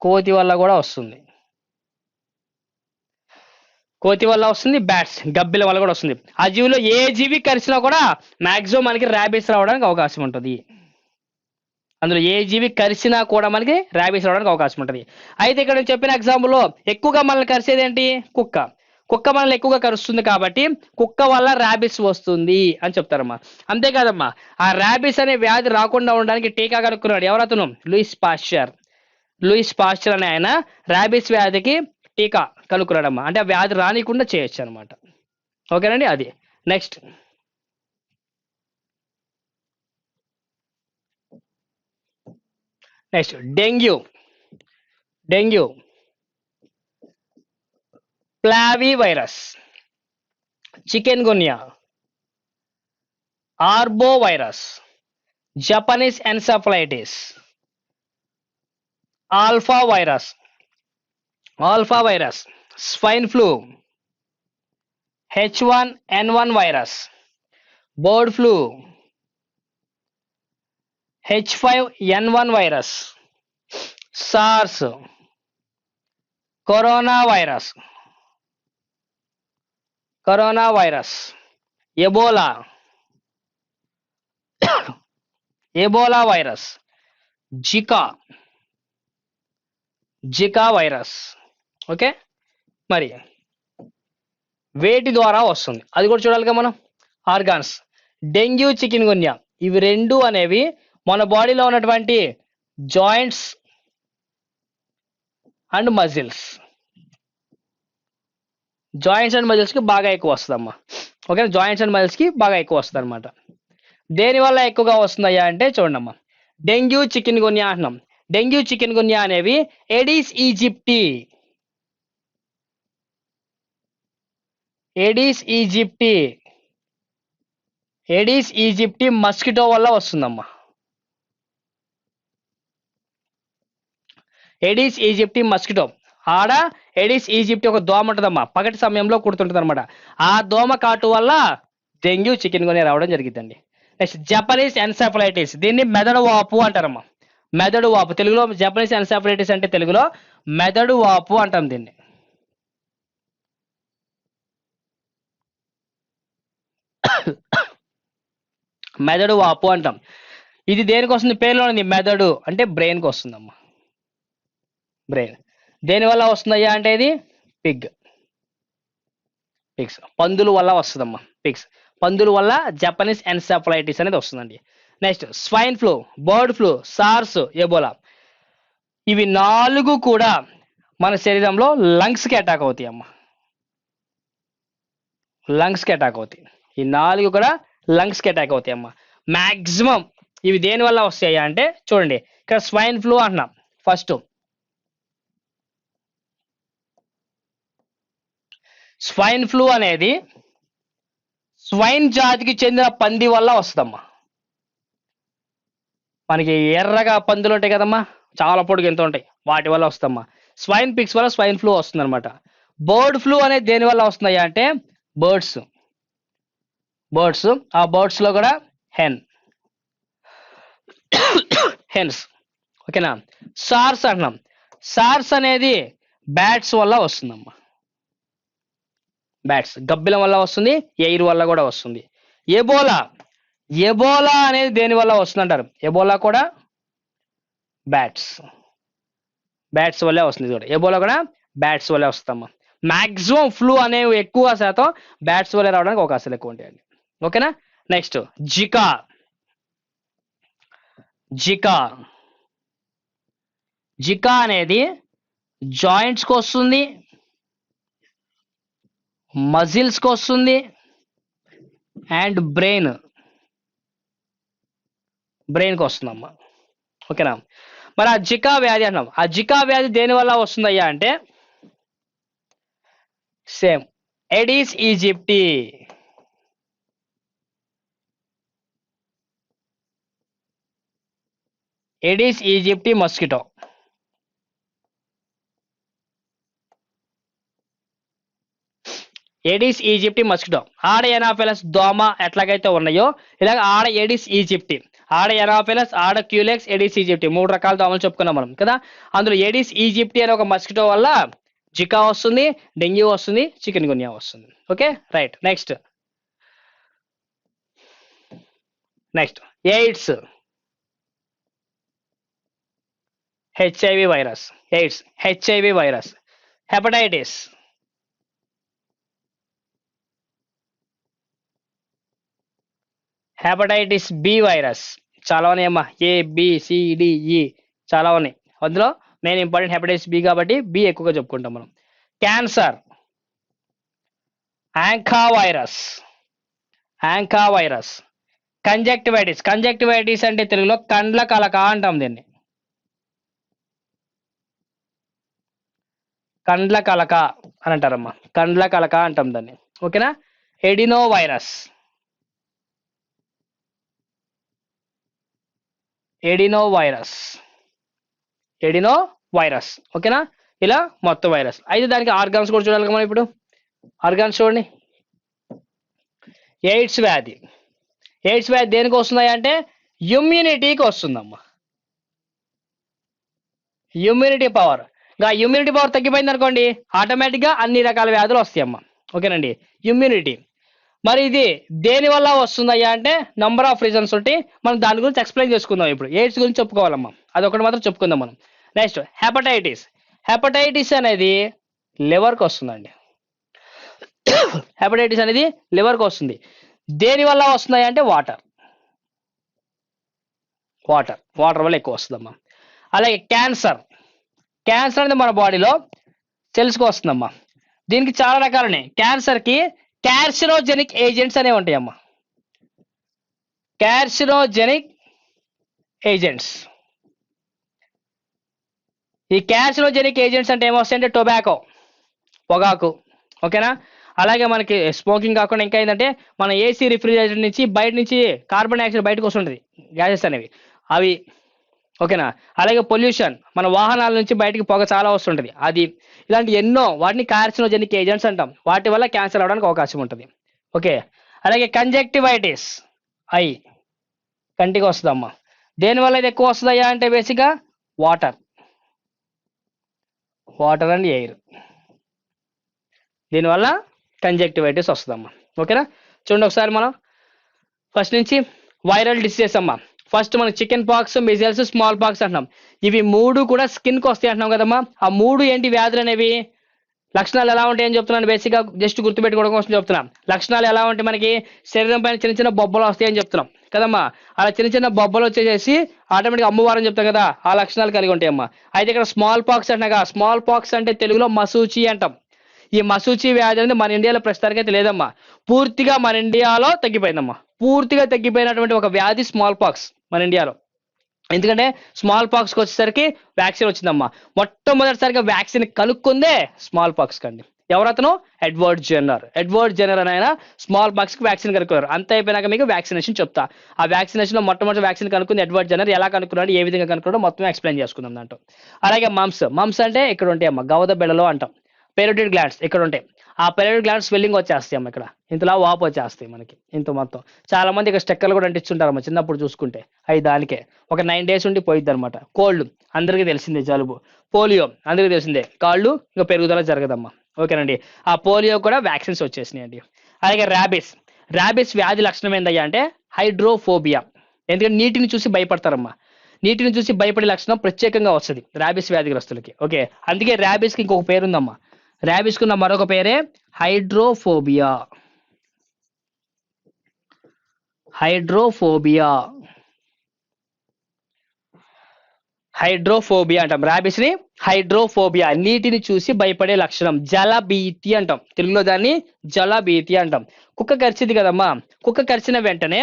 కోతి వల్ల కూడా వస్తుంది. కోతి వల్ల వస్తుంది, బ్యాట్స్, గబ్బిల వల్ల కూడా వస్తుంది. ఆ జీవిలో ఏ జీవి కరిచినా కూడా మాక్సిమం మనకి ర్యాబీస్ రావడానికి అవకాశం ఉంటుంది. అందులో ఏ జీవి కరిచినా కూడా మనకి ర్యాబీస్ రావడానికి అవకాశం ఉంటుంది. అయితే ఇక్కడ నేను చెప్పిన ఎగ్జాంపుల్లో ఎక్కువగా మనల్ని కరిచేది ఏంటి? కుక్క. కుక్క మనల్ని ఎక్కువగా కరుస్తుంది కాబట్టి కుక్క వల్ల ర్యాబీస్ వస్తుంది అని చెప్తారమ్మా. అంతేకాదమ్మా, ఆ ర్యాబీస్ అనే వ్యాధి రాకుండా ఉండడానికి టీకా కనుక్కున్నాడు ఎవరతను? Louis Pasteur. లూయిస్ పాస్చర్ అనే ఆయన ర్యాబీస్ వ్యాధికి టీకా కనుక్కున్నాడమ్మా. అంటే ఆ వ్యాధి రానికుండా చేయొచ్చు అనమాట. ఓకేనండి, అది. Next dengue. Dengue, flavivirus, chikungunya, arbovirus, Japanese encephalitis, alphavirus, swine flu, H1N1 virus, bird flu, H5N1 virus, SARS, corona virus, Ebola, virus, Zika virus. Okay, మరి వేటి ద్వారా వస్తుంది అది కూడా చూడాలిగా మనం. ఆర్గాన్స్, డెంగ్యూ, చికెన్ గున్యా, ఇవి రెండు అనేవి మన బాడీలో ఉన్నటువంటి జాయింట్స్ అండ్ మజిల్స్, కి బాగా ఎక్కువ వస్తుందమ్మా. ఓకే, జాయింట్స్ అండ్ మజిల్స్ కి బాగా ఎక్కువ వస్తుంది అనమాట. దేనివల్ల ఎక్కువగా వస్తుందయ్యా అంటే చూడమ్మా, డెంగ్యూ, చికెన్ గున్యా అంటున్నాం. డెంగ్యూ, చికెన్ గున్యా అనేవి ఎడీస్ ఈజిప్టి మస్కిటో వల్ల వస్తుందమ్మా. ఎడీస్ ఈజిప్టి మస్కిటో, ఆడ ఎడీస్ ఈజిప్టి ఒక దోమ ఉంటుందమ్మా, పగటి సమయంలో కుడుతుంటుంది అనమాట. ఆ దోమ కాటు వల్ల డెంగ్యూ, చికెన్ గున్యా రావడం జరిగిందండి. నెక్స్ట్ జపనీస్ ఎన్సెఫలైటిస్, దీన్ని మెదడు వాపు అంటారమ్మా. మెదడు వాపు, తెలుగులో జపనీస్ ఎన్సెఫలైటిస్ అంటే తెలుగులో మెదడు వాపు అంటాం దీన్ని. మెదడు వాపు అంటాం. ఇది దేనికి వస్తుంది? పేరులో ఉంది మెదడు అంటే బ్రెయిన్కి వస్తుందమ్మా. బ్రెయిన్. దేనివల్ల వస్తుందయ్యా అంటే ఇది పిగ్స్, పందుల వల్ల వస్తుందమ్మా. పందుల వల్ల జపనీస్ ఎన్సెఫలైటిస్ అనేది వస్తుందండి. Next swine flu, bird flu, SARS, Ebola, ఇవి 4 కూడా మన శరీరంలో లంగ్స్కి అటాక్ అవుతాయి అమ్మా. ఈ 4 కూడా లంగ్స్కి అటాక్ అవుతాయి అమ్మా. మ్యాక్సిమం ఇవి దేని వల్ల వస్తాయి అంటే చూడండి, ఇక్కడ స్వైన్ ఫ్లూ అంటున్నాం. ఫస్ట్ స్వైన్ ఫ్లూ అనేది స్వైన్ జాతికి చెందిన పంది వల్ల వస్తుందమ్మా. మనకి ఎర్రగా పందులు ఉంటాయి కదమ్మా, చాలా పొడుగు ఎంత ఉంటాయి, వాటి వల్ల వస్తుందమ్మా. స్వైన్ పిగ్స్ వల్ల స్వైన్ ఫ్లూ వస్తుంది అనమాట. బర్డ్ ఫ్లూ అనేది దేని వల్ల వస్తున్నాయా అంటే బర్డ్స్, ఆ బర్డ్స్ లో కూడా హెన్స్. ఓకేనా. సార్స్ అంటున్నాం. సార్స్ అనేది బ్యాట్స్ వల్ల వస్తుందమ్మా. బ్యాట్స్, గబ్బిలం వల్ల వస్తుంది, ఎయిర్ వల్ల కూడా వస్తుంది. ఎబోలా అనేది దేని వల్ల వస్తుంది అంటారు? ఎబోలా కూడా బ్యాట్స్ వల్లే వస్తుంది. చూడ, ఎబోలా కూడా బ్యాట్స్ వల్లే వస్తుందమ్మా. మాక్సిమం ఫ్లూ అనేవి ఎక్కువ శాతం బ్యాట్స్ వల్లే రావడానికి అవకాశాలు ఎక్కువ ఉంటాయండి. ఓకేనా. నెక్స్ట్ జికా అనేది జాయింట్స్కి వస్తుంది, మజిల్స్కి వస్తుంది అండ్ బ్రెయిన్కి వస్తుందమ్మా. ఓకేనా. మరి ఆ జికా వ్యాధి అంటున్నాం. ఆ జికా వ్యాధి దేని వల్ల వస్తుందయ్యా అంటే same Aedes aegypti. Aedes aegypti mosquito. Aedes aegypti mosquito. ఆడ ఎనాఫిలస్ దోమ ఎట్లాగైతే ఉన్నాయో ఇలాగ ఆడ ఎడిస్ ఈజిప్టి, ఆడ ఎనాఫిలస్, ఆడ క్యూలెక్స్, ఎడిస్ ఈజిప్టి 3 రకాల దోమలు చెప్పుకున్నాం మనం కదా. అందులో ఎడిస్ ఈజిప్టి అనే ఒక మస్కిటో వల్ల జికా వస్తుంది, డెంగ్యూ వస్తుంది, చికెన్ గున్యా వస్తుంది. Okay right. Next AIDS, HIV virus, AIDS HIV virus. Hepatitis, hepatitis B virus. చాలా ఉన్నాయమ్మా, ABCDE చాలా ఉన్నాయి. అందులో మెయిన్ ఇంపార్టెంట్ హెపటైటిస్ బి కాబట్టి బి ఎక్కువగా చెప్పుకుంటాం మనం. క్యాన్సర్, యాంకా వైరస్, యాంకా వైరస్. కంజక్టివైటిస్, కంజక్టివైటిస్ అంటే తెలుగులో కండ్ల కలక అంటాం దీన్ని, కండ్ల కలక అని అంటారమ్మా, కండ్ల కలక అంటాం దాన్ని. ఓకేనా. Adeno virus, adeno virus, adeno virus. ఓకేనా. ఇలా మొత్తం వైరస్. అయితే దానికి ఆర్గాన్స్ కూడా చూడాలి కదా మనం ఇప్పుడు. ఆర్గాన్స్ చూడండి. ఎయిడ్స్ వ్యాధి, ఎయిడ్స్ వ్యాధి దేనికి వస్తున్నాయి అంటే ఇమ్యూనిటీకి వస్తుందమ్మా, ఇమ్యూనిటీ పవర్. ఇంకా ఇమ్యూనిటీ పవర్ తగ్గిపోయింది అనుకోండి ఆటోమేటిక్గా అన్ని రకాల వ్యాధులు వస్తాయమ్మా. ఓకేనండి. ఇమ్యూనిటీ మరి ఇది దేని వల్ల వస్తుందయ్యా అంటే నంబర్ ఆఫ్ రీజన్స్ ఉంటే మనం దాని గురించి ఎక్స్ప్లెయిన్ చేసుకుందాం. ఇప్పుడు ఎయిడ్స్ గురించి చెప్పుకోవాలమ్మా, అదొకటి మాత్రం చెప్పుకుందాం మనం. నెక్స్ట్ హెపటైటిస్, హెపటైటిస్ అనేది లివర్కి వస్తుందండి. హెపటైటిస్ అనేది లివర్కి వస్తుంది. దేని వల్ల వస్తున్నాయి అంటే వాటర్, వాటర్ వాటర్ వల్ల ఎక్కువ వస్తుందమ్మా. అలాగే క్యాన్సర్, క్యాన్సర్ అనేది మన బాడీలో సెల్స్కి వస్తుందమ్మా. దీనికి చాలా రకాలు ఉన్నాయి. క్యాన్సర్కి కార్సినోజెనిక్ ఏజెంట్స్ అనేవి ఉంటాయమ్మా, కార్సినోజెనిక్ ఏజెంట్స్. ఈ కార్సినోజెనిక్ ఏజెంట్స్ అంటే ఏమొస్తాయంటే టొబాకో, పొగాకు. ఓకేనా. అలాగే మనకి స్మోకింగ్ కాకుండా ఇంకా ఏంటంటే మన ఏసీ రిఫ్రిజిరేటర్ నుంచి బయట నుంచి కార్బన్ డైఆక్సైడ్ బయటకు వస్తుంటుంది, గ్యాసెస్ అనేవి అవి. ఓకేనా. అలాగే పొల్యూషన్, మన వాహనాల నుంచి బయటికి పొగ చాలా వస్తుంటుంది అది. ఇలాంటి ఎన్నో వాటిని కార్సినోజెనిక్ ఏజెంట్స్ అంటాం. వాటి వల్ల క్యాన్సర్ అవడానికి అవకాశం ఉంటుంది. ఓకే. అలాగే కంజక్టివైటిస్, ఐ కంటికి వస్తుందమ్మా. దేనివల్ల ఇది ఎక్కువ వస్తుందయ్యా అంటే బేసిక్గా వాటర్, వాటర్ అండ్ ఎయిర్. దీనివల్ల కంజక్టివైటిస్ వస్తుందమ్మా. ఓకేనా. చూడండి ఒకసారి మనం ఫస్ట్ నుంచి వైరల్ డిసీజెస్ అమ్మా. ఫస్ట్ మనకి chicken pox, measles, small pox అంటున్నాం. ఇవి 3 కూడా స్కిన్కి వస్తాయి అంటున్నాం కదమ్మా. ఆ 3 ఏంటి వ్యాధులు అనేవి, లక్షణాలు ఎలా ఉంటాయని చెప్తున్నాను. బేసిక్గా జస్ట్ గుర్తుపెట్టుకోవడం కోసం చెప్తున్నాం. లక్షణాలు ఎలా ఉంటాయి మనకి, శరీరం పైన చిన్న చిన్న బొబ్బలు వస్తాయని చెప్తున్నాం కదమ్మా. అలా చిన్న చిన్న బొబ్బలు వచ్చేసి ఆటోమేటిక్గా అమ్మవారని చెప్తాం కదా, ఆ లక్షణాలు కలిగి ఉంటాయమ్మా. అయితే ఇక్కడ స్మాల్ పాక్స్ అంటున్నాగా, స్మాల్ పాక్స్ అంటే తెలుగులో మసూచి అంటాం. ఈ మసూచి వ్యాధి అనేది మన ఇండియాలో ప్రస్తుతానికి అయితే లేదమ్మా, పూర్తిగా మన ఇండియాలో తగ్గిపోయిందమ్మా. పూర్తిగా తగ్గిపోయినటువంటి ఒక వ్యాధి స్మాల్ పాక్స్ మన ఇండియాలో. ఎందుకంటే స్మాల్ పాక్స్కి వచ్చేసరికి వ్యాక్సిన్ వచ్చిందమ్మా. మొట్టమొదటిసారిగా వ్యాక్సిన్ కనుక్కుందే స్మాల్ పాక్స్ కండి. ఎవరతను, ఎడ్వర్డ్ జెన్నర్. ఎడ్వర్డ్ జెన్నర్ అని ఆయన స్మాల్ పాక్స్కి వ్యాక్సిన్ కనుక్కున్నారు. అంత అయిపోయినాక మీకు వ్యాక్సినేషన్ చెప్తా. ఆ వ్యాక్సినేషన్లో మొట్టమొదటి వ్యాక్సిన్ కనుక్కుంది ఎడ్వర్డ్ జెన్నర్. ఎలా కనుక్కున్నాడు, ఏ విధంగా కనుక్కున్నాడో మొత్తం ఎక్స్ప్లెయిన్ చేసుకుందాం దాంట్లో. అలాగే మమ్స్, మమ్స్ అంటే ఇక్కడ ఉంటాయి అమ్మా, గవద బెడలో అంటాం. పెరోటిడ్ గ్లాండ్స్ ఇక్కడ ఉంటాయి. ఆ పెరోటిడ్ గ్లాండ్స్ స్వెల్లింగ్ వచ్చేస్తాయి అమ్మ, ఇక్కడ ఇంతలా వాపు వచ్చేస్తాయి మనకి ఇంత మొత్తం. చాలా మంది ఇక్కడ స్టెక్కర్లు కూడా అంటించుంటారమ్మ చిన్నప్పుడు చూసుకుంటే, అవి దానికే ఒక 9 days ఉండి పోయిద్ది అనమాట. కోల్డ్ అందరికీ తెలిసిందే, జలుబు. పోలియో అందరికీ తెలిసిందే, కాళ్ళు ఇంకా పెరుగుదల జరగదమ్మా. ఓకేనండి. ఆ పోలియో కూడా వ్యాక్సిన్స్ వచ్చేసినాయి అండి. అలాగే ర్యాబిస్, ర్యాబిస్ వ్యాధి లక్షణం ఏందయ్యా అంటే హైడ్రోఫోబియా. ఎందుకంటే నీటిని చూసి భయపడతారమ్మా. నీటిని చూసి భయపడే లక్షణం ప్రత్యేకంగా వస్తుంది ర్యాబిస్ వ్యాధిగ్రస్తులకి. ఓకే. అందుకే ర్యాబిస్కి ఇంకొక పేరు ఉందమ్మా. ర్యాబిస్కి ఉన్న మరొక పేరే హైడ్రోఫోబియా. హైడ్రోఫోబియా, హైడ్రోఫోబియా అంటాం ర్యాబిస్ ని. హైడ్రోఫోబియా నీటిని చూసి భయపడే లక్షణం. జలభీతి అంటాం తెలుగులో, దాన్ని జలభీతి అంటాం. కుక్క కరిచింది కదమ్మా, కుక్క కరిచిన వెంటనే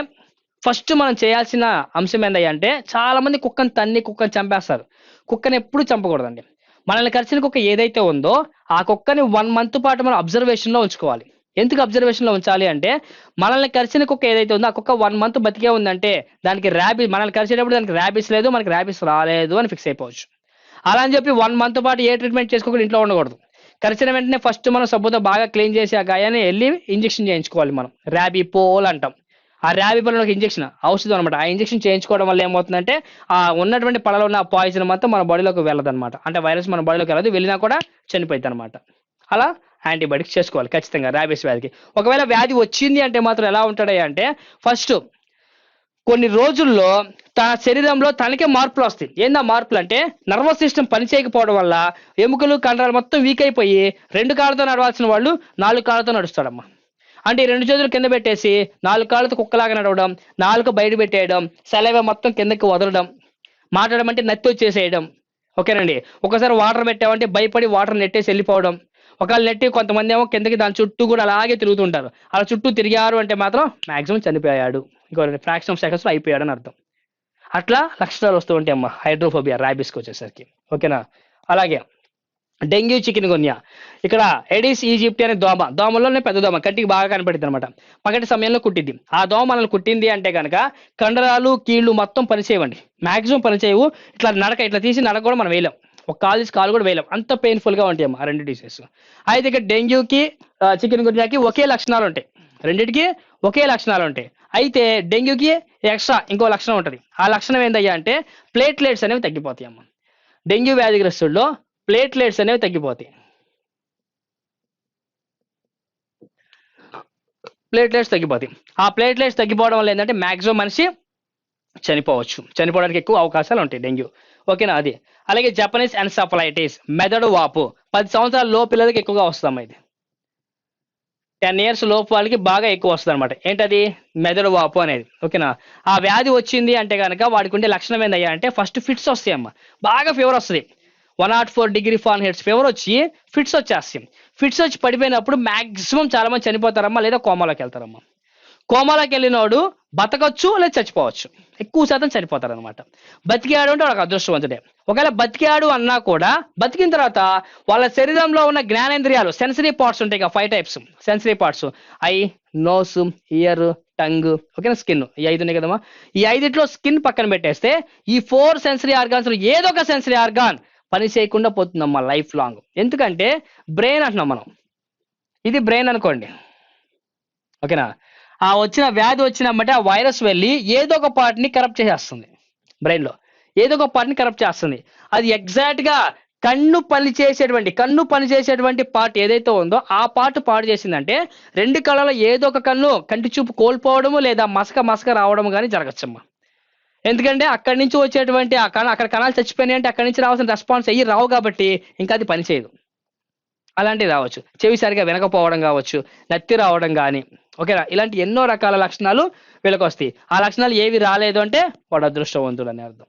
ఫస్ట్ మనం చేయాల్సిన అంశం ఏందయ్యా అంటే, చాలా మంది కుక్కను తన్ని కుక్కను చంపేస్తారు. కుక్కని ఎప్పుడు చంపకూడదండి. మనల్ని కరిచిన కుక్క ఏదైతే ఉందో ఆ కుక్కని 1 month పాటు మనం అబ్జర్వేషన్ లో ఉంచుకోవాలి. ఎందుకు అబ్జర్వేషన్లో ఉంచాలి అంటే మనల్ని కరిచిన కుక్క ఏదైతే ఉందో ఆ కుక్క 1 month బతికే ఉందంటే దానికి మనల్ని కరిచేటప్పుడు దానికి ర్యాబీస్ లేదు, మనకి ర్యాబీస్ రాలేదు అని ఫిక్స్ అయిపోవచ్చు. అలా అని చెప్పి 1 month పాటు ఏ ట్రీట్మెంట్ చేసుకోకుండా ఇంట్లో ఉండకూడదు. కరిచిన వెంటనే ఫస్ట్ మనం సబ్బుతో బాగా క్లీన్ చేసి ఆ గాయాన్ని వెళ్ళి ఇంజెక్షన్ చేయించుకోవాలి. మనం ర్యాబీ పోల్ అంటాం. ఆ ర్యాబీ పోల్ ఒక ఇంజెక్షన్ ఔషధం అనమాట. ఆ ఇంజెక్షన్ చేయించుకోవడం వల్ల ఏమవుతుందంటే ఆ ఉన్నటువంటి పళ్ళలో ఉన్న పాయిజన్ మొత్తం మన బాడీలోకి వెళ్ళదు అనమాట. అంటే వైరస్ మన బాడీలోకి వెళ్ళదు, వెళ్ళినా కూడా చనిపోయింది అనమాట. అలా యాంటీబయాటిక్స్ చేసుకోవాలి ఖచ్చితంగా ర్యాబీస్ వ్యాధికి. ఒకవేళ వ్యాధి వచ్చింది అంటే మాత్రం ఎలా ఉంటాడు అంటే ఫస్ట్ కొన్ని రోజుల్లో తన శరీరంలో తనకే మార్పులు వస్తాయి. ఏందా మార్పులు అంటే నర్వస్ సిస్టమ్ పనిచేయకపోవడం వల్ల ఎముకలు కండరాలు మొత్తం వీక్ అయిపోయి 2 కాళ్ళతో నడవాల్సిన వాళ్ళు 4 కాళ్ళతో నడుస్తాడమ్మా. అంటే ఈ 2 చేతులు కింద పెట్టేసి 4 కాళ్ళతో కుక్కలాగా నడవడం, నాలుక బయట పెట్టేయడం, సలైవా మొత్తం కిందకి వదలడం, మాట్లాడడం అంటే నత్తి వచ్చేసేయడం. ఓకేనండి. ఒకసారి వాటర్ పెట్టామంటే భయపడి వాటర్ నెట్టేసి వెళ్ళిపోవడం. ఒకవేళ నెట్టి కొంతమంది ఏమో కిందకి దాని చుట్టూ కూడా అలాగే తిరుగుతుంటారు. అలా చుట్టూ తిరిగారు అంటే మాత్రం మాక్సిమం చనిపోయాడు, ఇంకో ఫ్రాక్షన్ ఆఫ్ సెకండ్స్ అయిపోయాడు అని అర్థం. అట్లా లక్షణాలు వస్తూ ఉంటాయి అమ్మా హైడ్రోఫోబియా ర్యాబిస్కి వచ్చేసరికి. ఓకేనా. అలాగే డెంగ్యూ చికెన్ గున్యా. ఇక్కడ ఎడిస్ ఈజిప్టి అనే దోమలోనే పెద్ద దోమ కంటికి బాగా కనపడుతుంది అనమాట. పగటి సమయంలో కుట్టింది. ఆ దోమ మనల్ని కుట్టింది అంటే కనుక కండరాలు కీళ్ళు మొత్తం పనిచేయవండి, మాక్సిమం పనిచేయవు. ఇట్లా నడక ఇట్లా తీసి నడక కూడా మనం వేయలేం, ఒక కాలు తీసి కాలు కూడా వేయలేం, అంత పెయిన్ఫుల్ గా ఉంటాయి అమ్మా ఆ 2 డిసీజెస్. అయితే ఇక్కడ డెంగ్యూకి చికెన్ గున్యాకి ఒకే లక్షణాలు ఉంటాయి, రెండింటికి ఒకే లక్షణాలు ఉంటాయి. అయితే డెంగ్యూకి ఎక్స్ట్రా ఇంకో లక్షణం ఉంటుంది. ఆ లక్షణం ఏందయ్యా అంటే ప్లేట్లెట్స్ అనేవి తగ్గిపోతాయి అమ్మ. డెంగ్యూ వ్యాధిగ్రస్తుల్లో ప్లేట్లెట్స్ అనేవి తగ్గిపోతాయి. ప్లేట్లెట్స్ తగ్గిపోతాయి. ఆ ప్లేట్లెట్స్ తగ్గిపోవడం వల్ల ఏంటంటే మాక్సిమం మనిషి చనిపోవచ్చు, చనిపోవడానికి ఎక్కువ అవకాశాలు ఉంటాయి డెంగ్యూ. ఓకేనా. అది అలాగే జపనీస్ ఎన్సెఫలైటిస్ మెదడు వాపు 10 సంవత్సరాల లోపు పిల్లలకి ఎక్కువగా వస్తాం. ఇది 10 years లోపు వాళ్ళకి బాగా ఎక్కువ వస్తుంది అనమాట. ఏంటది మెదడు వాపు అనేది. ఓకేనా. ఆ వ్యాధి వచ్చింది అంటే కనుక వాడికి ఉండే లక్షణం ఏందయ్యా అంటే ఫస్ట్ ఫిట్స్ వస్తాయమ్మా, బాగా ఫీవర్ వస్తుంది. 104 degrees Fahrenheit ఫీవర్ వచ్చి ఫిట్స్ వచ్చేస్తాయి. ఫిట్స్ వచ్చి పడిపోయినప్పుడు మాక్సిమం చాలా మంది చనిపోతారమ్మా, లేదా కోమాలోకి వెళ్తారమ్మా. కోమాలోకి వెళ్ళినోడు బతకచ్చు లేదా చచ్చిపోవచ్చు, ఎక్కువ శాతం చనిపోతారు అనమాట. బతికాడు అంటే వాళ్ళకి అదృష్టవంతుడే. ఒకవేళ బతికాడు అన్నా కూడా బతికిన తర్వాత వాళ్ళ శరీరంలో ఉన్న జ్ఞానేంద్రియాలు సెన్సరీ పార్ట్స్ ఉంటాయి కదా, 5 types sensory parts: eye, nose, ear, tongue, ఓకేనా, స్కిన్. ఈ 5 ఉన్నాయి కదమ్మా. ఈ 5లో స్కిన్ పక్కన పెట్టేస్తే ఈ 4 సెన్సరీ ఆర్గాన్స్ ఏదో ఒక సెన్సరీ ఆర్గాన్ పని చేయకుండా పోతుందమ్మా లైఫ్ లాంగ్. ఎందుకంటే బ్రెయిన్ అంటున్నాం మనం, ఇది బ్రెయిన్ అనుకోండి. ఓకేనా. ఆ వచ్చిన వ్యాధి వచ్చినమ్మంటే ఆ వైరస్ వెళ్ళి ఏదో ఒక పార్ట్ని కరప్ట్ చేసేస్తుంది, బ్రెయిన్లో ఏదో ఒక పార్ట్ని కరప్ట్ చేస్తుంది. అది ఎగ్జాక్ట్గా కన్ను పని చేసేటువంటి పార్ట్ ఏదైతే ఉందో ఆ పార్ట్ పాడు చేసిందంటే 2 కళ్ళలో ఏదో ఒక కన్ను కంటి చూపు కోల్పోవడము లేదా మసక రావడం కానీ జరగచ్చమ్మా. ఎందుకంటే అక్కడి నుంచి వచ్చేటువంటి అక్కడ కణాలు చచ్చిపోయినాయి అంటే అక్కడి నుంచి రావాల్సిన రెస్పాన్స్ అయ్యి రావు కాబట్టి ఇంకా అది పనిచేయదు. అలాంటివి రావచ్చు, చెవి సరిగా వినకపోవడం కావచ్చు, నత్తి రావడం కానీ. ఓకేనా. ఇలాంటి ఎన్నో రకాల లక్షణాలు వీళ్ళకి వస్తాయి. ఆ లక్షణాలు ఏవి రాలేదు అంటే వాడు అదృష్టవంతుడు అని అర్థం.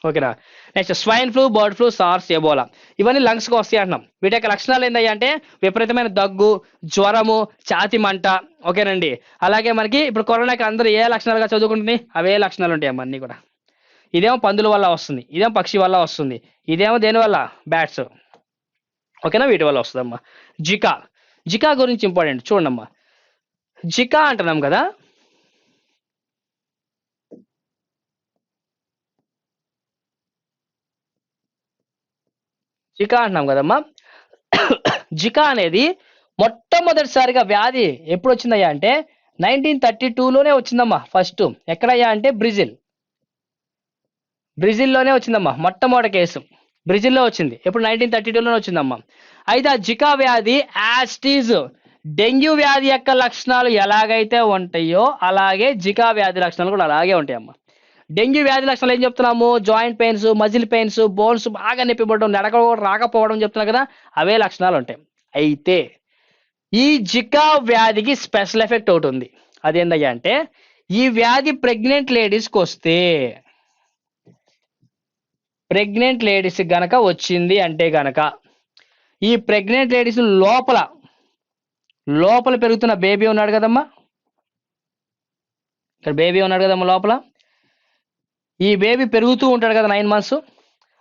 ఓకేనా. Next swine flu, bird flu, SARS, Ebola ఇవన్నీ లంగ్స్కి వస్తాయి అంటున్నాం. వీటి యొక్క లక్షణాలు ఏంటంటే అంటే విపరీతమైన దగ్గు, జ్వరము, ఛాతి మంట. ఓకేనండి. అలాగే మనకి ఇప్పుడు కరోనాకి అందరూ ఏ లక్షణాలుగా చదువుకుంటుంది అవే లక్షణాలు ఉంటాయి అన్నీ కూడా. ఇదేమో పందుల వల్ల వస్తుంది, ఇదేమో పక్షి వల్ల వస్తుంది, ఇదేమో దేని వల్ల బ్యాట్స్. ఓకేనా. వీటి వల్ల వస్తుందమ్మా. జికా గురించి ఇంపార్టెంట్ చూడమ్మా. జికా అంటున్నాం కదా, జికా అంటున్నాం కదమ్మా. జికా అనేది మొట్టమొదటిసారిగా వ్యాధి ఎప్పుడు వచ్చిందయ్యా అంటే 1932లోనే వచ్చిందమ్మా. ఫస్ట్ ఎక్కడయ్యా అంటే బ్రెజిల్లోనే వచ్చిందమ్మా. మొట్టమొదటి కేసు బ్రెజిల్లో వచ్చింది. ఎప్పుడు 1932లోనే వచ్చిందమ్మా. అయితే ఆ జికా వ్యాధి యాస్టీజ్ డెంగ్యూ వ్యాధి యొక్క లక్షణాలు ఎలాగైతే ఉంటాయో అలాగే జికా వ్యాధి లక్షణాలు కూడా అలాగే ఉంటాయమ్మా. డెంగ్యూ వ్యాధి లక్షణాలు ఏం చెప్తున్నాము? Joint pains, muscle pains, bones బాగా నొప్పిపడడం, నడక రాకపోవడం చెప్తున్నా కదా, అవే లక్షణాలు ఉంటాయి. అయితే ఈ జికా వ్యాధికి స్పెషల్ ఎఫెక్ట్ ఒకటి ఉంది. అదేందయ్యా అంటే ఈ వ్యాధి ప్రెగ్నెంట్ లేడీస్కి వస్తే, ప్రెగ్నెంట్ లేడీస్ గనక వచ్చింది అంటే గనక ఈ ప్రెగ్నెంట్ లేడీస్ లోపల పెరుగుతున్న బేబీ ఉన్నాడు కదమ్మా, ఇక్కడ బేబీ ఉన్నాడు కదమ్మా లోపల. ఈ బేబీ పెరుగుతూ ఉంటాడు కదా 9 months.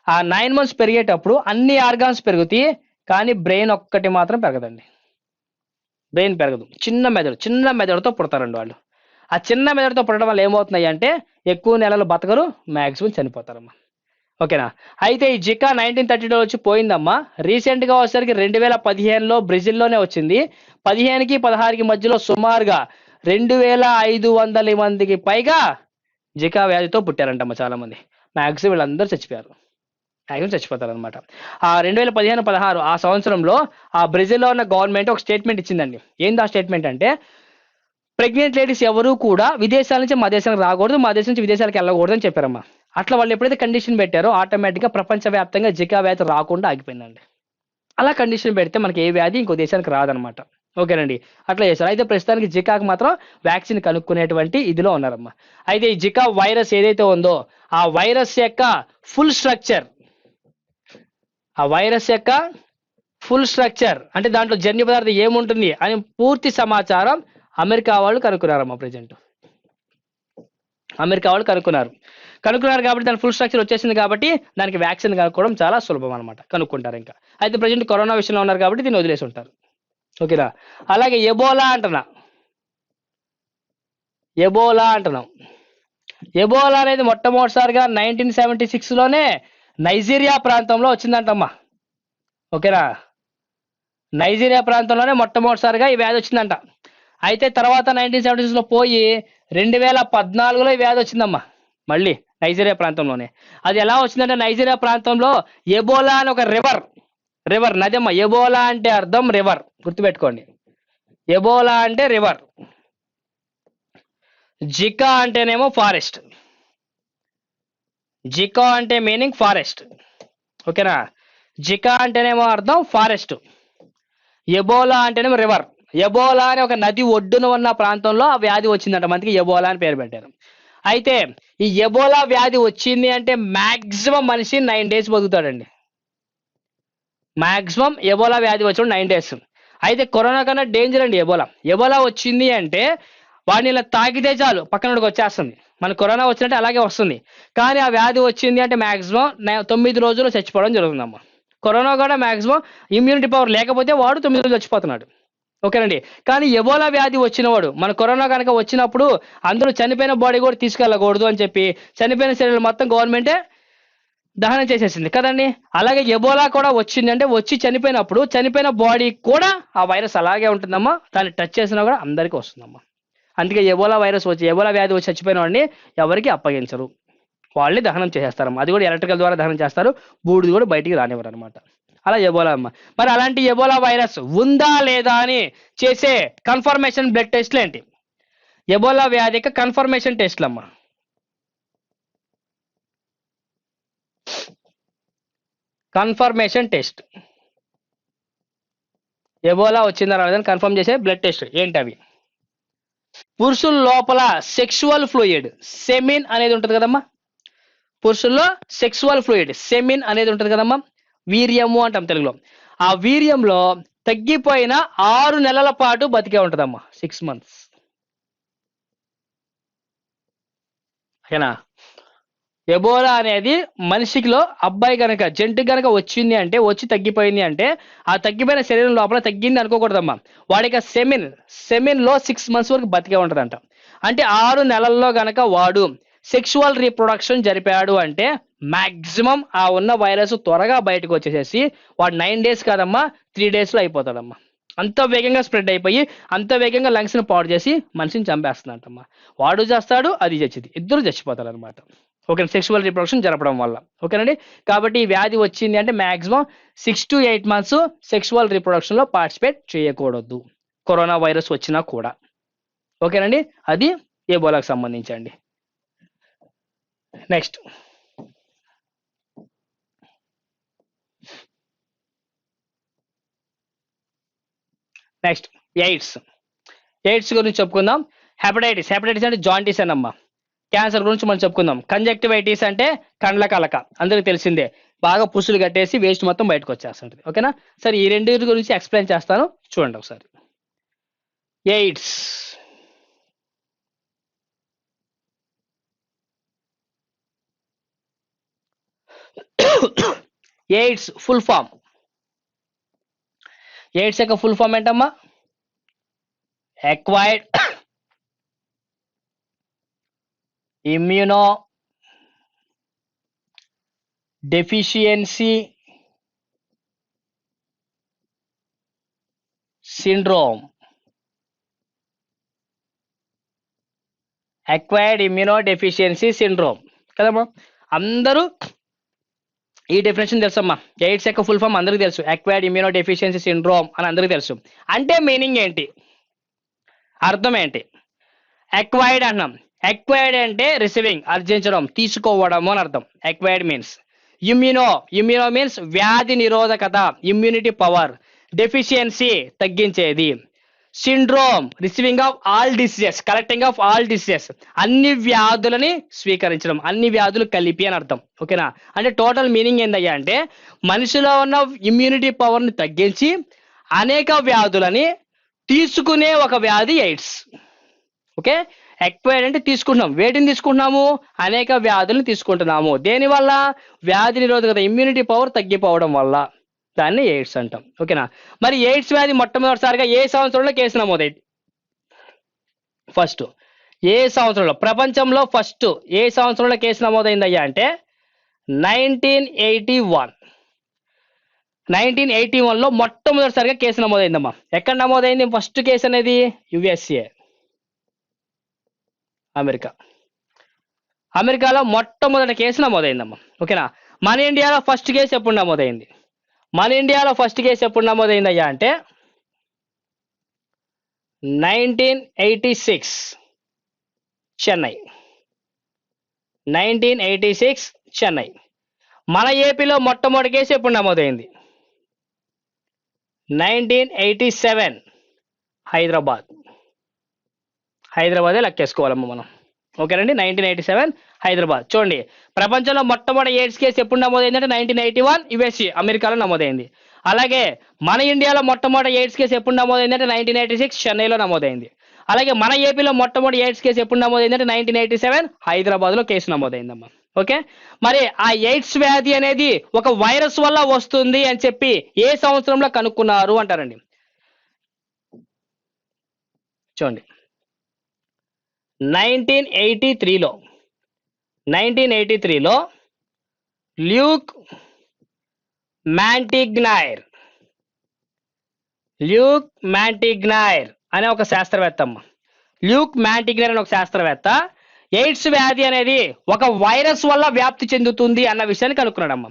ఆ 9 months పెరిగేటప్పుడు అన్ని ఆర్గాన్స్ పెరుగుతాయి, కానీ బ్రెయిన్ ఒక్కటి మాత్రం పెరగదండి. బ్రెయిన్ పెరగదు. చిన్న మెదడుతో పుడతారండి వాళ్ళు. ఆ చిన్న మెదడుతో పుట్టడం వల్ల ఏమవుతున్నాయి అంటే ఎక్కువ నెలలు బతకరు, మాక్సిమం చనిపోతారమ్మా. ఓకేనా. అయితే ఈ జికా 1932 వచ్చి పోయిందమ్మా. రీసెంట్గా వచ్చేసరికి 2015లో బ్రెజిల్లోనే వచ్చింది. 15కి 16కి మధ్యలో సుమారుగా 2500 మందికి పైగా జికా వ్యాధితో పుట్టారంటమ్మా చాలా మంది. మాక్సిమం వీళ్ళందరూ చచ్చిపోయారు. మాక్సిమం చచ్చిపోతారనమాట. ఆ 2015-16 ఆ సంవత్సరంలో ఆ బ్రెజిల్లో ఉన్న గవర్నమెంట్ ఒక స్టేట్మెంట్ ఇచ్చిందండి. ఏంది ఆ స్టేట్మెంట్ అంటే, ప్రెగ్నెంట్ లేడీస్ ఎవరు కూడా విదేశాల నుంచి మా దేశానికి రాకూడదు, మా దేశం నుంచి విదేశాలకు వెళ్ళకూడదు అని చెప్పారమ్మా. అట్లా వాళ్ళు ఎప్పుడైతే కండిషన్ పెట్టారో ఆటోమేటిక్గా ప్రపంచవ్యాప్తంగా జికా వ్యాధి రాకుండా ఆగిపోయిందండి. అలా కండిషన్ పెడితే మనకి ఏ వ్యాధి ఇంకో దేశానికి రాదనమాట. ఓకేనండి. అట్లా చేశారు. అయితే ప్రస్తుతానికి జికాకు మాత్రం వ్యాక్సిన్ కనుక్కునేటువంటి ఇదిలో ఉన్నారమ్మా. అయితే ఈ జికా వైరస్ ఏదైతే ఉందో ఆ వైరస్ యొక్క ఫుల్ స్ట్రక్చర్ ఆ వైరస్ యొక్క ఫుల్ స్ట్రక్చర్ అంటే దాంట్లో జన్యు పదార్థం ఏముంటుంది అని పూర్తి సమాచారం అమెరికా వాళ్ళు కనుక్కున్నారమ్మా. ప్రజెంట్ అమెరికా వాళ్ళు కనుక్కున్నారు కాబట్టి దాని ఫుల్ స్ట్రక్చర్ వచ్చేసింది కాబట్టి దానికి వ్యాక్సిన్ కనుక్కోవడం చాలా సులభం అనమాట. కనుక్కుంటారు ఇంకా. అయితే ప్రజెంట్ కరోనా విషయంలో ఉన్నారు కాబట్టి దీన్ని వదిలేసి ఉంటారు. ఓకేనా. అలాగే ఎబోలా అంటున్నాం. ఎబోలా అనేది మొట్టమొదటిసారిగా 1976లోనే నైజీరియా ప్రాంతంలో వచ్చిందంటమ్మా. ఓకేనా. నైజీరియా ప్రాంతంలోనే మొట్టమొదటిసారిగా ఈ వ్యాధి వచ్చిందంట. అయితే తర్వాత 1976లో పోయి 2014లో ఈ వ్యాధి వచ్చిందమ్మా. మళ్ళీ నైజీరియా ప్రాంతంలోనే. అది ఎలా వచ్చిందంటే నైజీరియా ప్రాంతంలో ఎబోలా అని ఒక రివర్ నది అమ్మా. ఎబోలా అంటే అర్థం రివర్, గుర్తుపెట్టుకోండి. ఎబోలా అంటే రివర్, జికా అంటేనేమో ఫారెస్ట్. జికా అంటే మీనింగ్ ఫారెస్ట్. ఓకేనా. జికా అంటేనేమో అర్థం ఫారెస్ట్, ఎబోలా అంటేనేమో రివర్. ఎబోలా అనే ఒక నది ఒడ్డున ఉన్న ప్రాంతంలో ఆ వ్యాధి వచ్చిందంట. మనకి ఎబోలా అని పేరు పెట్టారు. అయితే ఈ ఎబోలా వ్యాధి వచ్చింది అంటే మాక్సిమం మనిషి 9 days బతుకుతాడండి. మాక్సిమం ఎబోలా వ్యాధి వచ్చిన 9 days. అయితే కరోనా కన్నా డేంజర్ అండి ఎబోలా. ఎబోలా వచ్చింది అంటే వాడిని ఇలా తాకితే చాలు పక్కనోడికి వచ్చేస్తుంది. మన కరోనా వచ్చినట్టే అలాగే వస్తుంది. కానీ ఆ వ్యాధి వచ్చింది అంటే మాక్సిమం 9 రోజులు చచ్చిపోవడం జరుగుతుందమ్మా. కరోనా కూడా మాక్సిమం ఇమ్యూనిటీ పవర్ లేకపోతే వాడు 9 రోజులు చచ్చిపోతున్నాడు. ఓకేనండి. కానీ ఎబోలా వ్యాధి వచ్చినవాడు మన కరోనా కనుక వచ్చినప్పుడు అందరూ చనిపోయిన బాడీ కూడా తీసుకెళ్ళకూడదు అని చెప్పి చనిపోయిన శరీరం మొత్తం గవర్నమెంటే దహనం చేసేసింది కదండి. అలాగే ఎబోలా కూడా వచ్చింది అంటే వచ్చి చనిపోయినప్పుడు చనిపోయిన బాడీ కూడా ఆ వైరస్ అలాగే ఉంటుందమ్మా. దాన్ని టచ్ చేసినా కూడా అందరికీ వస్తుందమ్మా. అందుకే ఎబోలా వ్యాధి వచ్చి చచ్చిపోయిన వాడిని ఎవరికి అప్పగించరు, వాళ్ళని దహనం చేసేస్తారమ్మా. అది కూడా ఎలక్ట్రికల్ ద్వారా దహనం చేస్తారు. బూడిది కూడా బయటికి రానివ్వరు అనమాట. అలా ఎబోలా అమ్మ. మరి అలాంటి ఎబోలా వైరస్ ఉందా లేదా అని చేసే కన్ఫర్మేషన్ బ్లడ్ టెస్ట్లు ఏంటి? ఎబోలా వ్యాధి యొక్క కన్ఫర్మేషన్ టెస్ట్లు అమ్మా. కన్ఫర్మేషన్ టెస్ట్, ఎబోలా వచ్చిందా రాలేదని కన్ఫర్మ్ చేసే బ్లడ్ టెస్ట్ ఏంటి అవి? పురుషుల లోపల సెక్షువల్ ఫ్లూయిడ్ సెమిన్ అనేది ఉంటుంది కదమ్మా. పురుషుల్లో సెక్సువల్ ఫ్లూయిడ్ సెమిన్ అనేది ఉంటుంది కదమ్మా. వీర్యము అంటాం తెలుగులో. ఆ వీర్యంలో తగ్గిపోయిన 6 నెలల పాటు బతికే ఉంటుందమ్మా. 6 months. ఓకేనా. ఎబోలా అనేది మనిషిలో అబ్బాయి గనక జంటు గనక వచ్చింది అంటే వచ్చి తగ్గిపోయింది అంటే ఆ తగ్గిపోయిన శరీరం లోపల తగ్గింది అనుకోకూడదమ్మా. వాడికి సెమిన్ లో 6 months వరకు బతికే ఉంటదంట. అంటే 6 నెలల్లో గనక వాడు సెక్షువల్ రీప్రొడక్షన్ జరిపాడు అంటే మాక్సిమం ఆ ఉన్న వైరస్ త్వరగా బయటకు వచ్చేసేసి వాడు 9 days కాదమ్మా 3 days లో అయిపోతాడమ్మా. అంత వేగంగా స్ప్రెడ్ అయిపోయి అంత వేగంగా లంగ్స్ ని పాడు చేసి మనిషిని చంపేస్తుందంటమ్మా. వాడు చేస్తాడు, అది చచ్చింది, ఇద్దరు చచ్చిపోతారు అనమాట. ఓకే. సెక్షువల్ రీప్రొడక్షన్ జరపడం వల్ల. ఓకేనండి. కాబట్టి ఈ వ్యాధి వచ్చింది అంటే maximum 6 to 8 months sexual reproduction లో పార్టిసిపేట్ చేయకూడదు, కరోనా వైరస్ వచ్చినా కూడా. ఓకేనండి. అది ఎబోలాకు సంబంధించండి. నెక్స్ట్ నెక్స్ట్ ఎయిడ్స్ గురించి చెప్పుకుందాం. హెపటైటిస్ అంటే జాంటీస్ అన్నమ్మా. క్యాన్సర్ గురించి మనం చెప్పుకుందాం. కంజక్టివైటిస్ అంటే కండ్ల కలక, అందరికి తెలిసిందే. బాగా పుసులు కట్టేసి వేస్ట్ మొత్తం బయటకు వచ్చేస్తుంటుంది. ఓకేనా. సరే, ఈ రెండింటి గురించి ఎక్స్ప్లెయిన్ చేస్తాను, చూడండి ఒకసారి. AIDS AIDS full form. AIDS యొక్క ఫుల్ ఫామ్ ఏంటమ్మా? acquired immunodeficiency syndrome. Acquired immunodeficiency syndrome కదమ్మా. అందరూ ఈ డెఫినేషన్ తెలుసమ్మా. ఎయిడ్స్ యొక్క ఫుల్ ఫామ్ అందరికీ తెలుసు, అక్వైర్డ్ ఇమ్యూనోడెఫిషియన్సీ సిండ్రోమ్ అని అందరికీ తెలుసు. అంటే మీనింగ్ ఏంటి, అర్థం ఏంటి? అక్వైర్డ్ అన్నాం. అక్వైర్డ్ అంటే రిసీవింగ్, అర్జించడం, తీసుకోవడము అని అర్థం. అక్వైర్డ్ మీన్స్ ఇమ్యూనో మీన్స్ వ్యాధి నిరోధకత, ఇమ్యూనిటీ పవర్. డెఫిషియన్సీ తగ్గించేది. Syndrome receiving of all diseases, collecting of all diseases, అన్ని వ్యాధులని స్వీకరించడం, అన్ని వ్యాధులు కలిపి అని అర్థం. ఓకేనా? అంటే టోటల్ మీనింగ్ ఏందయ్యా అంటే మనిషిలో ఉన్న ఇమ్యూనిటీ పవర్ని తగ్గించి అనేక వ్యాధులని తీసుకునే ఒక వ్యాధి ఎయిడ్స్. ఓకే, ఎక్వైర్డ్ అంటే తీసుకుంటున్నాం. వేటిని తీసుకుంటున్నాము? అనేక వ్యాధులను తీసుకుంటున్నాము. దేనివల్ల? వ్యాధి నిరోధకత, ఇమ్యూనిటీ పవర్ తగ్గిపోవడం వల్ల దాన్ని ఎయిడ్స్ అంటాం. ఓకేనా? మరి ఎయిడ్స్ వ్యాధి మొట్టమొదటిసారిగా ఏ సంవత్సరంలో కేసు నమోదైంది? ఫస్ట్ ఏ సంవత్సరంలో, ప్రపంచంలో ఫస్ట్ ఏ సంవత్సరంలో కేసు నమోదైందయ్యా అంటే 1981. 1981లో మొట్టమొదటిసారిగా కేసు నమోదైందమ్మా. ఎక్కడ నమోదైంది ఫస్ట్ కేసు అనేది? యుఎస్ఏ, అమెరికాలో మొట్టమొదటి కేసు నమోదైందమ్మా. ఓకేనా? మన ఇండియాలో ఫస్ట్ కేసు ఎప్పుడు నమోదైంది? మన ఇండియాలో ఫస్ట్ కేసు ఎప్పుడు నమోదైందయ్యా అంటే 1986 చెన్నై. 1986 చెన్నై. మన ఏపీలో మొట్టమొదటి కేసు ఎప్పుడు నమోదైంది? 1987 హైదరాబాదే లెక్కేసుకోవాలమ్మా మనం. ఓకేనండి, 1987 హైదరాబాద్. చూడండి, ప్రపంచంలో మొట్టమొదటి ఎయిడ్స్ కేసు ఎప్పుడు నమోదైందంటే 1981 యుఎస్ఏ, అమెరికాలో నమోదైంది. అలాగే మన ఇండియాలో మొట్టమొదటి ఎయిడ్స్ కేసు ఎప్పుడు నమోదైందంటే 1986 చెన్నైలో నమోదైంది. అలాగే మన ఏపీలో మొట్టమొదటి ఎయిడ్స్ కేసు ఎప్పుడు నమోదైందంటే 1987 హైదరాబాద్లో కేసు నమోదైందమ్మా. ఓకే, మరి ఆ ఎయిడ్స్ వ్యాధి అనేది ఒక వైరస్ వల్ల వస్తుంది అని చెప్పి ఏ సంవత్సరంలో కనుక్కున్నారు అంటారండి? చూడండి, 1983లో ల్యూక్ మ్యాంటిగ్నైర్ అనే ఒక శాస్త్రవేత్త అమ్మ. ల్యూక్ మ్యాంటిగ్నైర్ అనే ఒక శాస్త్రవేత్త ఎయిడ్స్ వ్యాధి అనేది ఒక వైరస్ వల్ల వ్యాప్తి చెందుతుంది అన్న విషయాన్ని కనుక్కున్నాడమ్మ.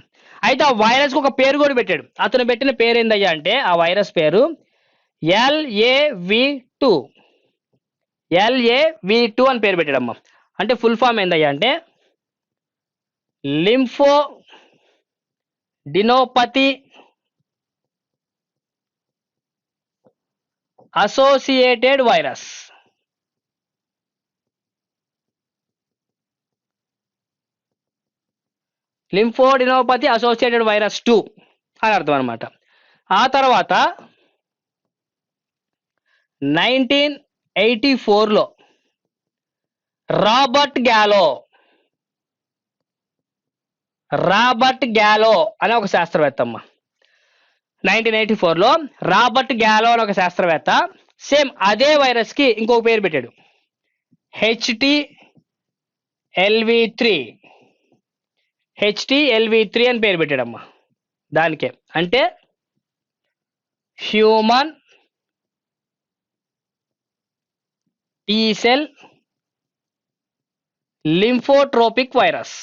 అయితే ఆ వైరస్కి ఒక పేరు కూడా పెట్టాడు. అతను పెట్టిన పేరు ఏందయ్యా అంటే ఆ వైరస్ పేరు LAV2 అని పేరు పెట్టాడమ్మా. అంటే ఫుల్ ఫామ్ ఏందయ్యా అంటే లింఫోడినోపతి అసోసియేటెడ్ వైరస్. లింఫోడినోపతి అసోసియేటెడ్ వైరస్ 2 అని అర్థం అనమాట. ఆ తర్వాత 1984లో రాబర్ట్ గ్యాలో అనే ఒక శాస్త్రవేత్త అమ్మ. 1984లో రాబర్ట్ గ్యాలో అనే ఒక శాస్త్రవేత్త సేమ్ అదే వైరస్ కి ఇంకొక పేరు పెట్టాడు, HTLV3 అని పేరు పెట్టాడమ్మా. దానికే అంటే హ్యూమన్ టీ-సెల్ లింఫోట్రోపిక్ వైరస్.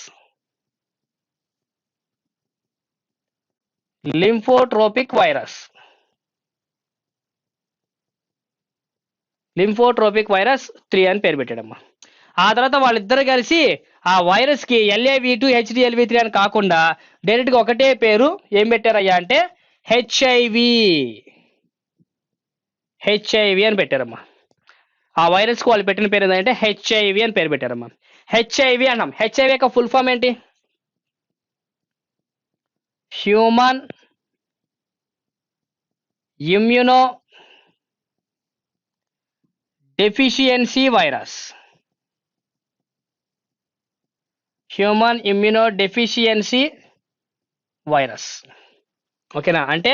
లింఫోట్రోపిక్ వైరస్ 3 అని పేరు పెట్టాడమ్మా. ఆ తర్వాత వాళ్ళిద్దరు కలిసి ఆ వైరస్ కి LAV2 HTLV3 అని కాకుండా డైరెక్ట్ గా ఒకటే పేరు ఏం పెట్టారయ్యా అంటే హెచ్ఐవి అని పెట్టారమ్మా. ఆ వైరస్ కి వాళ్ళు పెట్టిన పేరు ఏంటంటే హెచ్ఐవి అని పేరు పెట్టారమ్మా. హెచ్ఐవి అన్నాం. హెచ్ఐవి యొక్క ఫుల్ ఫామ్ ఏంటి? Human immuno deficiency virus. Human immunodeficiency virus. ఓకేనా? అంటే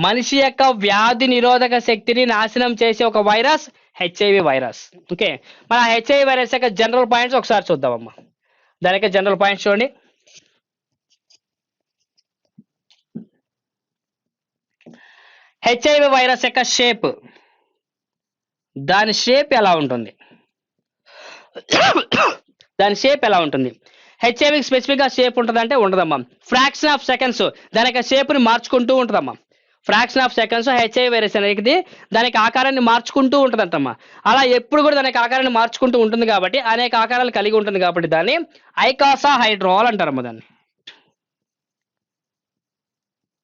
మనిషి యొక్క వ్యాధి నిరోధక శక్తిని నాశనం చేసే ఒక వైరస్ హెచ్ఐవి వైరస్. ఓకే, మన హెచ్ఐవి వైరస్ యొక్క జనరల్ పాయింట్స్ ఒకసారి చూద్దామమ్మా. దాని యొక్క జనరల్ పాయింట్స్ చూడండి. హెచ్ఐవి వైరస్ యొక్క షేప్, దాని షేప్ ఎలా ఉంటుంది? దాని షేప్ ఎలా ఉంటుంది? హెచ్ఐవి స్పెసిఫిక్ గా షేప్ ఉంటుందంటే ఉండదమ్మా. ఫ్రాక్షన్ ఆఫ్ సెకండ్స్ దాని యొక్క షేప్ ని మార్చుకుంటూ ఉంటుందమ్మా. Fraction of seconds HIV virus అనేది దానికి ఆకారాన్ని మార్చుకుంటూ ఉంటుందంటమ్మా. అలా ఎప్పుడు కూడా దానికి ఆకారాన్ని మార్చుకుంటూ ఉంటుంది కాబట్టి, అనేక ఆకారాలు కలిగి ఉంటుంది కాబట్టి దాన్ని ఐకాసాహైడ్రాల్ అంటారమ్మా. దాన్ని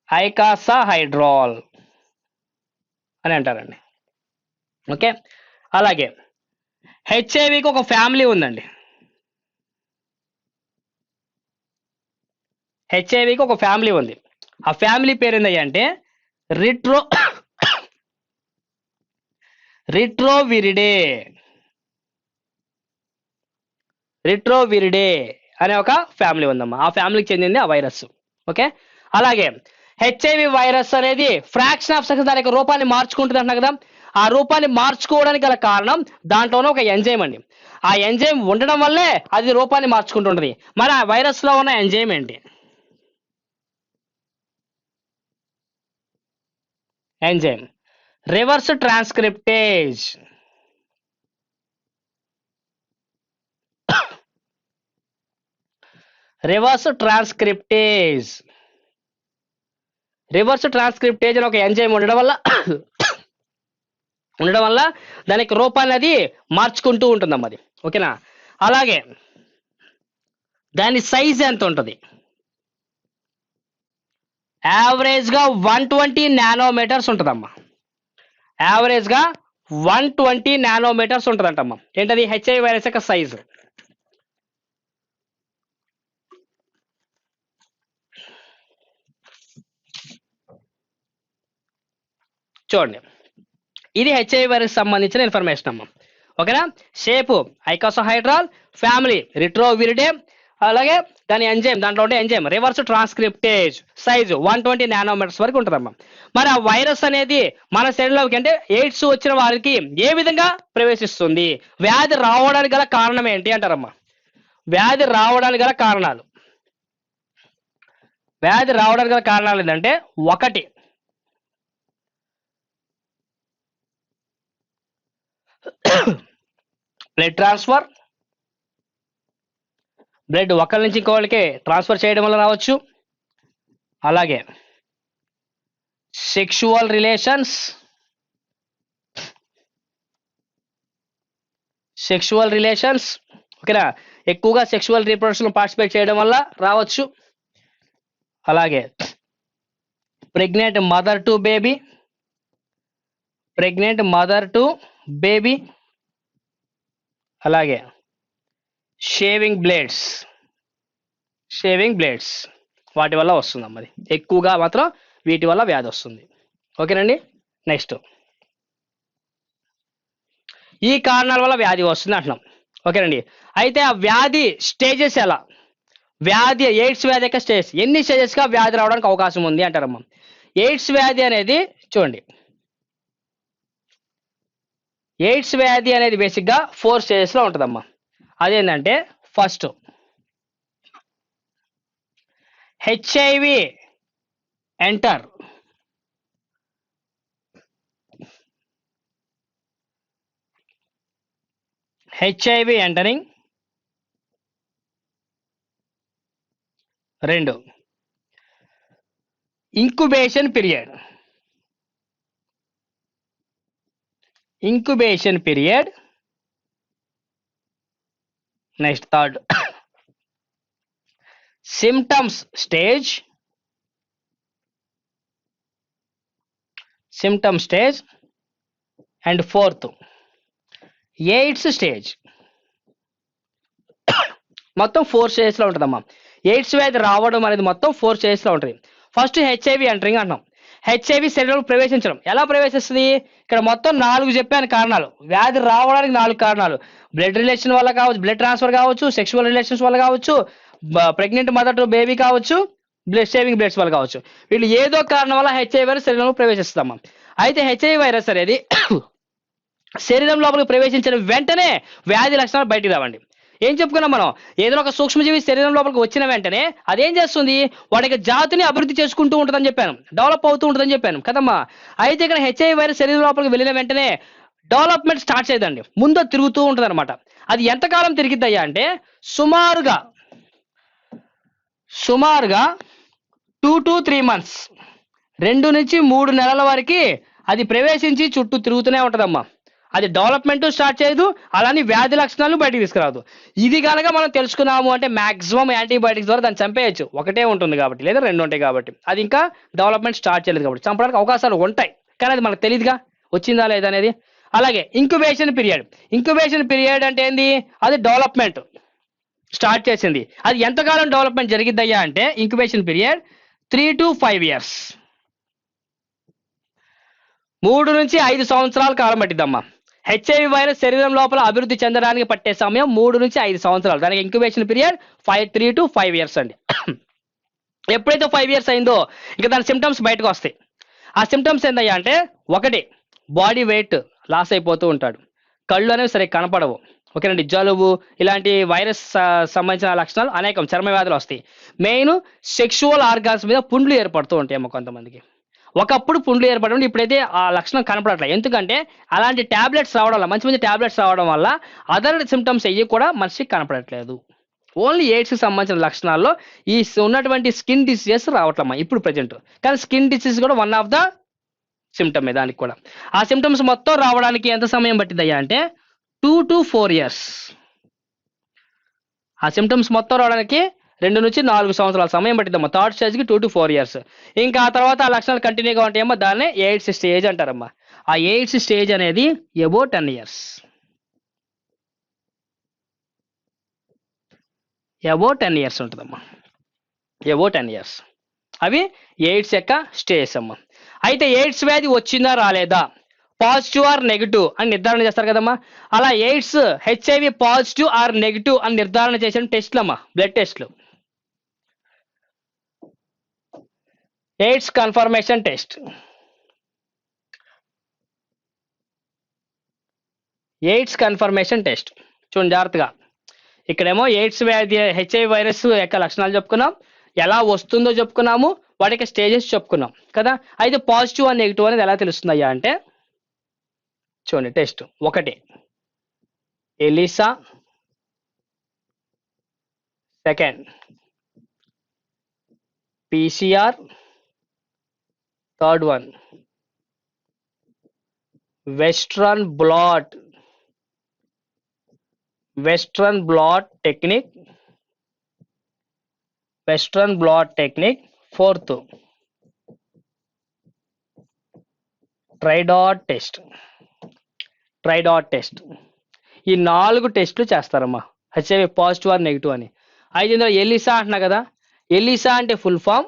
ఐకాసాహైడ్రాల్ అని అంటారండి. ఓకే, అలాగే హెచ్ఐవికి ఒక ఫ్యామిలీ ఉందండి. హెచ్ఐవికి ఒక ఫ్యామిలీ ఉంది. ఆ ఫ్యామిలీ పేరు ఏందయ్యా అంటే రిట్రోవిరిడే అనే ఒక ఫ్యామిలీ ఉందమ్మా. ఆ ఫ్యామిలీకి చెందింది ఆ వైరస్. ఓకే, అలాగే హెచ్ఐవి వైరస్ అనేది ఫ్రాక్షన్ ఆఫ్ సెకండ్స్ దాని యొక్క రూపాన్ని మార్చుకుంటుంది అంటున్నా కదా. ఆ రూపాన్ని మార్చుకోవడానికి గల కారణం దాంట్లోనే ఒక ఎంజైమ్ అండి. ఆ ఎంజైమ్ ఉండడం వల్లే అది రూపాన్ని మార్చుకుంటుంటుంది. మరి ఆ వైరస్ లో ఉన్న ఎంజైమ్ ఏంటి? Enzyme reverse transcriptase. Reverse transcriptase అని ఒక ఎంజైమ్ ఉండడం వల్ల దానికి రూపాన్ని అది మార్చుకుంటూ ఉంటుందమ్మా అది. ఓకేనా, అలాగే దాని సైజ్ ఎంత ఉంటుంది? యావరేజ్ గా 120 నానోమీటర్స్ ఉంటుందమ్మా. యావరేజ్ గా 120 నానోమీటర్స్ ఉంటుందంటమ్మా. ఏంటది? హెచ్ఐవి వైరస్ యొక్క సైజు. చూడండి, ఇది హెచ్ఐవి వైరస్ సంబంధించిన ఇన్ఫర్మేషన్ అమ్మా. ఓకేనా, షేపు ఐకోసాహైడ్రాల్, ఫ్యామిలీ రిట్రోవిరిడే, అలాగే దాని ఎంజైమ్, దాంట్లో ఉండే enzyme reverse transcriptase, size 120 nanometres వరకు ఉంటుందమ్మా. మరి ఆ వైరస్ అనేది మన శరీరంలోకి అంటే ఎయిడ్స్ వచ్చిన వారికి ఏ విధంగా ప్రవేశిస్తుంది? వ్యాధి రావడానికి గల కారణం ఏంటి అంటారమ్మా. వ్యాధి రావడానికి గల కారణాలు ఏంటంటే, ఒకటి బ్లడ్ ట్రాన్స్ఫర్, బ్లడ్ ఒకరి నుంచి ఇంకోళ్ళకి ట్రాన్స్ఫర్ చేయడం వల్ల రావచ్చు. అలాగే సెక్షువల్ రిలేషన్స్, ఓకేనా, ఎక్కువగా సెక్షువల్ రీప్రొడక్షన్ పార్టిసిపేట్ చేయడం వల్ల రావచ్చు. అలాగే ప్రెగ్నెంట్ మదర్ టు బేబీ, అలాగే షేవింగ్ బ్లేడ్స్ వాటి వల్ల వస్తుందమ్మా. అది ఎక్కువగా మాత్రం వీటి వల్ల వ్యాధి వస్తుంది. ఓకేనండి, నెక్స్ట్ ఈ కారణాల వల్ల వ్యాధి వస్తుంది అంటున్నాం. ఓకేనండి, అయితే ఆ వ్యాధి స్టేజెస్ ఎలా? ఎయిడ్స్ వ్యాధి యొక్క స్టేజెస్ ఎన్ని స్టేజెస్గా వ్యాధి రావడానికి అవకాశం ఉంది అంటారమ్మా. ఎయిడ్స్ వ్యాధి అనేది చూడండి, ఎయిడ్స్ వ్యాధి అనేది బేసిక్గా 4 స్టేజెస్లో ఉంటుందమ్మా. అదేంటంటే, first HIV enter, HIV entering. 2 incubation period. Next third symptoms stage, and 4th AIDS stage. మొత్తం 4 స్టేజెస్లో ఉంటుందమ్మా. ఎయిడ్స్ వ్యాధి రావడం అనేది మొత్తం 4 స్టేజెస్లో ఉంటుంది. ఫస్ట్ హెచ్ఐవి ఎంటరింగ్ అంటున్నాం. హెచ్ఐవి శరీరంలో ప్రవేశించడం ఎలా ప్రవేశిస్తుంది? ఇక్కడ మొత్తం 4 చెప్పాను కారణాలు. వ్యాధి రావడానికి 4 కారణాలు. బ్లడ్ రిలేషన్ వల్ల కావచ్చు, బ్లడ్ ట్రాన్స్ఫర్ కావచ్చు, సెక్షువల్ రిలేషన్స్ వల్ల కావచ్చు, ప్రెగ్నెంట్ మదర్ టు బేబీ కావచ్చు, సేవింగ్ బ్లడ్స్ వల్ల కావచ్చు. వీళ్ళు ఏదో కారణం వల్ల హెచ్ఐవి వైరస్ శరీరంలో ప్రవేశిస్తామా. అయితే హెచ్ఐవి వైరస్ అనేది శరీరం లోపలికి ప్రవేశించిన వెంటనే వ్యాధి లక్షణాలు బయటికి రావండి. ఏం చెప్పుకున్నాం మనం, ఏదైనా ఒక సూక్ష్మజీవి శరీరం లోపలికి వచ్చిన వెంటనే అదేం చేస్తుంది, వాడికి జాతిని అభివృద్ధి చేసుకుంటూ ఉంటుందని చెప్పాను, డెవలప్ అవుతూ ఉంటుందని చెప్పాను కదమ్మా. అయితే ఇక్కడ హెచ్ఐవి వైరస్ శరీరం లోపలికి వెళ్ళిన వెంటనే డెవలప్మెంట్ స్టార్ట్ చేయదండి, ముందు తిరుగుతూ ఉంటుంది అనమాట. అది ఎంతకాలం తిరిగిద్దయ్యా అంటే సుమారుగా 2 to 3 months, 2 నుంచి 3 నెలల వరకు అది ప్రవేశించి చుట్టూ తిరుగుతూనే ఉంటుందమ్మా. అది డెవలప్మెంట్ స్టార్ట్ చేయదు, అలానే వ్యాధి లక్షణాలు బయటికి తీసుకురాదు. ఇది కనుక మనం తెలుసుకున్నాము అంటే మాక్సిమం యాంటీబయాటిక్స్ ద్వారా దాన్ని చంపేయచ్చు, ఒకటే ఉంటుంది కాబట్టి లేదా 2 ఉంటాయి కాబట్టి. అది ఇంకా డెవలప్మెంట్ స్టార్ట్ చేయలేదు కాబట్టి చంపడానికి అవకాశాలు ఉంటాయి, కానీ అది మనకు తెలియదుగా వచ్చిందా లేదా అనేది. అలాగే ఇంక్యుబేషన్ పీరియడ్ అంటే ఏంది, అది డెవలప్మెంట్ స్టార్ట్ చేసింది. అది ఎంతకాలం డెవలప్మెంట్ జరిగిద్దయ్యా అంటే ఇంక్యుబేషన్ పీరియడ్ 3 to 5 years, 3 నుంచి 5 సంవత్సరాల కాలం పట్టిద్దమ్మా. హెచ్ఐవి వైరస్ శరీరం లోపల అభివృద్ధి చెందడానికి పట్టే సమయం 3 నుంచి 5 సంవత్సరాలు. దానికి ఇంక్యుబేషన్ పీరియడ్ 3 to 5 years అండి. ఎప్పుడైతే 5 years అయిందో ఇక దాని సిమ్టమ్స్ బయటకు వస్తాయి. ఆ సిమ్టమ్స్ ఏందయ్యా అంటే, 1 బాడీ వెయిట్ లాస్ అయిపోతూ ఉంటాడు, కళ్ళు అనేవి సరిగ్గా కనపడవు, ఓకేనండి. జలుబు ఇలాంటి వైరస్ సంబంధించిన లక్షణాలు అనేకం, చర్మ వ్యాధులు వస్తాయి. మెయిన్ సెక్షువల్ ఆర్గాన్స్ మీద పుండ్లు ఏర్పడుతూ ఉంటాయేమో కొంతమందికి. ఒకప్పుడు పుండ్లు ఏర్పడడం, ఇప్పుడైతే ఆ లక్షణం కనపడట్లేదు. ఎందుకంటే అలాంటి టాబ్లెట్స్ రావడం వల్ల, మంచి టాబ్లెట్స్ రావడం వల్ల అదర్ సిమ్టమ్స్ అయ్యి కూడా మనిషికి కనపడట్లేదు. ఓన్లీ ఎయిడ్స్కి సంబంధించిన లక్షణాల్లో ఈ ఉన్నటువంటి స్కిన్ డిసీజెస్ రావట్లమ్మా ఇప్పుడు ప్రజెంట్. కానీ స్కిన్ డిసీజ్ కూడా వన్ ఆఫ్ ద సిమ్టమే దానికి కూడా. ఆ సిమ్టమ్స్ మొత్తం రావడానికి ఎంత సమయం పట్టిద్దయ్యా అంటే 2 to 4 years. ఆ సిమ్టమ్స్ మొత్తం రావడానికి 2 నుంచి 4 సంవత్సరాల సమయం పట్టిద్దమ్మా. థర్డ్ స్టేజ్కి 2 to 4 years. ఇంకా ఆ తర్వాత ఆ లక్షణాలు కంటిన్యూగా ఉంటాయేమో, దాన్నే ఎయిడ్స్ స్టేజ్ అంటారమ్మా. ఆ ఎయిడ్స్ స్టేజ్ అనేది అబౌ 10 years. అబౌ 10 years ఉంటుందమ్మా, అబౌ 10 years. అవి ఎయిడ్స్ యొక్క స్టేజ్ అమ్మా. అయితే ఎయిడ్స్ వ్యాధి వచ్చిందా రాలేదా, పాజిటివ్ ఆర్ నెగిటివ్ అని నిర్ధారణ చేస్తారు కదమ్మా. అలా AIDS HIV positive or negative అని నిర్ధారణ చేసిన టెస్ట్లు అమ్మా, బ్లడ్ టెస్ట్లు. ఎయిడ్స్ కన్ఫర్మేషన్ టెస్ట్, చూడండి జాగ్రత్తగా. ఇక్కడేమో ఎయిడ్స్ వ్యాధి హెచ్ఐవి వైరస్ యొక్క లక్షణాలు చెప్పుకున్నాం, ఎలా వస్తుందో చెప్పుకున్నాము, వాటికి స్టేజెస్ చెప్పుకున్నాం కదా. అయితే పాజిటివ్ అండ్ నెగిటివ్ అనేది ఎలా తెలుస్తుందయ్యా అంటే, చూడండి test. 1 ELISA, 2 PCR, 3rd one Western blot technique, 4th tridot test. ఈ 4 టెస్టులు చేస్తారమ్మా హెచ్ఐవి పాజిటివ్ ఆర్ నెగిటివ్ అని. అయితే ఇందులో ఎలిసా అంటున్నా కదా, ఎలిసా అంటే full form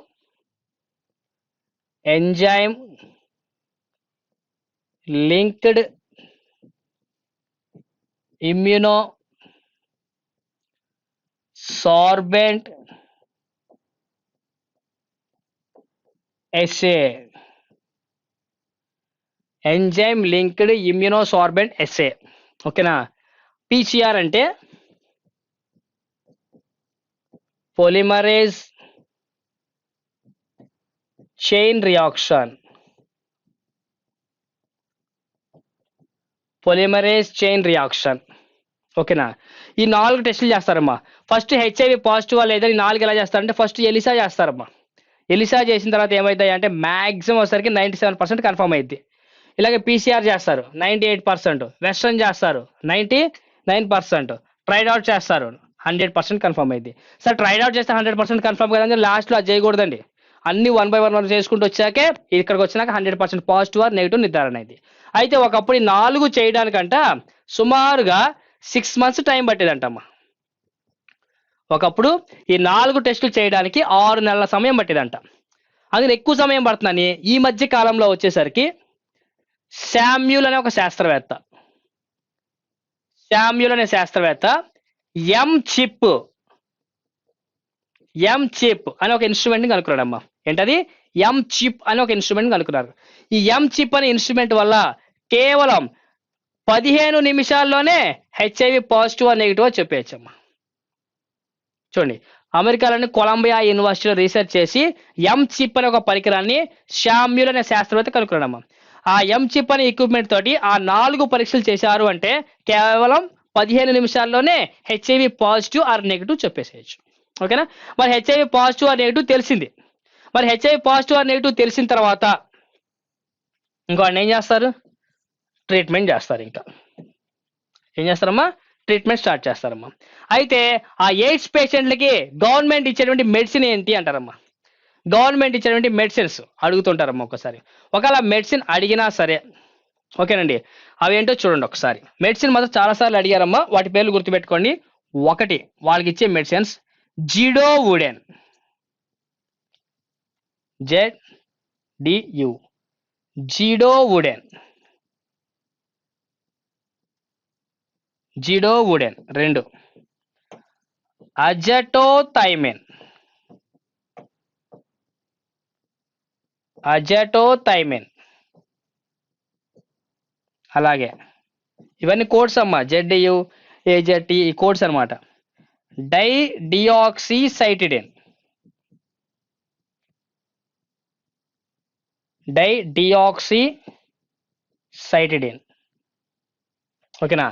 enzyme linked immunosorbent assay. Enzyme linked immunosorbent assay, ఓకేనా. పీసీఆర్ అంటే పొలిమరేజ్ చైన్ రియాక్షన్, ఓకేనా. ఈ 4 టెస్టులు చేస్తారమ్మా. ఫస్ట్ హెచ్ఐవి పాజిటివ్ లేదా ఈ 4 ఎలా చేస్తారంటే, ఫస్ట్ ఎలిసా చేస్తారమ్మా. ఎలిసా చేసిన తర్వాత ఏమవుతాయి అంటే మ్యాక్సిమం వచ్చేసరికి 97% కన్ఫర్మ్ అయింది. ఇలాగే పీసీఆర్ చేస్తారు 98%, వెస్ట్రన్ చేస్తారు 99%, ట్రైడాట్ చేస్తారు 100% కన్ఫర్మ్ అయింది. సార్ ట్రైడాట్ చేస్తే 100% కన్ఫర్మ్ కదండి, లాస్ట్లో అది చేయకూడదండి. అన్ని 1 by 1 చేసుకుంటూ వచ్చాకే ఇక్కడికి వచ్చినాక 100% పాజిటివ్ ఆర్ నెగిటివ్ నిర్ధారణ అయింది. అయితే ఒకప్పుడు ఈ 4 చేయడానికంట సుమారుగా 6 months టైం పట్టేదంటమ్మా. ఒకప్పుడు ఈ 4 టెస్టులు చేయడానికి 6 నెలల సమయం పట్టేదంట. అందులో ఎక్కువ సమయం పడుతుందని ఈ మధ్య కాలంలో వచ్చేసరికి శామ్యూల్ అనే శామ్యూల్ అనే శాస్త్రవేత్త ఎం చిప్ ఎం చిప్ అని ఒక ఇన్స్ట్రుమెంట్ కనుక్కున్నాడమ్మా. ఏంటది? ఎం చిప్ అని ఒక ఇన్స్ట్రుమెంట్ కనుక్కున్నారు. ఈ ఎం చిప్ అనే ఇన్స్ట్రుమెంట్ వల్ల కేవలం 15 నిమిషాల్లోనే హెచ్ఐవి పాజిటివ్ నెగిటివ్ చెప్పేయచ్చమ్మా. చూడండి, అమెరికాలోని కొలంబియా యూనివర్సిటీలో రీసెర్చ్ చేసి ఎం చిప్ అనే ఒక పరికరాన్ని శామ్యుల్ అనే శాస్త్రవేత్త కనుక్కున్నాడమ్మా. ఆ ఎం చిప్ అనే ఎక్విప్మెంట్ తోటి ఆ 4 పరీక్షలు చేశారు అంటే కేవలం 15 నిమిషాల్లోనే హెచ్ఐవి పాజిటివ్ ఆర్ నెగిటివ్ చెప్పేసేయచ్చు. ఓకేనా? మరి హెచ్ఐవి పాజిటివ్ ఆర్ నెగిటివ్ తెలిసింది. మరి హెచ్ఐవి పాజిటివ్ ఆర్ నెగిటివ్ తెలిసిన తర్వాత ఇంకో ఏం చేస్తారు? ట్రీట్మెంట్ చేస్తారు. ఇంకా ఏం చేస్తారమ్మా? ట్రీట్మెంట్ స్టార్ట్ చేస్తారమ్మా. అయితే ఆ ఎయిడ్స్ పేషెంట్లకి గవర్నమెంట్ ఇచ్చేటువంటి మెడిసిన్ ఏంటి అంటారమ్మా. గవర్నమెంట్ ఇచ్చేటువంటి మెడిసిన్స్ అడుగుతుంటారమ్మా ఒకసారి. ఒకవేళ మెడిసిన్ అడిగినా సరే, ఓకేనండి, అవి ఏంటో చూడండి ఒకసారి. మెడిసిన్ మాత్రం చాలాసార్లు అడిగారమ్మా, వాటి పేర్లు గుర్తుపెట్టుకోండి. ఒకటి, వాళ్ళకి ఇచ్చే మెడిసిన్స్ జిడోవుడెన్, ZDU, జిడోవుడెన్, జిడోవుడెన్. 2, అజటోథైమిన్, అజటోథైమిన్. అలాగే ఇవన్నీ కోడ్స్ అమ్మా, ZDU, AZT ఈ కోడ్స్ అనమాట. డైడియాక్సిసైటిడిన్, డైడియాక్సిసైటిడిన్. ఓకేనా?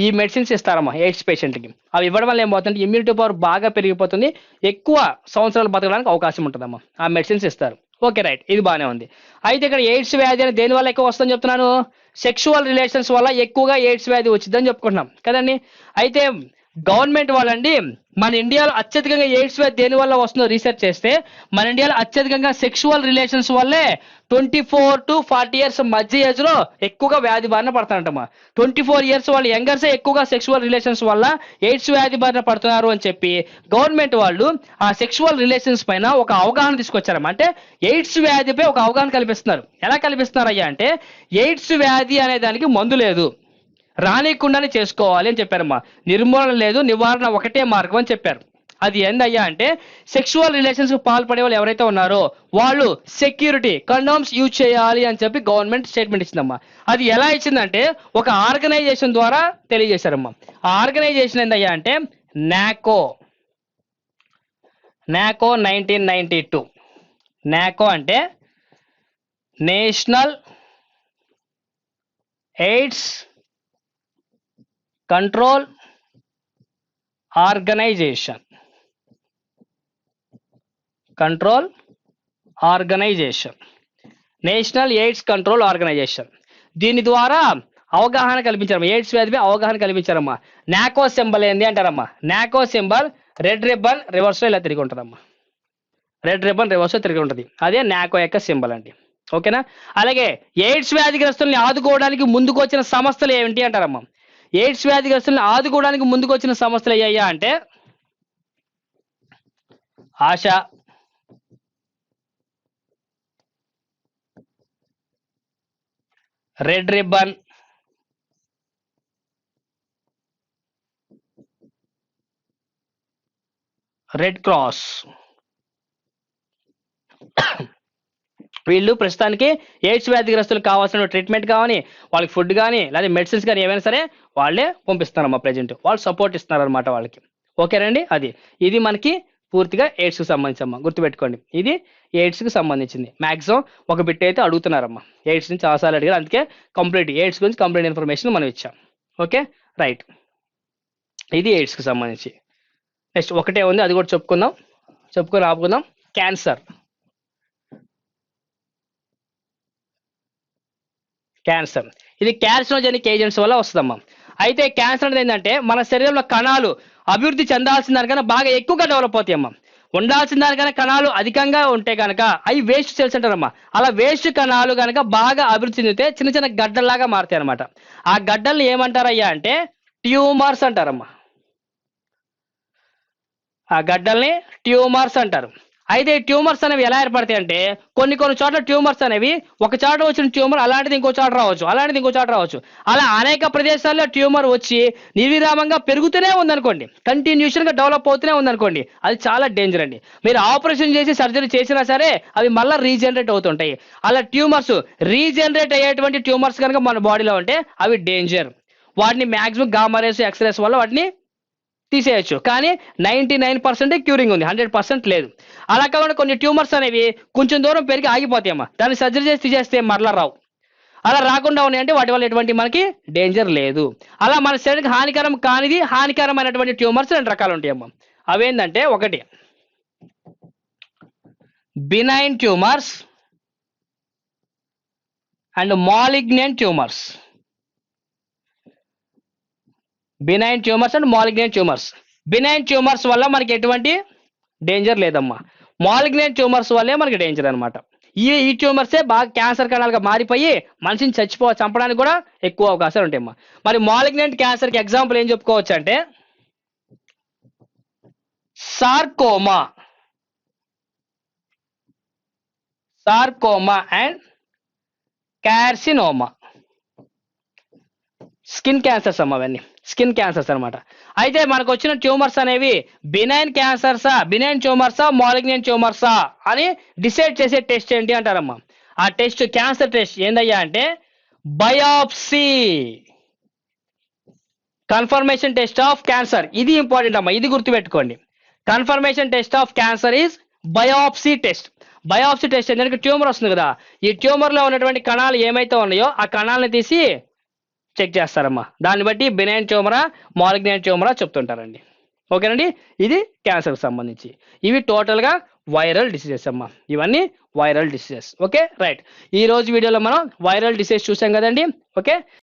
ఈ మెడిసిన్స్ ఇస్తారమ్మా ఎయిడ్స్ పేషెంట్కి. అవి ఇవ్వడం వల్ల ఏమవుతుంది? ఇమ్యూనిటీ పవర్ బాగా పెరిగిపోతుంది, ఎక్కువ సంవత్సరాలు బతకడానికి అవకాశం ఉంటుందమ్మా. ఆ మెడిసిన్స్ ఇస్తారు. ఓకే, రైట్, ఇది బాగానే ఉంది. అయితే ఇక్కడ ఎయిడ్స్ వ్యాధి అనేది దేని వల్ల ఎక్కువ వస్తుందని చెప్తున్నాను? సెక్షువల్ రిలేషన్స్ వల్ల ఎక్కువగా ఎయిడ్స్ వ్యాధి వచ్చిందని చెప్పుకుంటున్నాం కదండి. అయితే గవర్నమెంట్ వాళ్ళండి మన ఇండియాలో అత్యధికంగా ఎయిడ్స్ వ్యాధి దేని వల్ల వస్తుందో రీసెర్చ్ చేస్తే మన ఇండియాలో అత్యధికంగా సెక్షువల్ రిలేషన్స్ వల్లే 24 to 40 ఇయర్స్ మధ్య ఏజ్ లో ఎక్కువగా వ్యాధి బారిన పడతారంటమ్మా. 24 ఇయర్స్ వాళ్ళు యంగర్సే ఎక్కువగా సెక్షువల్ రిలేషన్స్ వల్ల ఎయిడ్స్ వ్యాధి బారిన పడుతున్నారు అని చెప్పి గవర్నమెంట్ వాళ్ళు ఆ సెక్షువల్ రిలేషన్స్ పైన ఒక అవగాహన తీసుకొచ్చారమ్మా. అంటే ఎయిడ్స్ వ్యాధిపై ఒక అవగాహన కల్పిస్తున్నారు. ఎలా కల్పిస్తున్నారు అయ్యా అంటే, ఎయిడ్స్ వ్యాధి అనే దానికి మందు లేదు, రానియకుండానే చేసుకోవాలి అని చెప్పారమ్మా. నిర్మూలన లేదు, నివారణ ఒకటే మార్గం అని చెప్పారు. అది ఏందయ్యా అంటే, సెక్షువల్ రిలేషన్స్ పాల్పడే వాళ్ళు ఎవరైతే ఉన్నారో వాళ్ళు సెక్యూరిటీ కండోమ్స్ యూజ్ చేయాలి అని చెప్పి గవర్నమెంట్ స్టేట్మెంట్ ఇచ్చిందమ్మా. అది ఎలా ఇచ్చిందంటే ఒక ఆర్గనైజేషన్ ద్వారా తెలియజేశారమ్మా. ఆ ఆర్గనైజేషన్ ఏందయ్యా అంటే నాకో, 1992. నాకో అంటే national AIDS control organisation, national AIDS control organisation. దీని ద్వారా అవగాహన కల్పించారమ్మా, ఎయిడ్స్ వ్యాధిపై అవగాహన కల్పించారమ్మా. నాకో సింబల్ ఏంది అంటారమ్మా? నాకో సింబల్ రెడ్ రిబ్బన్ రివర్స్లో ఇలా తిరిగి ఉంటుందమ్మా. రెడ్ రిబ్బన్ రివర్స్లో తిరిగి ఉంటుంది, అదే నాకో యొక్క సింబల్ అండి. ఓకేనా? అలాగే ఎయిడ్స్ వ్యాధిగ్రస్తుల్ని ఆదుకోవడానికి ముందుకు వచ్చిన సంస్థలు ఏమిటి అంటారమ్మా? ఎయిడ్స్ వ్యాధిగ్రస్తుల్ని ఆదుకోవడానికి ముందుకు వచ్చిన సంస్థలు అయ్యాయా అంటే ASHA, red ribbon, red cross. వీళ్ళు ప్రస్తుతానికి ఎయిడ్స్ వ్యాధిగ్రస్తులకు కావాల్సిన ట్రీట్మెంట్ కానీ, వాళ్ళకి ఫుడ్ కానీ, లేదా మెడిసిన్స్ కానీ ఏమైనా సరే వాళ్ళే పంపిస్తారమ్మా. ప్రజెంట్ వాళ్ళు సపోర్ట్ ఇస్తున్నారనమాట వాళ్ళకి. ఓకేనండి? ఇది మనకి పూర్తిగా ఎయిడ్స్కి సంబంధించమ్మా. గుర్తుపెట్టుకోండి, ఇది ఎయిడ్స్కి సంబంధించింది. మ్యాక్సిమం ఒక బిట్ అయితే అడుగుతున్నారమ్మా. ఎయిడ్స్ నుంచి చాలాసార్లు అడిగారు, అందుకే కంప్లీట్ ఎయిడ్స్ గురించి కంప్లీట్ ఇన్ఫర్మేషన్ మనం ఇచ్చాం. ఓకే, రైట్, ఇది ఎయిడ్స్కి సంబంధించి. నెక్స్ట్ ఒకటే ఉంది, అది కూడా చెప్పుకొని ఆపుకుందాం. క్యాన్సర్. ఇది క్యాన్సరోజెనిక్ ఏజెంట్స్ వల్ల వస్తుందమ్మా. అయితే క్యాన్సర్ అనేది ఏంటంటే మన శరీరంలో కణాలు అభివృద్ధి చెందాల్సిన దానికన్నా బాగా ఎక్కువగా డెవలప్ అవుతాయమ్మా. ఉండాల్సిన దానికన్నా కణాలు అధికంగా ఉంటే కనుక అవి వేస్ట్ సెల్స్ అంటారమ్మా. అలా వేస్ట్ కణాలు కనుక బాగా అభివృద్ధి చెందితే చిన్న చిన్న గడ్డల్లాగా మారుతాయి అనమాట. ఆ గడ్డల్ని ఏమంటారయ్యా అంటే ట్యూమర్స్ అంటారమ్మా. ఆ గడ్డల్ని ట్యూమర్స్ అంటారు. అయితే ఈ ట్యూమర్స్ అనేవి ఎలా ఏర్పడతాయి అంటే కొన్ని చోట్ల ట్యూమర్స్ అనేవి ఒక చోట వచ్చిన ట్యూమర్ అలాంటిది ఇంకో చోట రావచ్చు, అలాంటిది ఇంకో చోట రావచ్చు. అలా అనేక ప్రదేశాల్లో ట్యూమర్ వచ్చి నిర్విరామంగా పెరుగుతూనే ఉందనుకోండి, కంటిన్యూషన్గా డెవలప్ అవుతూనే ఉందనుకోండి, అది చాలా డేంజర్ అండి. మీరు ఆపరేషన్ చేసి సర్జరీ చేసినా సరే అవి మళ్ళీ రీజనరేట్ అవుతుంటాయి. అలా ట్యూమర్స్ రీజనరేట్ అయ్యేటువంటి ట్యూమర్స్ కనుక మన బాడీలో ఉంటే అవి డేంజర్. వాటిని మ్యాక్సిమం గామా రేస్, ఎక్స్రేస్ వల్ల వాటిని తీసేయచ్చు. కానీ 99% క్యూరింగ్ ఉంది, 100% లేదు. అలా కాకుండా కొన్ని ట్యూమర్స్ అనేవి కొంచెం దూరం పెరిగి ఆగిపోతాయమ్మా, దాన్ని సర్జరీ చేసి తీసేస్తే మరలా రావు. అలా రాకుండా ఉన్నాయంటే వాటి వల్ల ఎటువంటి మనకి డేంజర్ లేదు. అలా మన శరీరానికి హానికరం కానిది, హానికరమైనటువంటి ట్యూమర్స్ 2 రకాలు ఉంటాయమ్మా. అవేంటంటే ఒకటి benign tumours and malignant tumours. Benign tumours and malignant tumours. Benign tumours వల్ల మనకి ఎటువంటి డేంజర్ లేదమ్మా, మాలిగ్నెంట్ ట్యూమర్స్ వల్లే మనకి డేంజర్ అనమాట. ఈ ట్యూమర్సే బాగా క్యాన్సర్ కణాలుగా మారిపోయి మనిషిని చంపడానికి కూడా ఎక్కువ అవకాశాలు ఉంటాయమ్మా. మరి మాలిగ్నెంట్ క్యాన్సర్కి ఎగ్జాంపుల్ ఏం చెప్పుకోవచ్చు అంటే sarcoma and carcinoma. Skin cancers అమ్మ, అవన్నీ స్కిన్ క్యాన్సర్స్ అనమాట. అయితే మనకు వచ్చిన ట్యూమర్స్ అనేవి బినైన్ ట్యూమర్సా మాలిగ్నెంట్ ట్యూమర్సా అని డిసైడ్ చేసే టెస్ట్ ఏంటి అంటారమ్మా. ఆ టెస్ట్ క్యాన్సర్ టెస్ట్ ఏందయ్యా అంటే biopsy, confirmation test of cancer. ఇది ఇంపార్టెంట్ అమ్మా, ఇది గుర్తుపెట్టుకోండి. Confirmation test of cancer is biopsy test. Biopsy test ఏంటంటే ట్యూమర్ వస్తుంది కదా, ఈ ట్యూమర్ లో ఉన్నటువంటి కణాలు ఏమైతే ఉన్నాయో ఆ కణాలను తీసి చెక్ చేస్తారమ్మా. దాన్ని బట్టి బినైన్ ట్యూమరా మాలిగ్నెంట్ ట్యూమరా చెప్తుంటారండి. ఓకేనండి, ఇది క్యాన్సర్కి సంబంధించి. ఇవి టోటల్గా వైరల్ డిసీజెస్ అమ్మా, ఇవన్నీ వైరల్ డిసీజెస్. ఓకే రైట్, ఈ రోజు వీడియోలో మనం వైరల్ డిసీజ్ చూసాం కదండి. ఓకే.